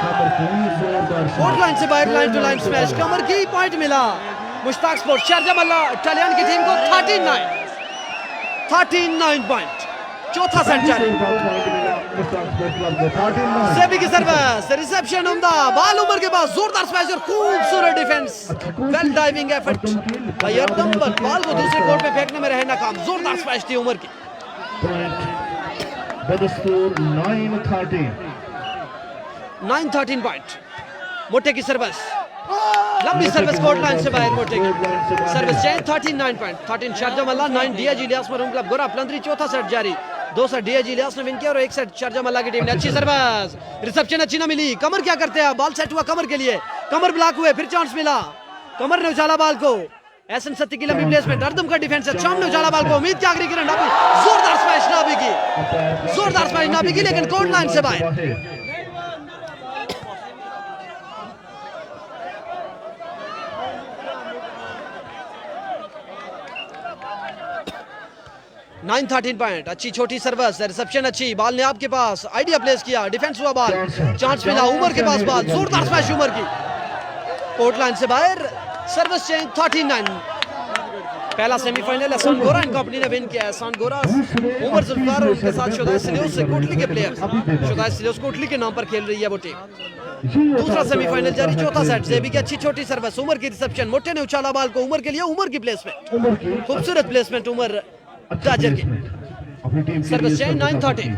कोर्ट लाइन से बाहर लाइन टू लाइन स्मैश कमर की, पॉइंट मिला मुश्ताक स्पोर्ट्स शारजा मल्ला इटालियन की टीम को 13-9 पॉइंट। चौथा सेट जारी। सेबी की सर्विस, रिसेप्शन उम्दा, बाल उमर के पास, जोरदार स्मैश और खूबसूरत डिफेंस, वेल डाइविंग एफर्ट। बाल को दूसरे कोर्ट में फेंकने में रहे नाकाम, जोरदार स्मैश थी उमर की। बदस्तूर 9-13 पॉइंट। मोटे की सर्विस, लंबी सर्विस कोर्ट लाइन से बाहर, मोटे की सर्विस चेंज 13-9 पॉइंट। 13 शारजा मल्ला, 9 डीआईजी इलियास मरूम क्लब गोरा अपलंदरी। चौथा सेट जारी, 2 सेट डीआईजी इलियास ने विन किया और 1 सेट शारजा मल्ला की टीम ने। अच्छी सर्विस, रिसेप्शन अच्छी ना मिली, कमर क्या करते हैं, बाल सेट हुआ कमर के लिए, कमर ब्लॉक हुए, फिर चांस मिला, कमर ने उछाला बाल को, एहसन सत्ती की लंबी प्लेसमेंट, अर्दम का डिफेंस है, शाम ने उछाला बाल को, उम्मीद की आखिरी किरण नाबी, जोरदार स्मैश नाबी की, जोरदार स्मैश नाबी की, लेकिन कोर्ट लाइन से बाहर। 9-13 पॉइंट। अच्छी छोटी सर्विस, रिसेप्शन अच्छी, बाल ने आपके पास, आइडिया प्लेस किया, डिफेंस हुआ बाल, चांस मिला, उमर के पास बाल, जोरदार स्मैश उमर की, कोर्ट लाइन से बाहर। Service change 13-9। पहला सेमीफाइनल एहसान गोरा एंड कंपनी ने विन किया। एहसान गोरा उमर जुल्फकार और उनके साथ शुदाई सिलियोस कोटली के प्लेयर्स, शुदाई सिलियोस कोटली के नाम पर खेल रही है वो टीम। दूसरा सेमीफाइनल जारी, चौथा सेट, जेबी की अच्छी छोटी सर्विस, उमर की रिसेप्शन, मोटे ने उछाला बाल को, उमर के लिए, उमर की प्लेसमेंट, खूबसूरत प्लेसमेंट उमर गाजर की। Service change 9-13।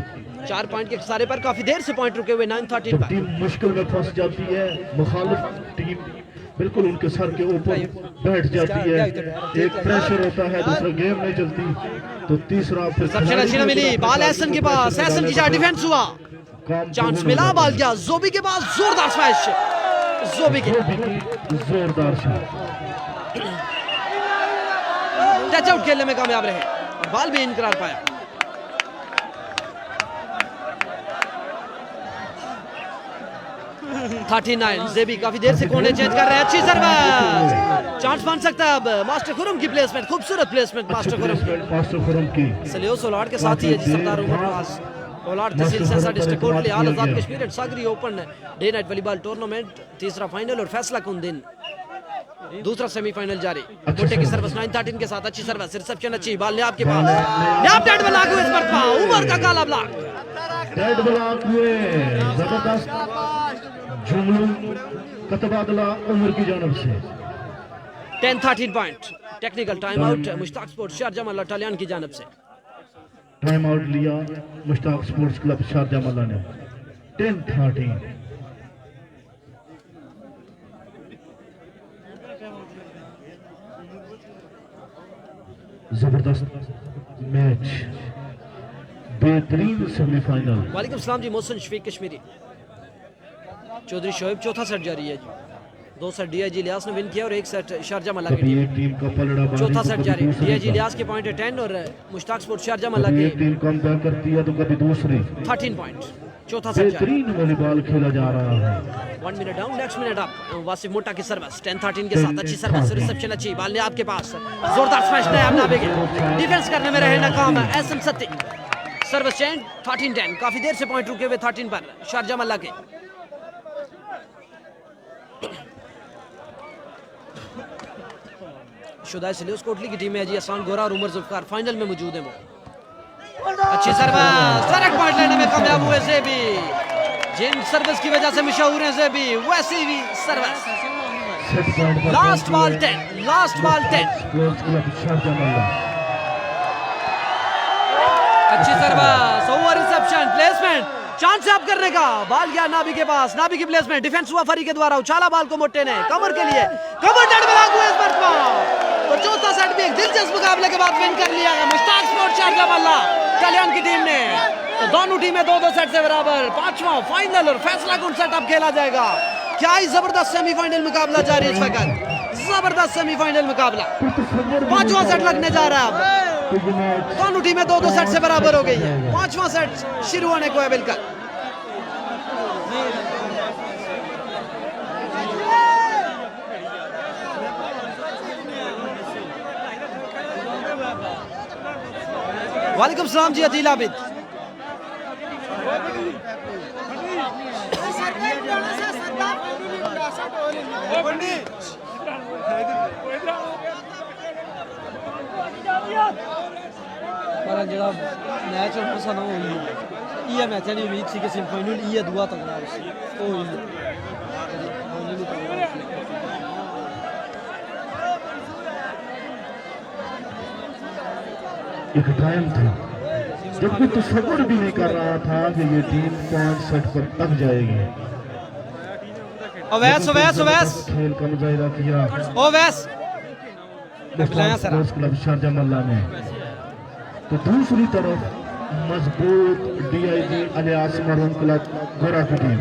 4 पॉइंट के सारे पर काफी देर से पॉइंट रुके हुए 9-13 पर। टीम मुश्किल में फंस जाती है, मुखालिफ टीम बिल्कुल उनके सर के ऊपर बैठ जाती है, एक प्रेशर होता है, दूसरा गेम नहीं चलती, तो तीसरा रिसेप्शन अच्छी ना मिली, बाल एहसन के पास, एहसन की शॉट, डिफेंस हुआ, चांस मिला, बाल गया जोबी के पास, जोरदार स्मैश जोबी की, जोरदार शॉट, टच आउट खेलने में कामयाब रहे, बाल भी इनकरार पाया। थर्टी 39 जेबी काफी देर से कोने चेंज कर रहे हैं, अच्छी सर्विस, चांस बन सकता है अब। मास्टर खुरम की प्लेसमेंट, खूबसूरत प्लेसमेंट मास्टर खुरम की, सलियोस ओलाड के साथ ही है जी सरदार उमर नवाज, ओलाड तहसील सहसा district Kotli all Azad Kashmir and Sagri open day night volleyball tournament, तीसरा फाइनल और फैसला कुन दिन। दूसरा सेमीफाइनल जारी, मोटे की सर्विस 9-13 के साथ, अच्छी सर्विस, रिसेप्शन अच्छी, बाल ने आपके पास, न्याप डेड ब्लॉक हुए, इस पर उमर का काला ब्लॉक, डेड ब्लॉक हुए, जबरदस्त जुमलू का तबादला उमर की जानब से। 10-13 point. Technical time out Mushtaq sports Sharjah Malla Italian की जानब से। टाइम आउट लिया मुश्ताक स्पोर्ट्स क्लब शारजा मल्ला ने। 10-13 जबरदस्त मैच, बेहतरीन सेमीफाइनल। वालेकुम सलाम जी, मोहसिन शफीक कश्मीरी, चौधरी शोएब। चौथा सेट जारी है जी, 2 सेट डीआईजी इलियास ने विन किया और 1 सेट शारजा मल्ला की एक टीम का पलड़ा बारी, चौथा सेट जारी, डीआईजी इलियास के पॉइंट है 10 और मुश्ताक स्पोर्ट्स शारजा मल्ला कभी के एक टीम कम बैक करती है तो कभी दूसरी। 13 पॉइंट। चौथा सेट जारी, बेहतरीन वॉलीबॉल खेला जा रहा है। 1 minute down, next minute up. Wasif मोटा की सर्विस 10-13 के साथ, अच्छी सर्विस, रिसेप्शन अच्छी, बाल ने आपके पास, जोरदार स्मैश ने अपना बेगे, डिफेंस करने में रहे नाकाम है एहसन सत्ती। सर्विस चेंज 13-10, काफी देर से पॉइंट रुके हुए 13 पर शारजा मल्ला के। शुदाई सिलियोस कोटली की टीम है जी, एहसान गोरा और उमर जुल्फकार फाइनल में मौजूद है वो। अच्छी सर्विस, डायरेक्ट पॉइंट लेने में कामयाब हुए ज़ेबी। जिन सर्विस की वजह से मशहूर हैं ज़ेबी, वैसी भी सर्विस। Last ball 10। अच्छी service, over reception, placement, chance है अब करने का। बॉल गया नाबी के पास, नाबी की प्लेसमेंट, डिफेंस हुआ फरी के द्वारा, उछाला बॉल को मोटे ने कवर के लिए, कवर डेड ब्लॉक हुए इस मरतबा। तो चौथा सेट भी एक दिलचस्प मुकाबले के बाद विन कर लिया है मुश्ताक स्पोर्ट्स शारजाह कल्याण की टीम ने। तो दोनों टीमें 2-2 सेट से बराबर। पांचवा फाइनल और फैसला कुन सेट अब खेला जाएगा। क्या ही जबरदस्त सेमीफाइनल मुकाबला जारी है इस वक्त, जबरदस्त सेमीफाइनल मुकाबला। पांचवा सेट लगने जा रहा है अब। दोनों टीमें 2-2 सेट से बराबर हो गई है। पांचवा सेट शुरू होने को है बिल्कुल। वालेकुम सलाम जी अदील आबिद। पर जरा मैच पसंद हो ये मैच नहीं उम्मीद थी कि सेमीफाइनल ये दुआ तक ना तो एक टाइम था जब कोई तस्वुर भी नहीं कर रहा था कि ये टीम 5 सेट पर तक जाएगी। ओवैस खेल का मुजाहिरा किया ओवैस क्लब शारजाह मल्ला ने। तो दूसरी तरफ मजबूत डीआईजी अलियास मरहूम क्लब गोरा की टीम।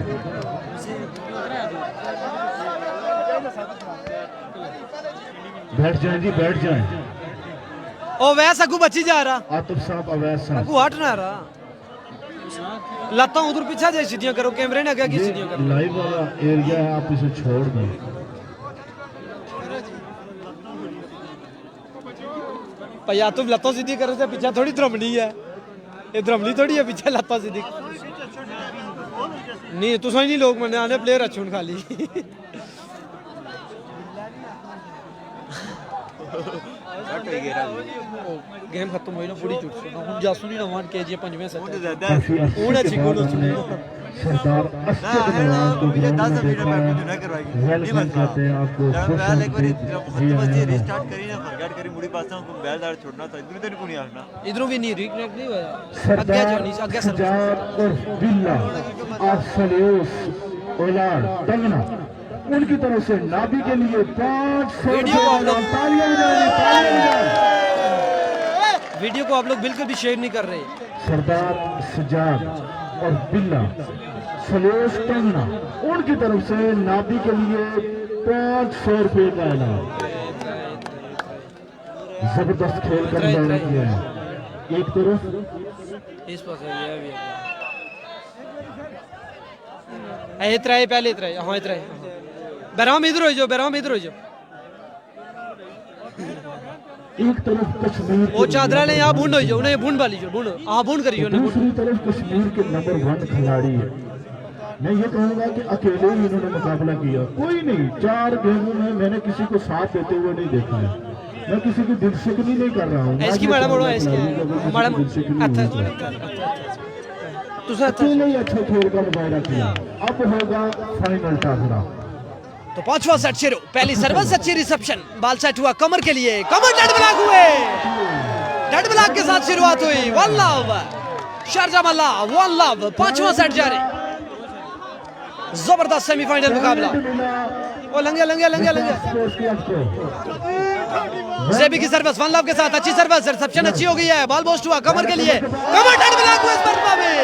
बैठ जाएं जी, बैठ जाएं। ओवैस अगू बची जा रहा, आतिफ साहब अवैस साहब अगू हट ना रहा। लता उधर पीछे जाए सीढ़ियां करो, कैमरे ने आगे की सीढ़ियां करो। लाइव वाला एरिया है, आप इसे छोड़ दें। भैया तुम लत्तों सीधी करो तो पीछे थोड़ी द्रमनी है, ये द्रमनी थोड़ी है पीछे लत्ता सीधी नहीं। तुसा ही नहीं लोग मने आने प्लेयर अच्छे खाली गेम खत्म हुई ना पूरी चुट हुन जासुनी ना वन केजी पंजवें सेट हुन अच्छी गोल सुने सरदार अस्द नवाज को ग्राउंड में देखा है। वेलकम करते हैं आपको। पहले एक बार रिस्टार्ट करी ना फॉरगेट करी मुड़ी पास को बैल दार छोड़ना था, इधर तो नहीं आना, इधरों भी नहीं रिकनेक्ट नहीं हुआ। सरदार आगे सजाद और बिल्ला आफसलियोस औलाद टंगना उनकी तरफ से नाबी के लिए 500 वीडियो को आप लोग बिल्कुल भी शेयर नहीं कर रहे। सरदार सजाद और बिल्ला सलेश टंगना उनकी तरफ से नाबी के लिए 500 रुपए का इनाम। जबरदस्त खेल का मुजाहिरा किया है। एक तरफ इस पास है ये भी है इतरा पहले इतरा हां इतरा बराम इधर हो जाओ, बराम इधर हो जाओ। एक तरफ कश्मीर वो चादरा ने यहाँ बूंद हो जाओ, उन्हें बूंद वाली जो बूंद हाँ बूंद करियो ना। दूसरी तरफ कश्मीर के नंबर 1 खिलाड़ी है। मैं ये कहूंगा कि अकेले ही इन्होंने मुकाबला किया, कोई नहीं। 4 गेमों में मैंने किसी को साथ देते हुए नहीं देखा है। मैं किसी की दिलशिकनी नहीं कर रहा हूँ। इसकी मैडम बोलो इसकी मैडम अकेले ही अच्छा खेल का मुजाहिरा किया। अब होगा फाइनल टाकरा। तो 5वां सेट शुरू। पहली सर्विस अच्छी रिसेप्शन, बॉल सेट हुआ कमर के लिए, कमर डेड ब्लॉक हुए, डेड ब्लॉक के साथ शुरुआत हुई। वन लव शारजाह मल्ला, वन लव। 5वां सेट जारी। जबरदस्त सेमीफाइनल मुकाबला। ओ लंगे लंगे लंगे लंगे ज़ेबी की सर्विस वन लव के साथ अच्छी सर्विस, रिसेप्शन अच्छी हो गई है। बॉल पोस्ट हुआ कमर के लिए, कमर डेड ब्लॉक हुआ इस मरतबा में।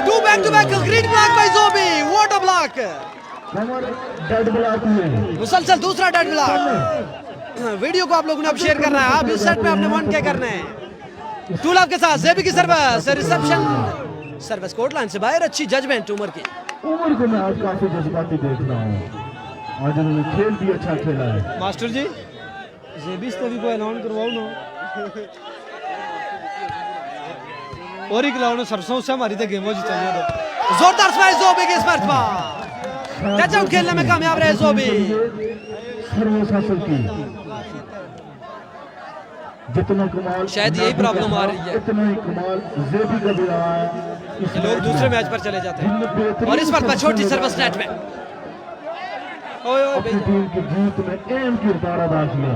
2 back to back green block by Zobi, what a block. Dead block में मुसलसल दूसरा डेड ब्लॉक। वीडियो को आप लोगों ने अब शेयर करना है। आप इस सेट में आपने 1K करना है। 2 लव के साथ ज़ेबी की service, reception service court line से बाहर, अच्छी जजमेंट उमर की। उमर को मैं आज काफी जज्बाती देख रहा हूँ। आज उन्होंने खेल भी अच्छा खेला है। मास्टर जी ज़ेबी से भी कोई ऐलान करवाओ ना, और ही खिलाओ ना सरसों से हमारी तो गेमों जीतनी है। जोरदार स्मैश ज़ोबी की इस मरतबा, टचआउट खेलने में कामयाब रहे ज़ोबी। सर्विस हासिल की। जितना कमाल शायद यही प्रॉब्लम आ रही है। इतना ही कमाल जेबी का भी रहा है इस कि लोग मैच दूसरे में। मैच पर चले जाते जिनने हैं। बेहतरीन और इस बार पर छोटी प्रदर्शन सर्विस नेट में ओए ओए अपनी भाई टीम की जीत में अहम किरदार अदा किया।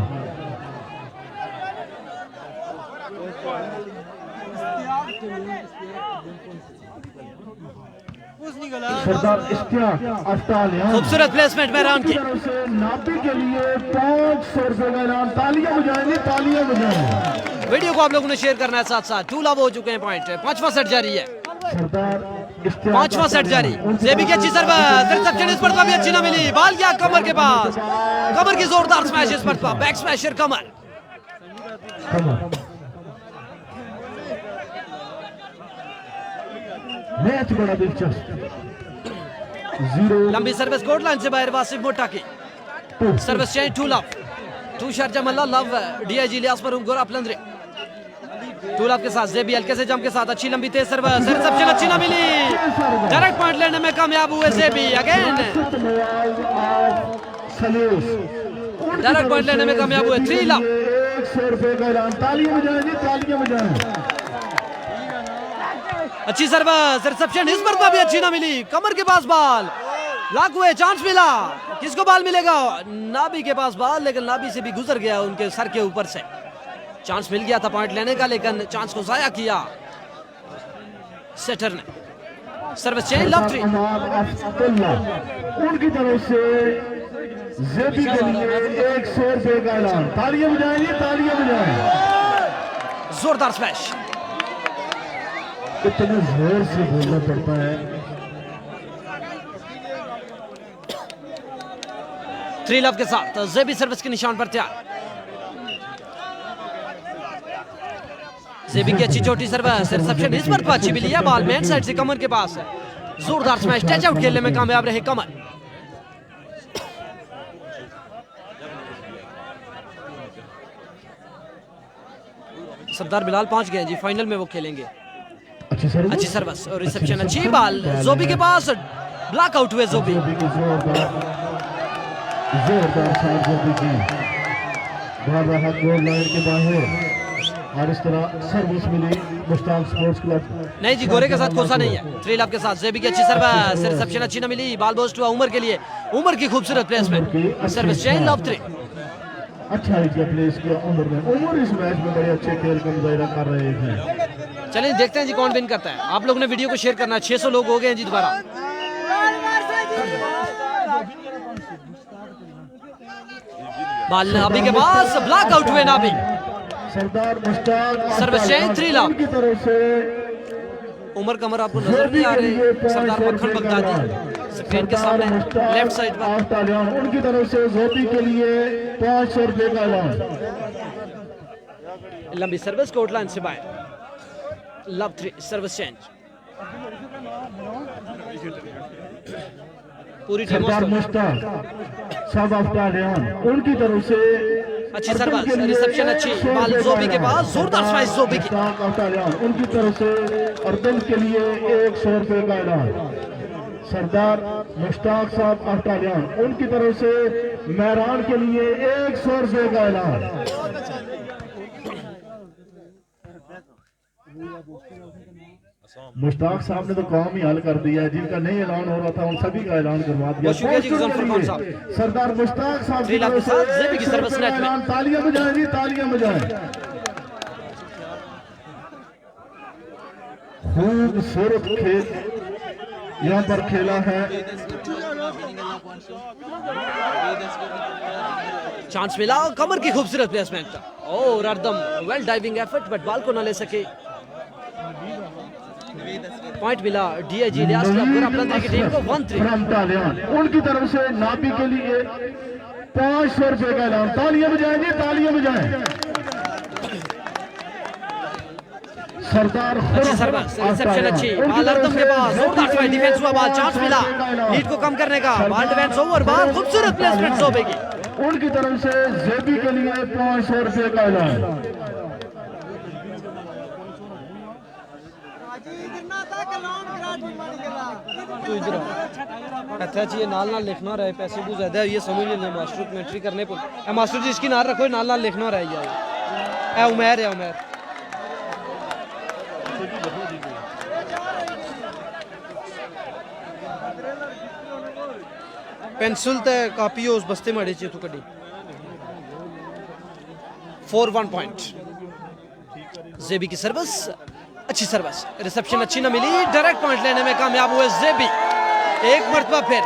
सरदार इश्तियाक अफ्तालियान खूबसूरत प्लेसमेंट में रन की तरफ से नापी के लिए 500 रुपए का इनाम। तालियां बजाएंगे, तालियां बजाएं। वीडियो को आप लोगों ने शेयर करना है साथ साथ। 2 लव हो चुके हैं पॉइंट। 5वां सेट जारी है। सरदार इश्तियाक 5वां सेट जारी। जेबी की अच्छी सर्विस, रिसेप्शन इस पर भी अच्छी ना मिली। बाल गया कमर के पास। कमर की जोरदार स्मैश इस पर बैक स्मैशर कमर। मैच बड़ा दिलचस्प 0 लंबी सर्विस कोर्ट लाइन से बाहर वासिफ मोटा की सर्विस चेंज 2 लव 2 शारजा मल्ला लव डीआईजी लियास पर गोरा प्लंदरे 2 लव के साथ जेबी हल्के से जम के साथ अच्छी लंबी तेज सर्विस, रिसेप्शन अच्छी ना मिली। डायरेक्ट पॉइंट लेने में कामयाब हुए जेबी अगेन। डायरेक्ट पॉइंट लेने में कामयाब हुए 3 लव। 100 रुपए का इनाम। तालियां बजाएंगे, तालियां बजाएं। अच्छी सर्विस, रिसेप्शन इस पर भी अच्छी ना मिली। कमर के पास बॉल लॉक हुए, चांस मिला। किसको बॉल मिलेगा? नाबी के पास बॉल, लेकिन नाबी से भी गुजर गया उनके सर के ऊपर से। चांस मिल गया था पॉइंट लेने का, लेकिन चांस को जाया किया सेटर ने। सर्विस चेंज लव 3 उनकी तरफ से जेबी के लिए 100 रुपए का इनाम। तालियां बजाएंगे, तालियां बजाएं। जोरदार स्मैश। इतने जोर से बोलना पड़ता है। 3 लव के साथ जेबी सर्विस के निशान पर तैयार। जेबी की अच्छी छोटी सर्विस, रिसेप्शन इस पर अच्छी मिली है। बॉल मेन साइड से कमर के पास है। जोरदार स्मैश, टच आउट खेलने में कामयाब रहे कमर। सरदार बिलाल पहुंच गए जी, फाइनल में वो खेलेंगे। अच्छी सर्विस और रिसेप्शन अच्छी। बॉल जोबी के पास, ब्लॉक आउट हुए जोबी। जोरदार शॉट जोबी की भाग रहा गोल लाइन के बाहर। और इस तरह सर्विस मिली मुश्ताक स्पोर्ट्स क्लब। नहीं जी, गोरे के साथ खोसा नहीं है। 3 लव के साथ जेबी की अच्छी सर्विस, रिसेप्शन अच्छी ना मिली। बॉल बोस्ट हुआ उमर के लिए। उमर की खूबसूरत प्लेसमेंट, सर्विस चेंज लव 3। अच्छा एरिया प्लेस किया उमर ने। उमर इस मैच में बड़े अच्छे खेल का मुजाहिरा कर रहे हैं। चलिए देखते हैं जी कौन विन करता है। आप लोगों ने वीडियो को शेयर करना है। 600 लोग हो गए हैं जी दोबारा। बॉल नाबी के पास, ब्लॉक आउट हुए नाबी। सरदार मुश्ताक सर्विस चेंज 3 लव। की तरफ से उमर कमर आपको नजर नहीं आ रहे। सरदार मक्खन बगदादी स्क्रीन के सामने लेफ्ट साइड पर। तालियान उनकी तरफ से जोबी के लिए 500 रुपए का इनाम। लंबी सर्विस कोर्ट लाइन से बाहर लव 3 सर्विस चेंज। पूरी टीम सरदार मुश्ताक सब अफ्तालियान उनकी तरफ से अच्छी सर्विस, रिसेप्शन अच्छी। बॉल जोबी के पास, जोरदार स्मैश जोबी की। मुश्ताक अफ्तालियान उनकी तरफ से अर्दन के लिए 100 रुपए का इनाम। सरदार मुश्ताक साहब अफ्तालियान उनकी तरफ से मेहरान के लिए 100 रुपए का इनाम। मुश्ताक साहब ने तो काम ही हल कर दिया है। जिनका नहीं ऐलान हो रहा था उन सभी का ऐलान करवा दिया। शुक्रिया जी गुज़र खान साहब। सरदार मुश्ताक साहब की तरफ से जेबी की सर्विस नेट में। तालियां बजाएंगे, तालियां बजाएं। खूबसूरत खेल यहाँ पर खेला है। चांस मिला, कमर की खूबसूरत प्लेसमेंट और Ardam well diving effort, but ball को न ले सके। पॉइंट मिला डीआईजी लियास क्लब गोरा प्लंदरे की टीम को 1-3। उनकी तरफ से नाबी के लिए 500 रुपए का इनाम। तालियां बजाएंगे, तालियां बजाएं। सरदार अच्छी सर्विस, रिसेप्शन अच्छी। बॉल अर्दम के पास, जोरदार ट्राई, डिफेंस हुआ। बॉल चांस मिला लीड को कम करने का। बॉल डिफेंस ओवर, बॉल खूबसूरत प्लेसमेंट जोबी की। उनकी तरफ से जेबी के लिए 500 रुपए का इनाम। अच्छा जी, नाल नाल लिखना रहे, पैसे को ज्यादा ये समझ लेना। मास्टर कमेंट्री करने पर मास्टर जी इसकी नाल रखो, नाल नाल लिखना रहे यार। ए उमर है उमर पेंसिल ते कॉपी उस बस्ते में अड़े तू कड़ी 4-1 पॉइंट जेबी की सर्विस अच्छी सर्विस रिसेप्शन अच्छी ना मिली डायरेक्ट पॉइंट लेने में कामयाब हुए जेबी एक मरतबा फिर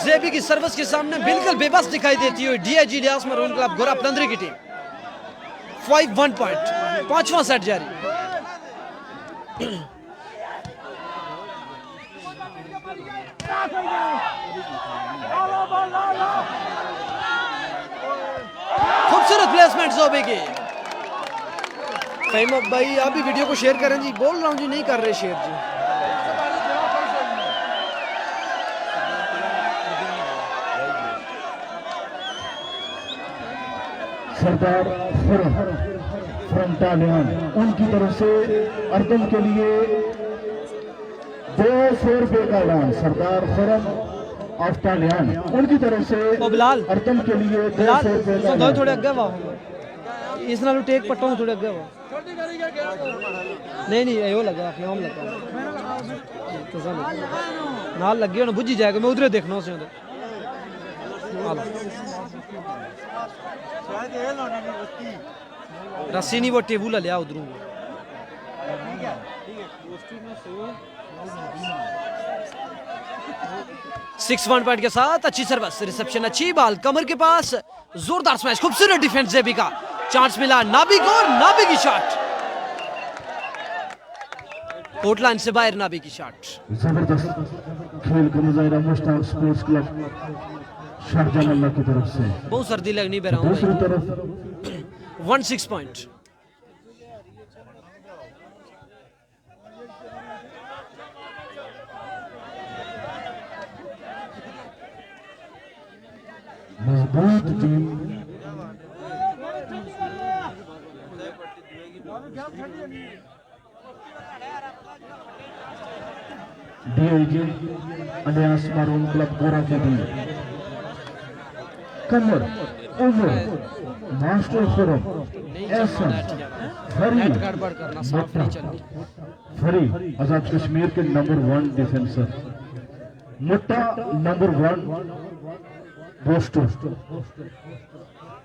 जेबी की सर्विस के सामने बिल्कुल बेबस दिखाई देती हुई डीआईजी इलियास मरून क्लब गोरा पलंदरी की टीम 5-1 पॉइंट 5वां सेट जारी खूबसूरत प्लेसमेंट जोबे की फहीम भाई आप भी वीडियो को शेयर करें जी बोल रहा हूं जी नहीं कर रहे शेयर जी सरदार फ्रंटालियन उनकी तरफ से अर्दम के लिए 200 रुपए का ऐलान सरदार खुरम ऑस्ट्रेलियन उनकी तरफ से ओ बिलाल अर्दम के लिए 200 बिलाल रुपए का तो ऐलान। थोड़े अगे वाह इस नाल टेक पट्टों थोड़े अगे वाह नहीं नहीं यो लगा नाम लगा तो नाल लगे हुन बुझी जाएगा मैं उधर देखना उसे उधर रस्सी नहीं वो टेबल लिया उधरों 6-1 पॉइंट के साथ अच्छी सर्विस रिसेप्शन अच्छी बाल कमर के पास जोरदार स्मैश खूबसूरत डिफेंस जेबी का चांस मिला नाबी को और नाबी की शॉट कोर्ट लाइन से बाहर नाबी की शॉट जबरदस्त खेल का मुजाहिरा Mushtaq sports club Sharjah Malla की तरफ से। बहुत सर्दी लगनी पे रहा दूसरी हूँ तरफ 1-6 पॉइंट मजबूत टीम डीआईजी अलियास मारून क्लब गोरा की टीम कमर ओवर मास्टर खुरम एहसन फरी नेट गड़बड़ करना साफ नहीं चलनी फरी आजाद कश्मीर के नंबर 1 डिफेंसर मुट्टा नंबर 1 बोस्टर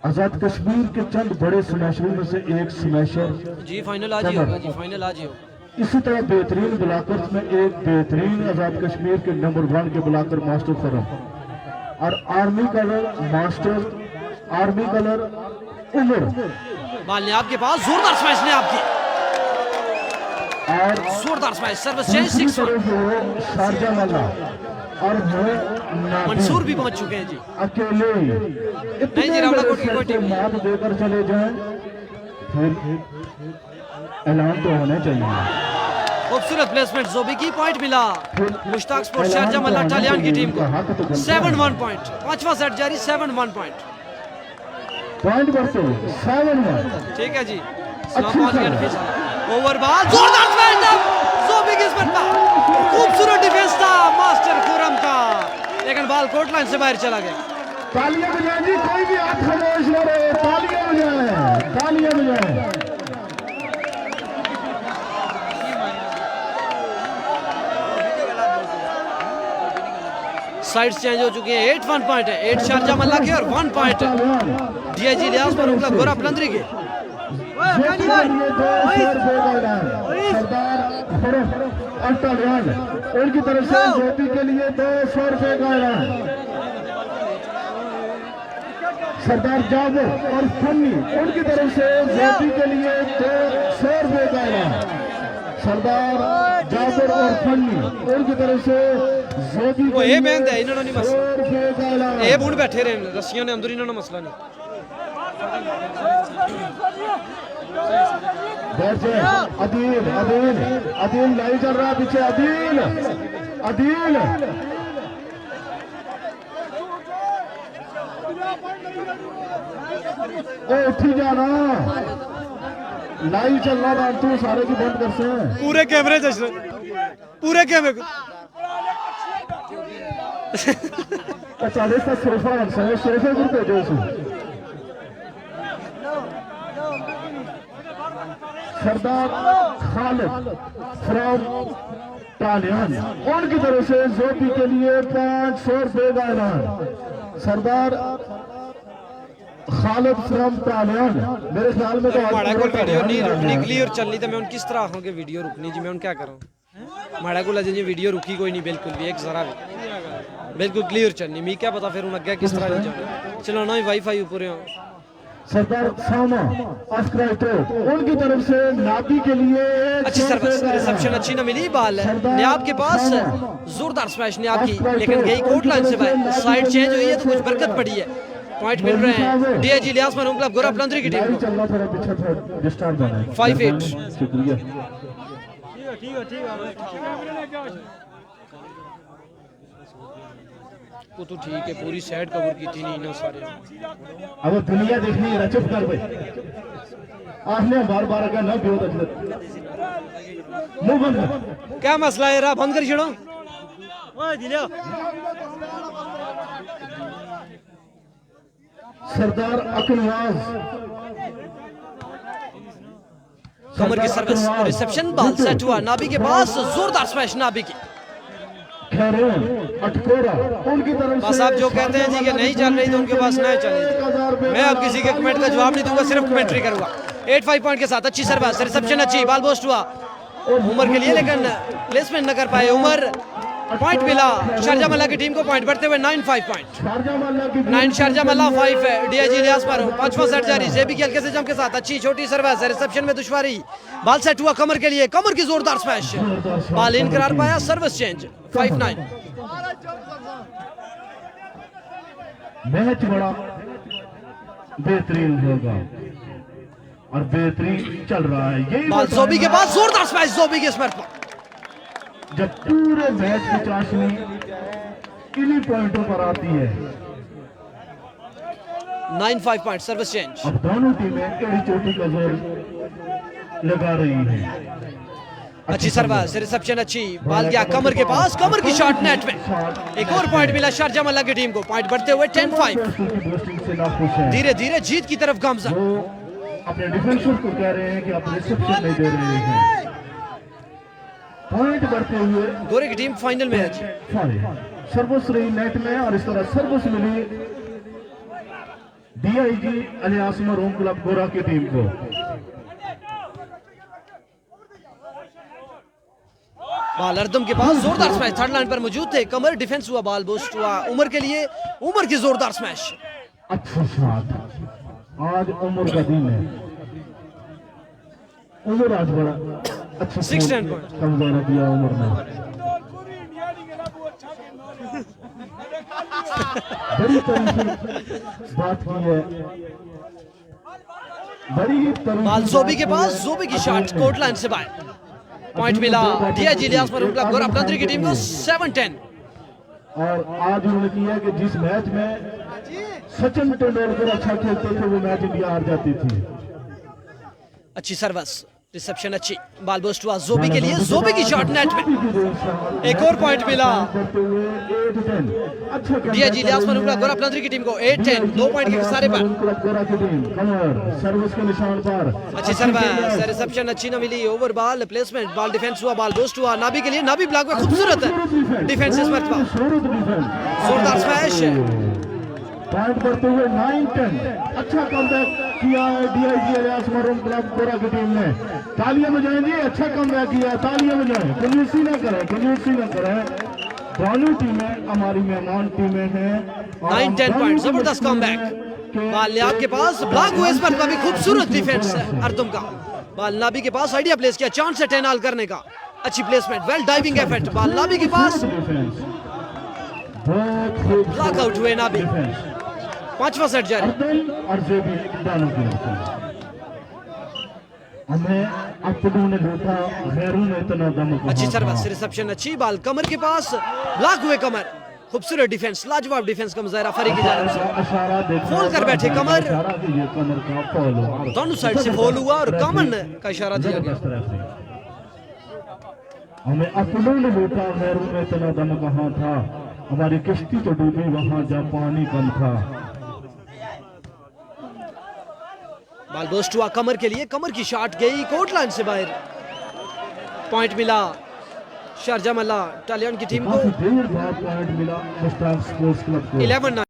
आजाद कश्मीर के चंद बड़े स्मैशरों में से एक स्मैशर जी फाइनल आज ही होगा जी फाइनल आज ही होगा इसी तरह बेहतरीन ब्लॉकर्स में एक बेहतरीन आजाद कश्मीर के नंबर 1 के ब्लॉकर मास्टर खुरम और army colour master army colour Umar बाल ने आपके पास जोरदार स्मैश ने आपकी और जोरदार स्मैश सर्विस चेंज दूसरी 6 तरफ वो शारजा वाला और वो मंसूर भी पहुंच चुके हैं जी अकेले नहीं जी, रावलाकोट की कोई टीम नहीं। मात देकर चले जाएं फिर ऐलान तो होना चाहिए। खूबसूरत प्लेसमेंट जोबी की पॉइंट मिला मुश्ताक स्पोर्ट्स शारजाह मल्ला टालियान की टीम को 7-1 पॉइंट 5वां सेट जारी 7-1 पॉइंट पॉइंट बढ़ते 7-1 ठीक है जी सलाम पहुंच गया नफीस ओवर बॉल जोरदार स्मैश था जोबी की स्पिन पर खूबसूरत डिफेंस था मास्टर खुरम का लेकिन बॉल कोर्ट लाइन से बाहर चला गया तालियां बजाएं जी कोई भी हाथ खामोश न रहे तालियां बजाएं तालियां बजाएं साइड्स चेंज हो चुकी हैं 8-1 पॉइंट है 8 शारजाह मल्ला के और 1 पॉइंट डीआईजी इलियास पर उनका गोरा पलंदरी के सरदार अल्टालियान उनकी तरफ से ज्योति के लिए 200 रुपए का ऐलान सरदार जाबिर और फन्नी उनकी तरफ से ज्योति के लिए 200 रुपए का ऐलान सरदार जाबिर और फन्नी उनकी तरफ से ज्योति वो ये बहन है इन्होंने नहीं 100 मसला रुपए का ऐलान ये बूढ़ बैठे रहे रस्सियों ने अंदर इन्होंने मसला नहीं बैठ जाए अदील अदील अदील नहीं चल रहा पीछे अदील अदील ओ उठी जाना लाइव चल रहा था तू सारे की बंद कर से पूरे कैमरे जैसे पूरे कैमरे को अच्छा इसका सोफा सोफे पर भेजो उसे सरदार खालिद फ्रॉम टालियन, उनकी तरफ से जोपी के लिए 500 रुपए का ऐलान। सरदार खालिद फ्रॉम टालियन, मेरे ख्याल में तो माड़ा को वीडियो नहीं रुकनी, क्लियर चलनी तो मैं उन किस तरह आखूं कि वीडियो रुकनी जी, मैं उन क्या करूं। माड़ा को लजे जी वीडियो रुकी कोई नहीं, बिल्कुल भी एक जरा भी बिल्कुल क्लियर चलनी। मी क्या पता फिर उन अगे किस तरह जाना चलाना ही वाईफाई ऊपर हो। सरदार सामा अस्क्राइटो, उनकी तरफ से नाबी के लिए अच्छी सर्विस, रिसेप्शन अच्छी ना मिली, बाल न्याब के पास जोरदार स्मैश न्याब की, लेकिन गई कोर्ट लाइन से बाहर, साइड चेंज हुई है तो कुछ बरकत पड़ी है, पॉइंट मिल रहे हैं डीआईजी इलियास मरहूम क्लब गोरा प्लंदरी की टीम को 5-8। शुक्रिया। वो तो ठीक है, पूरी साइड कवर की थी नहीं ना सारे। अब दुनिया देखनी है, चुप कर भाई, आपने बार बार अगर न बियो तो मुंह बंद कर। क्या मसला है रा बंद कर छड़ो। सरदार अकनवाज, कमर की सर्विस, रिसेप्शन बाल सेट हुआ, नाबी के पास जोरदार स्मैश नाबी की। खैरून अटकोरा, उनकी तरफ बस से आप जो कहते हैं जी कि नहीं चल रही तो उनके पास नहीं चले, मैं अब किसी के कमेंट का जवाब नहीं दूंगा, सिर्फ कमेंट्री करूंगा। 8-5 पॉइंट के साथ अच्छी सर्विस, रिसेप्शन अच्छी, बाल पोस्ट हुआ उमर के लिए, लेकिन प्लेसमेंट न कर पाए उमर। पॉइंट मिला शारजा मल्ला की टीम को, पॉइंट बढ़ते हुए 9-5 पॉइंट। 9 शारजा मल्ला 5 है डीआईजी इलियास पर। 5वां सेट जारी, जेबी की हल्के से जम के साथ अच्छी छोटी सर्विस, रिसेप्शन में दुश्वारी, बाल सेट हुआ कमर के लिए, कमर की जोरदार स्मैश, बाल इन करार पाया, सर्विस चेंज 5-9। मैच बड़ा बेहतरीन होगा और बेहतरीन चल रहा है। यही बाल जोबी के पास जोरदार स्मैश, जोबी के स्मैश पर। जब पूरे मैच की चाशनी इन्हीं पॉइंटों पर आती है। 9-5 पॉइंट, सर्विस चेंज। अब दोनों टीमें एड़ी चोटी का जोर लगा रही हैं। अच्छी सर्विस, रिसेप्शन अच्छी, बाल गया कमर के पास, कमर की शॉट नेट में। एक और पॉइंट मिला शारजा मल्ला की टीम को, पॉइंट बढ़ते हुए 10-5। धीरे धीरे जीत की तरफ गामजा। वो अपने डिफेंसर को कह रहे हैं कि आप रिसेप्शन नहीं दे रहे हैं। पॉइंट बढ़ते हुए गोरे की टीम फाइनल में है जी। सर्विस रही नेट में और इस तरह सर्विस मिली डीआईजी इलियास मरहूम क्लब गोरा की टीम को। बाल अर्दम के पास जोरदार स्मैश, थर्ड लाइन पर मौजूद थे, कमर डिफेंस हुआ, बाल बूस्ट हुआ उमर के लिए, उमर की जोरदार स्मैश। अच्छा शॉट, आज उमर का दिन है। उमर आज बड़ा अच्छा 6-10 पॉइंट समझाना दिया उमर ने। बड़ी तरीके बात की है, बड़ी तरीके बाल जोबी के पास, जोबी की शॉट कोर्ट लाइन से बाहर, पॉइंट मिला डीआईजी इलियास मरहूम क्लब गोरा प्लंदरी की टीम को 7-10। और आज उन्होंने किया कि जिस मैच में सचिन तेंदुलकर अच्छा खेलते थे वो मैच इंडिया हार जाती थी। अच्छी सर्विस, रिसेप्शन अच्छी, बाल बूस्ट हुआ जोबी के लिए, जोबी की शॉट नेट में। एक और पॉइंट मिला डीआईजी इलियास मरहूम क्लब गोरा प्लंदरी की टीम को 8-10, 2 पॉइंट के खसारे पर। सर्विस के निशान पर अच्छी सर्विस, रिसेप्शन अच्छी न मिली, ओवर बाल प्लेसमेंट, बाल डिफेंस हुआ, बाल बूस्ट हुआ नाबी के लिए, नाबी ब्लॉक में खूबसूरत है डिफेंस इस मरतबा, जोरदार स्मैश। पॉइंट बढ़ते हुए 9-10। अच्छा कमबैक किया है डीआईजी इलियास मरहूम क्लब गोरा की टीम ने। तालियां बजाएं जी, अच्छा कमबैक किया, तालियां बजाएं, कंजूसी ना करें, कंजूसी ना करें। दोनों टीमें हमारी मेहमान टीमें हैं। 9-10 पॉइंट, जबरदस्त कमबैक। बाल न्याब के पास ब्लॉक हुए, इस पर भी खूबसूरत डिफेंस अर्दम का। बाल नाबी के पास आइडिया प्लेस किया, चांस है 10 ऑल करने का, अच्छी प्लेसमेंट, वेल डाइविंग एफर्ट। बाल नाबी के पास, ब्लॉक आउट हुए नाबी। 5वां सेट जारी, और जेबी दोनों की हमें अपनों ने लूटा, गैरों ने इतना दम। अच्छी सर्विस, रिसेप्शन अच्छी, बाल कमर के पास, ब्लॉक हुए कमर, खूबसूरत डिफेंस, लाजवाब डिफेंस का मुजाहरा फरी की जानिब से। फोल कर बैठे कमर, दोनों साइड से फोल हुआ और कमर का इशारा दिया गया। हमें अपनों ने लूटा, गैरों में इतना दम कहाँ था। हमारी किश्ती तो डूबी वहां जहाँ पानी कम था। बॉल बर्स्ट हुआ कमर के लिए, कमर की शॉट गई कोर्ट लाइन से बाहर, पॉइंट मिला शारजा मल्ला टालियन की टीम को। काफी देर बाद पॉइंट मिला मुश्ताक स्पोर्ट्स क्लब को। 11